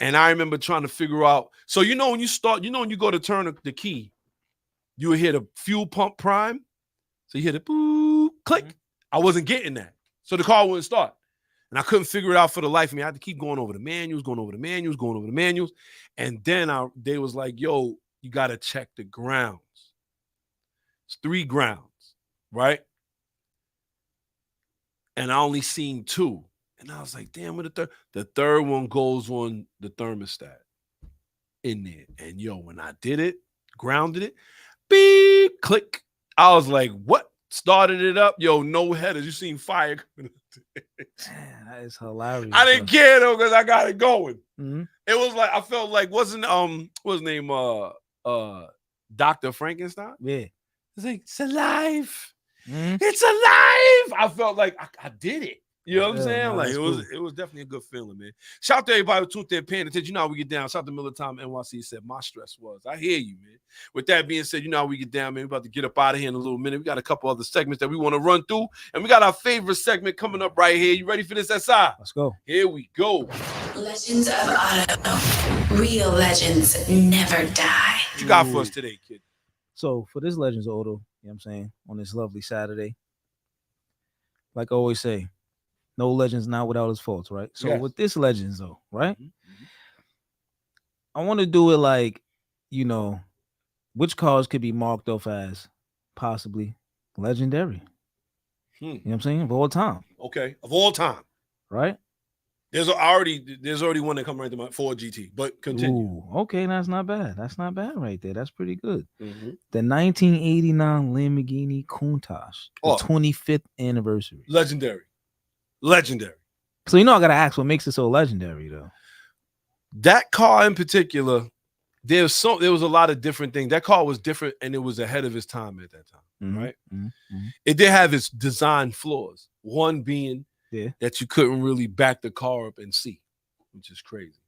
And I remember trying to figure out. So, when you go to turn the key, you would hear the fuel pump prime. So you hear the boop, click. I wasn't getting that. So the car wouldn't start. And I couldn't figure it out for the life of me. I had to keep going over the manuals. And then they was like, yo, you got to check the grounds. It's 3 grounds, right? And I only seen 2. And I was like, damn, what the third one goes on the thermostat in there. And yo, when I did it, grounded it, beep, click. I was like, what? started it up. Yo, no headers. You seen fire coming up. Man, that is hilarious. I didn't care though because I got it going. Mm-hmm. It was like I felt like wasn't what's his name Dr. Frankenstein? Yeah. It's like it's alive. Mm-hmm. It's alive. I felt like I did it. You know what I'm saying? No, Like that's it was definitely a good feeling, man. Shout out to everybody who tuned in, paying attention. You know how we get down. Shout out to Miller Time NYC said my stress was. I hear you, man. With that being said, you know how we get down, man. We're about to get up out of here in a little minute. We got a couple other segments that we want to run through, and we got our favorite segment coming up right here. You ready for this, SI? Let's go. Here we go. Legends of Auto. Real legends never die. What you got for us today, kid? So for this Legends Auto, you know what I'm saying, on this lovely Saturday, like I always say, no legends not without its faults, right? So Yes. with this Legends though, right? Mm-hmm. I want to do it like, you know, which cars could be marked off as possibly legendary. You know what I'm saying? Of all time, Okay, of all time. right? There's already one that come right to my Ford GT, but continue. Ooh, okay, that's not bad. That's not bad right there. That's pretty good. Mm-hmm. The 1989 Lamborghini Countach, the Oh. 25th anniversary. Legendary. So you know I gotta ask, what makes it so legendary though? That car in particular, there was a lot of different things. That car was different and it was ahead of its time at that time, Mhm, right? mhm, mhm. It did have its design flaws. One being Yeah. that you couldn't really back the car up and see, which is crazy.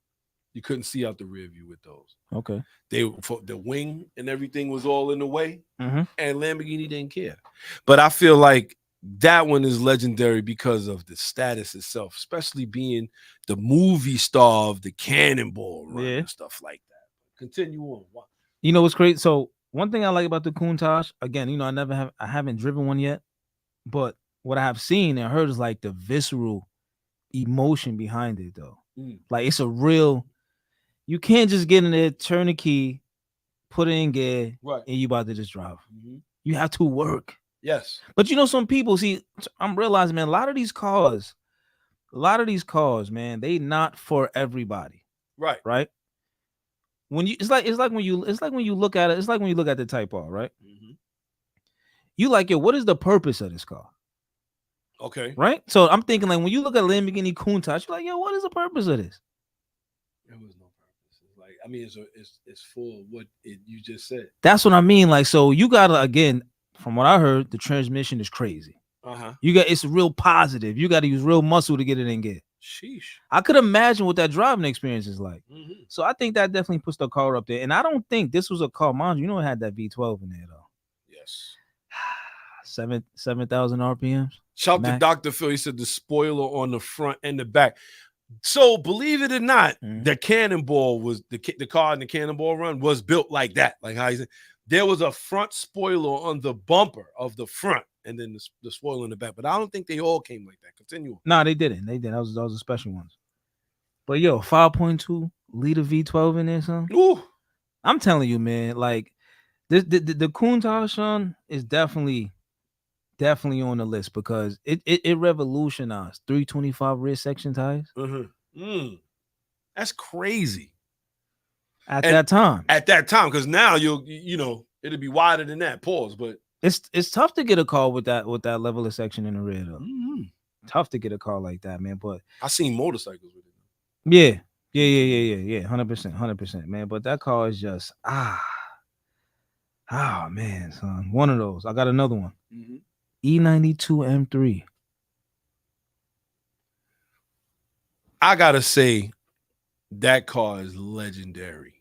You couldn't see out the rear view with those. Okay. The wing and everything was all in the way, Mhm. and Lamborghini didn't care. But I feel like that one is legendary because of the status itself, especially being the movie star of the Cannonball Run Yeah. and stuff like that. Continue on. You know what's great? So one thing I like about the Countach, again, you know, I haven't driven one yet, but what I have seen and heard is like the visceral emotion behind it though. Like it's a real, you can't just get in there, turn the key, put it in gear, Right. and you about to just drive. Mm-hmm. You have to work. Yes. But you know, some people, see, I'm realizing, man, a lot of these cars, man, they not for everybody. Right. Right. When it's like when you look at it, it's like when you look at the Type R, right? Mm-hmm. You like, yo, what is the purpose of this car? Okay. Right? So I'm thinking, like, when you look at Lamborghini Countach, you're like, yo, what is the purpose of this? There was no purpose. It's like, I mean, it's full of what you just said. That's what I mean. Like, so you gotta, again, from what I heard, the transmission is crazy. It's real positive. You got to use real muscle to get it in gear. Sheesh. I could imagine what that driving experience is like. Mm-hmm. So I think that definitely puts the car up there. And I don't think this was a car, mind you know, it had that V12 in there though. Yes. 7,000 RPMs. Shout to Dr. Phil. He said the spoiler on the front and the back. So believe it or not, the Cannonball was the car in the Cannonball Run was built like that. Like how he said, there was a front spoiler on the bumper of the front, and then the spoiler in the back. But I don't think they all came like that. Continue on. No, they didn't. They didn't. Those are special ones. But yo, 5.2 liter V12 in there, son. Ooh. I'm telling you, man. Like the Countach, Shawn, is definitely on the list because it revolutionized 325 rear section tires. That's crazy. At that time, because now you know it'll be wider than that. Pause, but it's tough to get a car with that level of section in the rear though. Mm-hmm. Tough to get a car like that, man. But I seen motorcycles with it. Yeah, 100%, man. But that car is just man, son. One of those. I got another one. E92 M3. I gotta say, that car is legendary.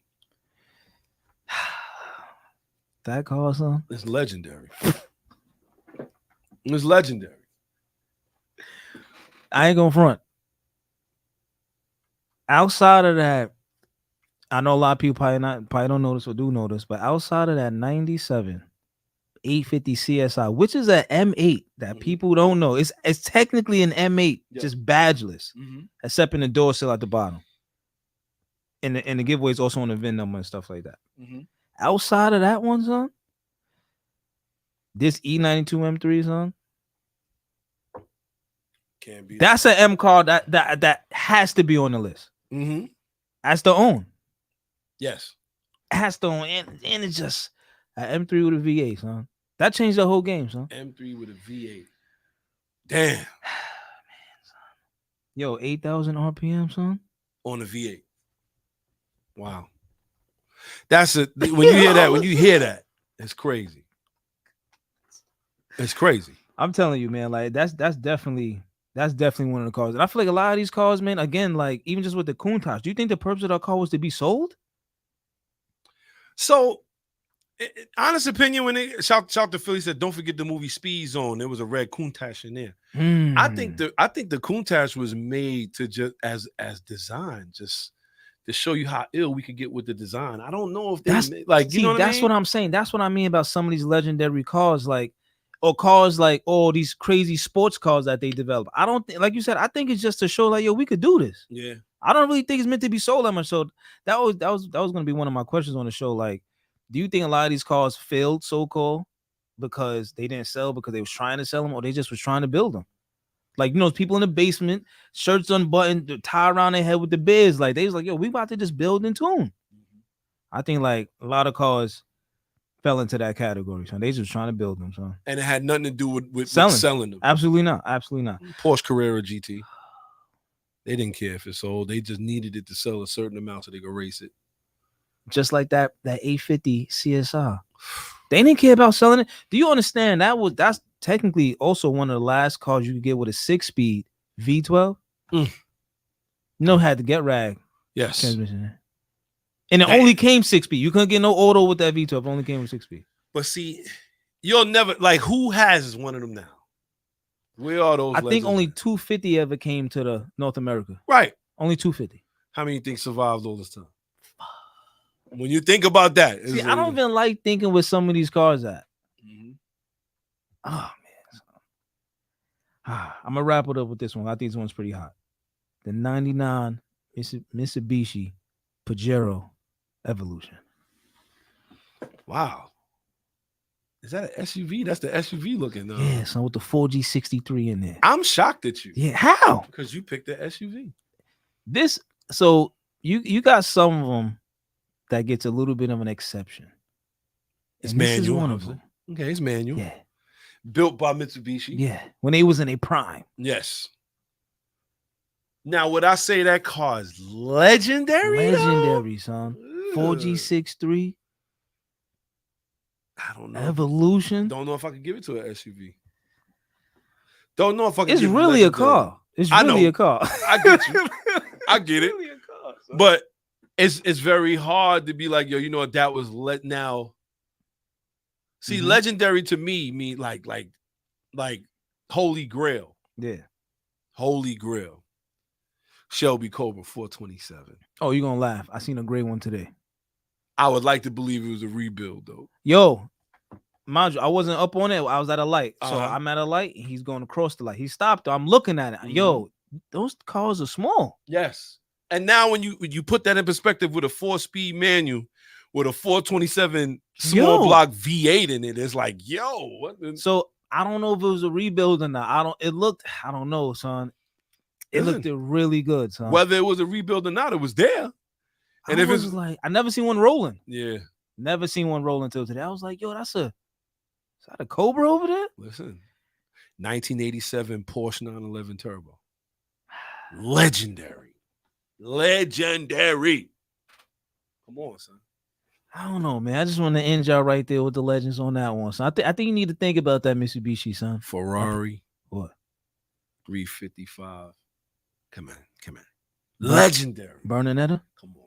That car, son? It's legendary. It's legendary. I ain't gonna front. Outside of that, I know a lot of people probably don't notice or do notice, but outside of that 97 850 CSI, which is an M8 that people don't know, it's technically an M8, just badgeless, except in the door sill at the bottom. And the giveaway is also on the VIN number and stuff like that. Outside of that one, son, this E92 M3, son, can't be. That's an M car that has to be on the list. That's the own. Yes, it has to own, and it's just an M3 with a V8, son. That changed the whole game, son. M3 with a V8. Damn. Yo, 8,000 RPM, son. On a V8. Wow. That's it. When you hear that, it's crazy. It's crazy. I'm telling you, man. Like that's definitely one of the cars. And I feel like a lot of these cars, man. Again, like even just with the Countach, do you think the purpose of that car was to be sold? So, honest opinion, when they shout to Philly said, "Don't forget the movie Speed Zone." There was a red Countach in there. I think the Countach was made to just as design, just to show you how ill we could get with the design. I don't know if that's like you know what that's I mean? what I'm saying. That's what I mean about some of these legendary cars, like or cars like all these crazy sports cars that they develop. I don't think, like you said, I think it's just to show like, yo, we could do this. Yeah. I don't really think it's meant to be sold that much. So that was gonna be one of my questions on the show. Like, do you think a lot of these cars failed so-called because they didn't sell because they was trying to sell them, or they just was trying to build them? Like, you know, people in the basement, shirts unbuttoned, tie around their head with the biz. Like, they was like, yo, we about to just build and tune. I think like a lot of cars fell into that category. So they just trying to build them. So And it had nothing to do with selling them. Absolutely not. Absolutely not. Porsche Carrera GT. They didn't care if it sold. They just needed it to sell a certain amount so they could race it. Just like that 850 CSR. They didn't care about selling it. Do you understand that's technically also one of the last cars you could get with a 6-speed V12? You know, had to get rag. Yes. Transmission. And it only came 6-speed. You couldn't get no auto with that V12. It only came with 6-speed. But see, you'll never like who has one of them now? Where are those? I think only 250 ever came to the North America. Right. Only 250. How many you think survived all this time? When you think about that, see, I don't even like thinking where some of these cars at. Oh man, I'm gonna wrap it up with this one. I think this one's pretty hot. The '99 Mitsubishi Pajero Evolution. Wow. Is that an SUV? That's the SUV looking. Yeah, son, with the 4G63 in there. I'm shocked at you. Yeah, how? Because you picked the SUV. So you got some of them that gets a little bit of an exception. It's And this manual. is one of them. Okay, it's manual. Yeah. Built by Mitsubishi. Yeah. When they was in a prime. Yes. Now, would I say that car is legendary? Legendary, son. 4G63. I don't know. Evolution. Don't know if I could give it to an SUV. Don't know if I can. It's really a car. It's really a car. I get you. I get it. Really a car, son. But it's very hard to be like, yo, you know what, that was now. See, legendary to me mean like Holy Grail. Yeah. Holy Grail. Shelby Cobra 427. Oh, you're gonna laugh. I seen a gray one today. I would like to believe it was a rebuild though. Yo, mind you, I wasn't up on it. I was at a light. So I'm at a light and he's going across the light. He stopped. I'm looking at it. Yo, those cars are small. Yes. And now when you put that in perspective with a 4-speed manual with a 427 small block V8 in it, it's like, yo, what the... So I don't know if it was a rebuild or not. I don't know, son. It looked really good, son. Whether it was a rebuild or not, it was there. And if it's like, I never seen one rolling. Yeah. Never seen one rolling until today. I was like, yo, is that a Cobra over there? Listen, 1987 Porsche 911 Turbo. Legendary. Come on, son. I don't know, man. I just want to end y'all right there with the legends on that one. So I think you need to think about that Mitsubishi, son. Ferrari. What? 355. Come on. Legendary. Bernadetta? Come on.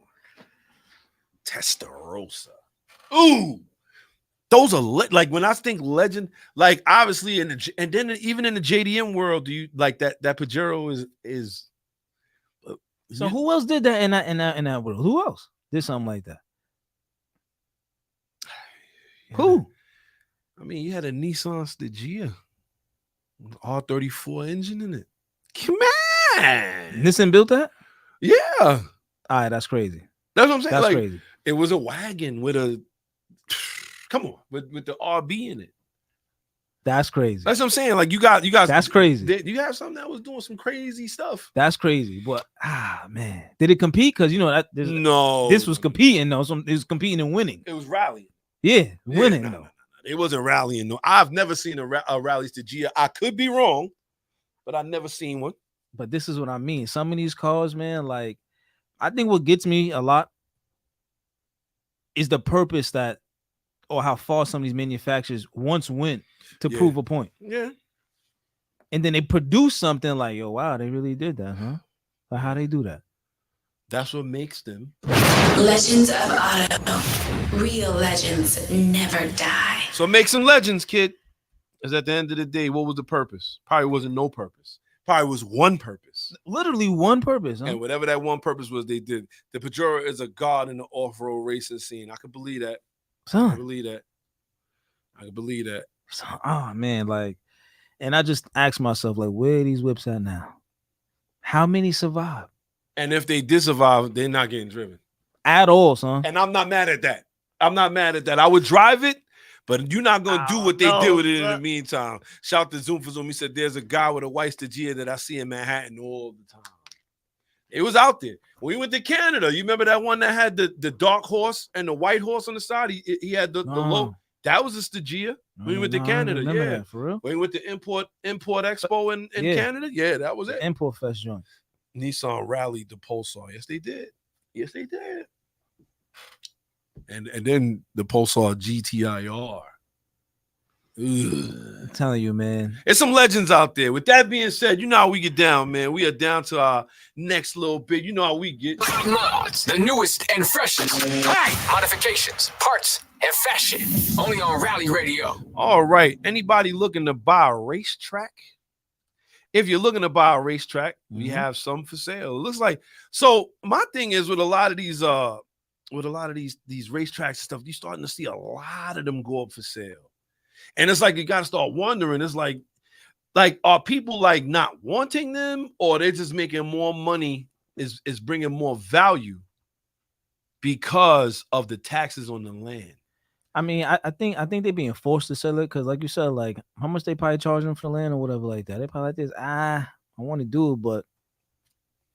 Testarossa. Ooh. Those are like when I think legend, like obviously and then even in the JDM world, do you like that Pajero is so who else did that in that world? Who else did something like that? Yeah. Who? I mean, you had a Nissan Stagea, R34 engine in it. Come on. Nissan built that? Yeah. All right, that's crazy. That's what I'm saying. That's like, crazy. It was a wagon with a come on with the RB in it. That's crazy. That's what I'm saying. Like you got that's crazy. You have something that was doing some crazy stuff. That's crazy. But man, did it compete? Because you know that no, this was competing though. It was competing and winning. It was rallying. Yeah, winning. No. It wasn't rallying. No, I've never seen a rallies to Gia. I could be wrong, but I've never seen one. But this is what I mean. Some of these cars, man, like I think what gets me a lot is the purpose that or how far some of these manufacturers once went to prove a point. Yeah. And then they produce something like, yo, wow, they really did that, huh? Like, how they do that? That's what makes them Legends of Auto. Real legends never die. So make some legends, kid. Because at the end of the day, what was the purpose? Probably wasn't no purpose. Probably was one purpose. Literally one purpose. Huh? And whatever that one purpose was, they did. The Pajero is a god in the off-road racing scene. I can believe that. Son. I can believe that. I can believe that. Oh man, like, and I just ask myself, like, where are these whips at now? How many survive? And if they did survive, they're not getting driven at all, son. And I'm not mad at that. I'm not mad at that. I would drive it, but you're not gonna do what they did with it in the meantime. Shout to Zoom for Zoom. He said there's a guy with a white Stagia that I see in Manhattan all the time. It was out there. When we went to Canada, you remember that one that had the dark horse and the white horse on the side? He had the low. That was a Stagia. When we went to Canada, that, for real. When we went to Import Expo in Canada, that was it. Import Fest joint. Nissan rallied the Pulsar. Yes, they did. Yes, they did. And then the Pulsar GTIR. I'm telling you, man. There's some legends out there. With that being said, you know how we get down, man. We are down to our next little bit. You know how we get. Mods, the newest and freshest. Modifications, parts, and fashion. Only on Rally Radio. All right. Anybody looking to buy a racetrack? If you're looking to buy a racetrack, we have some for sale. It looks like. So my thing is with a lot of these these racetracks and stuff, you're starting to see a lot of them go up for sale. And it's like you got to start wondering. It's like are people like not wanting them, or they're just making more money? Is bringing more value because of the taxes on the land? I mean, I think they're being forced to sell it because, like you said, like how much they probably charge them for the land or whatever like that. They probably like this. I want to do it, but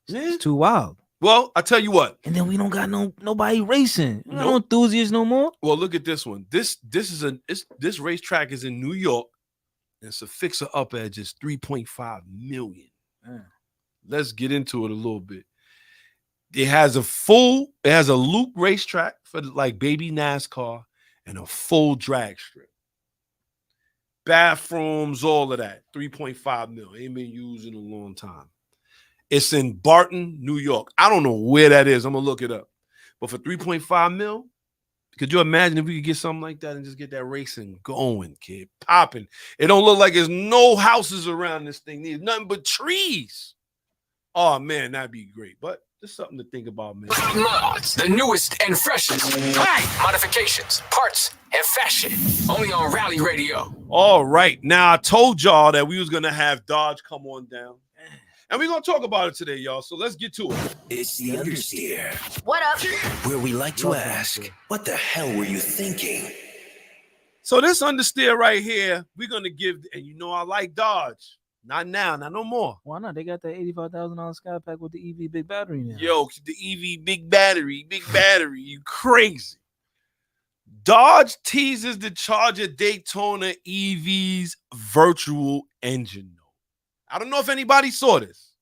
it's too wild. Well, I tell you what. And then we don't got nobody racing. No enthusiasts no more. Well, look at this one. This racetrack is in New York. And it's a fixer up at just $3.5 million. Let's get into it a little bit. It has a loop racetrack for like baby NASCAR and a full drag strip. Bathrooms, all of that. $3.5 million. Ain't been used in a long time. It's in Barton, New York. I don't know where that is. I'm going to look it up. But for $3.5 million, could you imagine if we could get something like that and just get that racing going, kid? Popping. It don't look like there's no houses around this thing. There's nothing but trees. Oh, man, that'd be great. But just something to think about, man. Mods, the newest and freshest. Modifications, parts, and fashion. Only on Rally Radio. All right. Now, I told y'all that we was going to have Dodge come on down. And we're going to talk about it today, y'all. So let's get to it. It's the Understeer. What up? Where we like to ask, what the hell were you thinking? So this Understeer right here, we're going to give, and you know I like Dodge. Not now, not no more. Why not? They got that $85,000 Sky Pack with the EV big battery now. Yo, the EV big battery, you crazy. Dodge teases the Charger Daytona EV's virtual engine. I don't know if anybody saw this,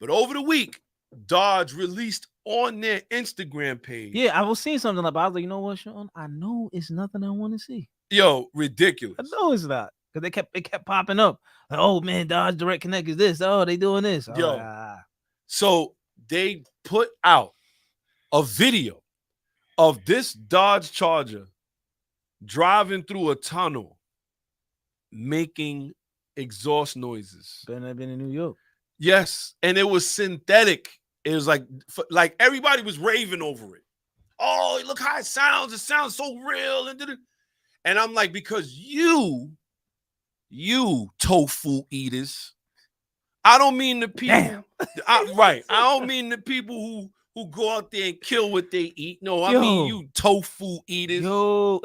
but over the week, Dodge released on their Instagram page. Yeah, I was seeing something like that. I was like, you know what, Shawn? I know it's nothing I want to see. Yo, ridiculous. I know it's not. Because they kept popping up. Like, oh man, Dodge Direct Connect is this. Oh, they doing this. So they put out a video of this Dodge Charger driving through a tunnel, making exhaust noises. Better not been in New York. Yes, and it was synthetic. It was like everybody was raving over it. Oh, look how it sounds. It sounds so real. And I'm like, because you tofu eaters. I don't mean the people. I don't mean the people who go out there and kill what they eat. No, I mean you tofu eaters. Yo.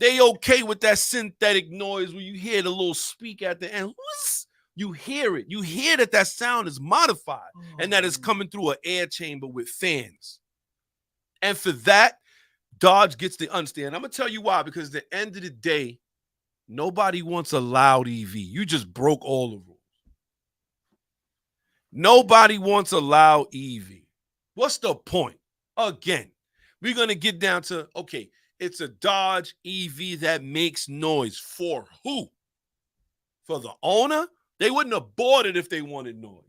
They okay with that synthetic noise when you hear the little speak at the end. You hear it. You hear that sound is modified and that it's coming through an air chamber with fans. And for that, Dodge gets the understand. I'm gonna tell you why. Because at the end of the day, nobody wants a loud EV. You just broke all the rules. Nobody wants a loud EV. What's the point? Again, we're gonna get down to okay. It's a Dodge EV that makes noise for who? For the owner? They wouldn't have bought it if they wanted noise.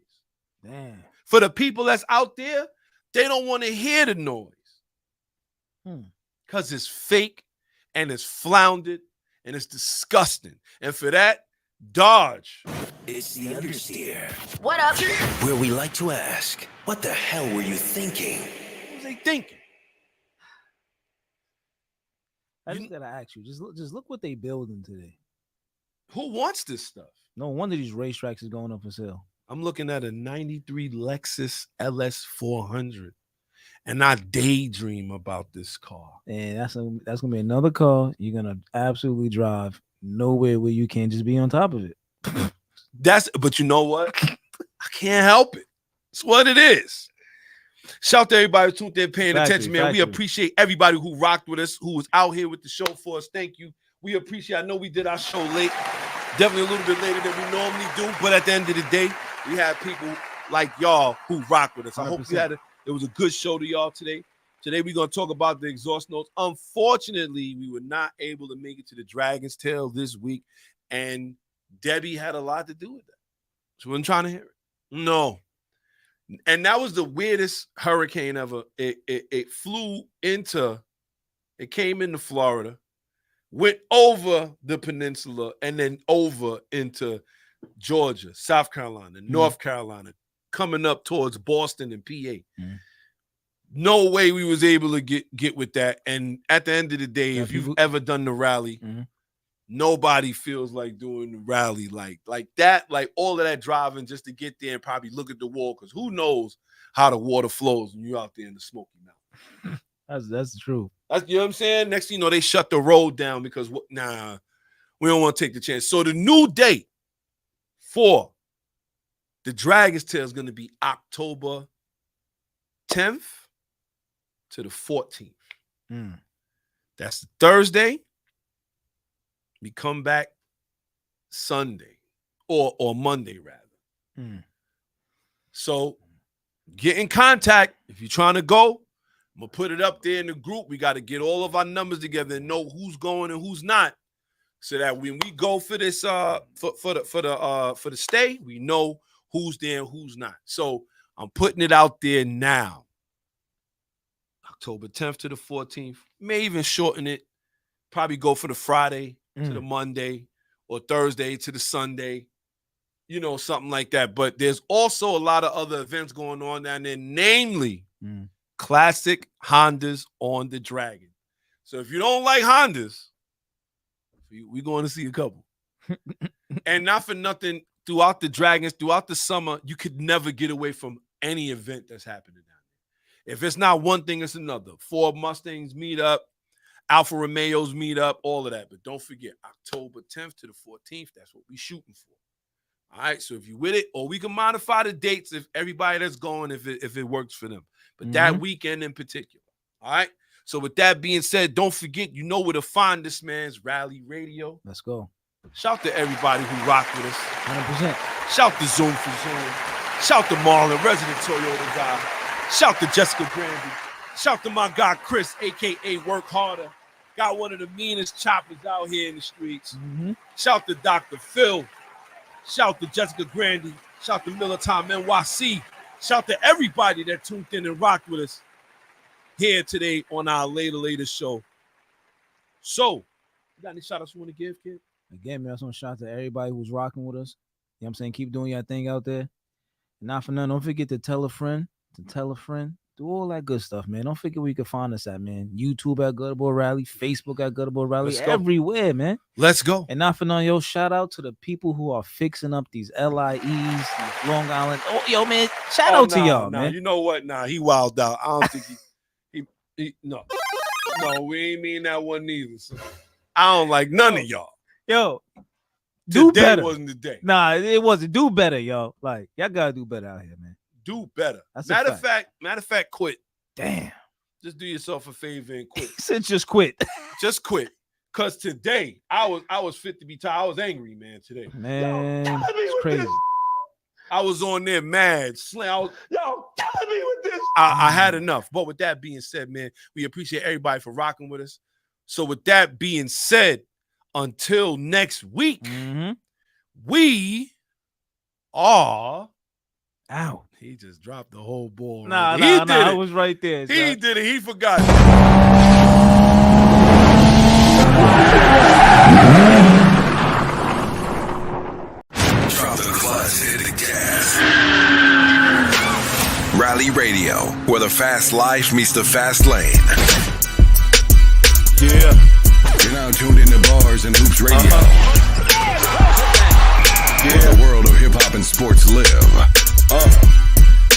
Damn. For the people that's out there, they don't want to hear the noise. Because it's fake and it's floundered and it's disgusting. And for that, Dodge. It's the understeer, What up? where we like to ask, what the hell were you thinking? What was they thinking? I just gotta ask you, just look what they building today. Who wants this stuff? No wonder these racetracks is going up for sale. I'm looking at a 93 Lexus LS 400. And I daydream about this car. And that's gonna be another car you're gonna absolutely drive nowhere where you can't just be on top of it. But you know what? I can't help it. It's what it is. Shout out to everybody who's tuned in, paying attention, man. We appreciate everybody who rocked with us, who was out here with the show for us. Thank you. We appreciate. I know we did our show late, definitely a little bit later than we normally do, but at the end of the day, we had people like y'all who rock with us. I 100%. Hope it was a good show to y'all today. Today we're gonna talk about the exhaust notes. Unfortunately, we were not able to make it to the Dragon's Tail this week, and Debbie had a lot to do with that. She wasn't trying to hear it. No. And that was the weirdest hurricane ever. It flew into, it came into Florida, went over the peninsula, and then over into Georgia, South Carolina, North Carolina, coming up towards Boston and PA. No way we was able to get with that. And at the end of the day, if you've ever done the rally, nobody feels like doing the rally like that, like all of that driving just to get there and probably look at the wall, because who knows how the water flows when you're out there in the Smoky Mountains. That's true. You know what I'm saying? Next thing you know, they shut the road down because we don't want to take the chance. So the new date for the Dragon's Tail is going to be October 10th to the 14th. That's Thursday. We come back Sunday or Monday rather. So get in contact if you're trying to go. I'm gonna put it up there in the group. We got to get all of our numbers together and know who's going and who's not, so that when we go for this for the stay, we know who's there and who's not. So I'm putting it out there now. October 10th to the 14th. May even shorten it. Probably go for the Friday to the Monday, or Thursday to the Sunday, something like that. But there's also a lot of other events going on down there, namely classic Hondas on the Dragon. So if you don't like Hondas, we're going to see a couple. And not for nothing, throughout the Dragons, throughout the summer, you could never get away from any event that's happening down there. If it's not one thing, it's another. Ford Mustangs meet up, Alfa Romeos meet up, all of that. But don't forget, October 10th to the 14th, that's what we're shooting for. All right, so if you're with it, or we can modify the dates if everybody that's going, if it works for them. But that weekend in particular. All right. So with that being said, don't forget, you know where to find this man's Rally Radio. Let's go. Shout to everybody who rocked with us. 100%. Shout to Zoom for Zoom. Shout to Marlon, resident Toyota guy. Shout to Jessica Grandy. Shout to my guy Chris, aka Work Harder. Got one of the meanest choppers out here in the streets. Shout to Dr. Phil. Shout to Jessica Grandy. Shout to Miller Time NYC. Shout to everybody that tuned in and rocked with us here today on our later show. So, you got any shout outs you want to give, kid? Again, man, I just want to shout out to everybody who's rocking with us. You know what I'm saying? Keep doing your thing out there. And not for nothing, don't forget to tell a friend, do all that good stuff, man. Don't forget where you can find us at, man. YouTube at Good Boy Rally, Facebook at Good Boy Rally, everywhere, man. Let's go. And not for nothing, yo, shout out to the people who are fixing up these LIEs, these Long Island. Oh, yo, man, shout out to y'all, man. You know what? He wilded out. I don't think no, we ain't mean that one neither. So I don't like none of y'all. Yo, do today better. Wasn't the day. Nah, it wasn't. Do better, yo. Like, y'all gotta do better out here, man. Do better. That's matter of fact, quit. Damn. Just do yourself a favor and quit. He said just quit. Just quit. Cause today I was fit to be tired. I was angry, man. Today, Man, it's crazy. I was on there mad. Killing me with this. I had enough. But with that being said, man, we appreciate everybody for rocking with us. So with that being said, until next week, we are out. He just dropped the whole ball. Nah, I was right there. He did it. He forgot. Drop the clutch, hit the gas. Rally Radio, where the fast life meets the fast lane. Yeah. You're now tuned into Bars and Hoops Radio. Yeah. The world of hip hop and sports live.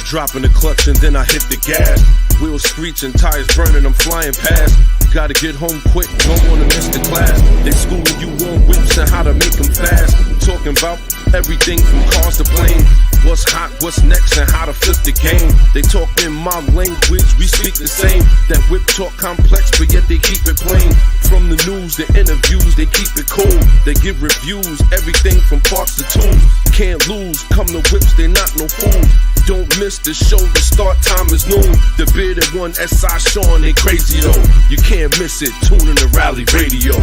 Dropping the clutch and then I hit the gas. Wheels screeching, tires burning, I'm flying past. Gotta get home quick, don't wanna miss the class. They schooling you on whips and how to make them fast. Talking about everything from cars to planes. What's hot, what's next, and how to flip the game. They talk in my language, we speak the same. That whip talk complex, but yet they keep it plain. From the news, the interviews, they keep it cool. They give reviews, everything from parts to tools. Can't lose, come to whips, they not no fools. Don't miss the show, the start time is noon. The bearded one, S.I Shawn, they crazy though. You can't miss it, tune in to Rally Radio.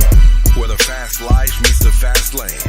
Where the fast life meets the fast lane.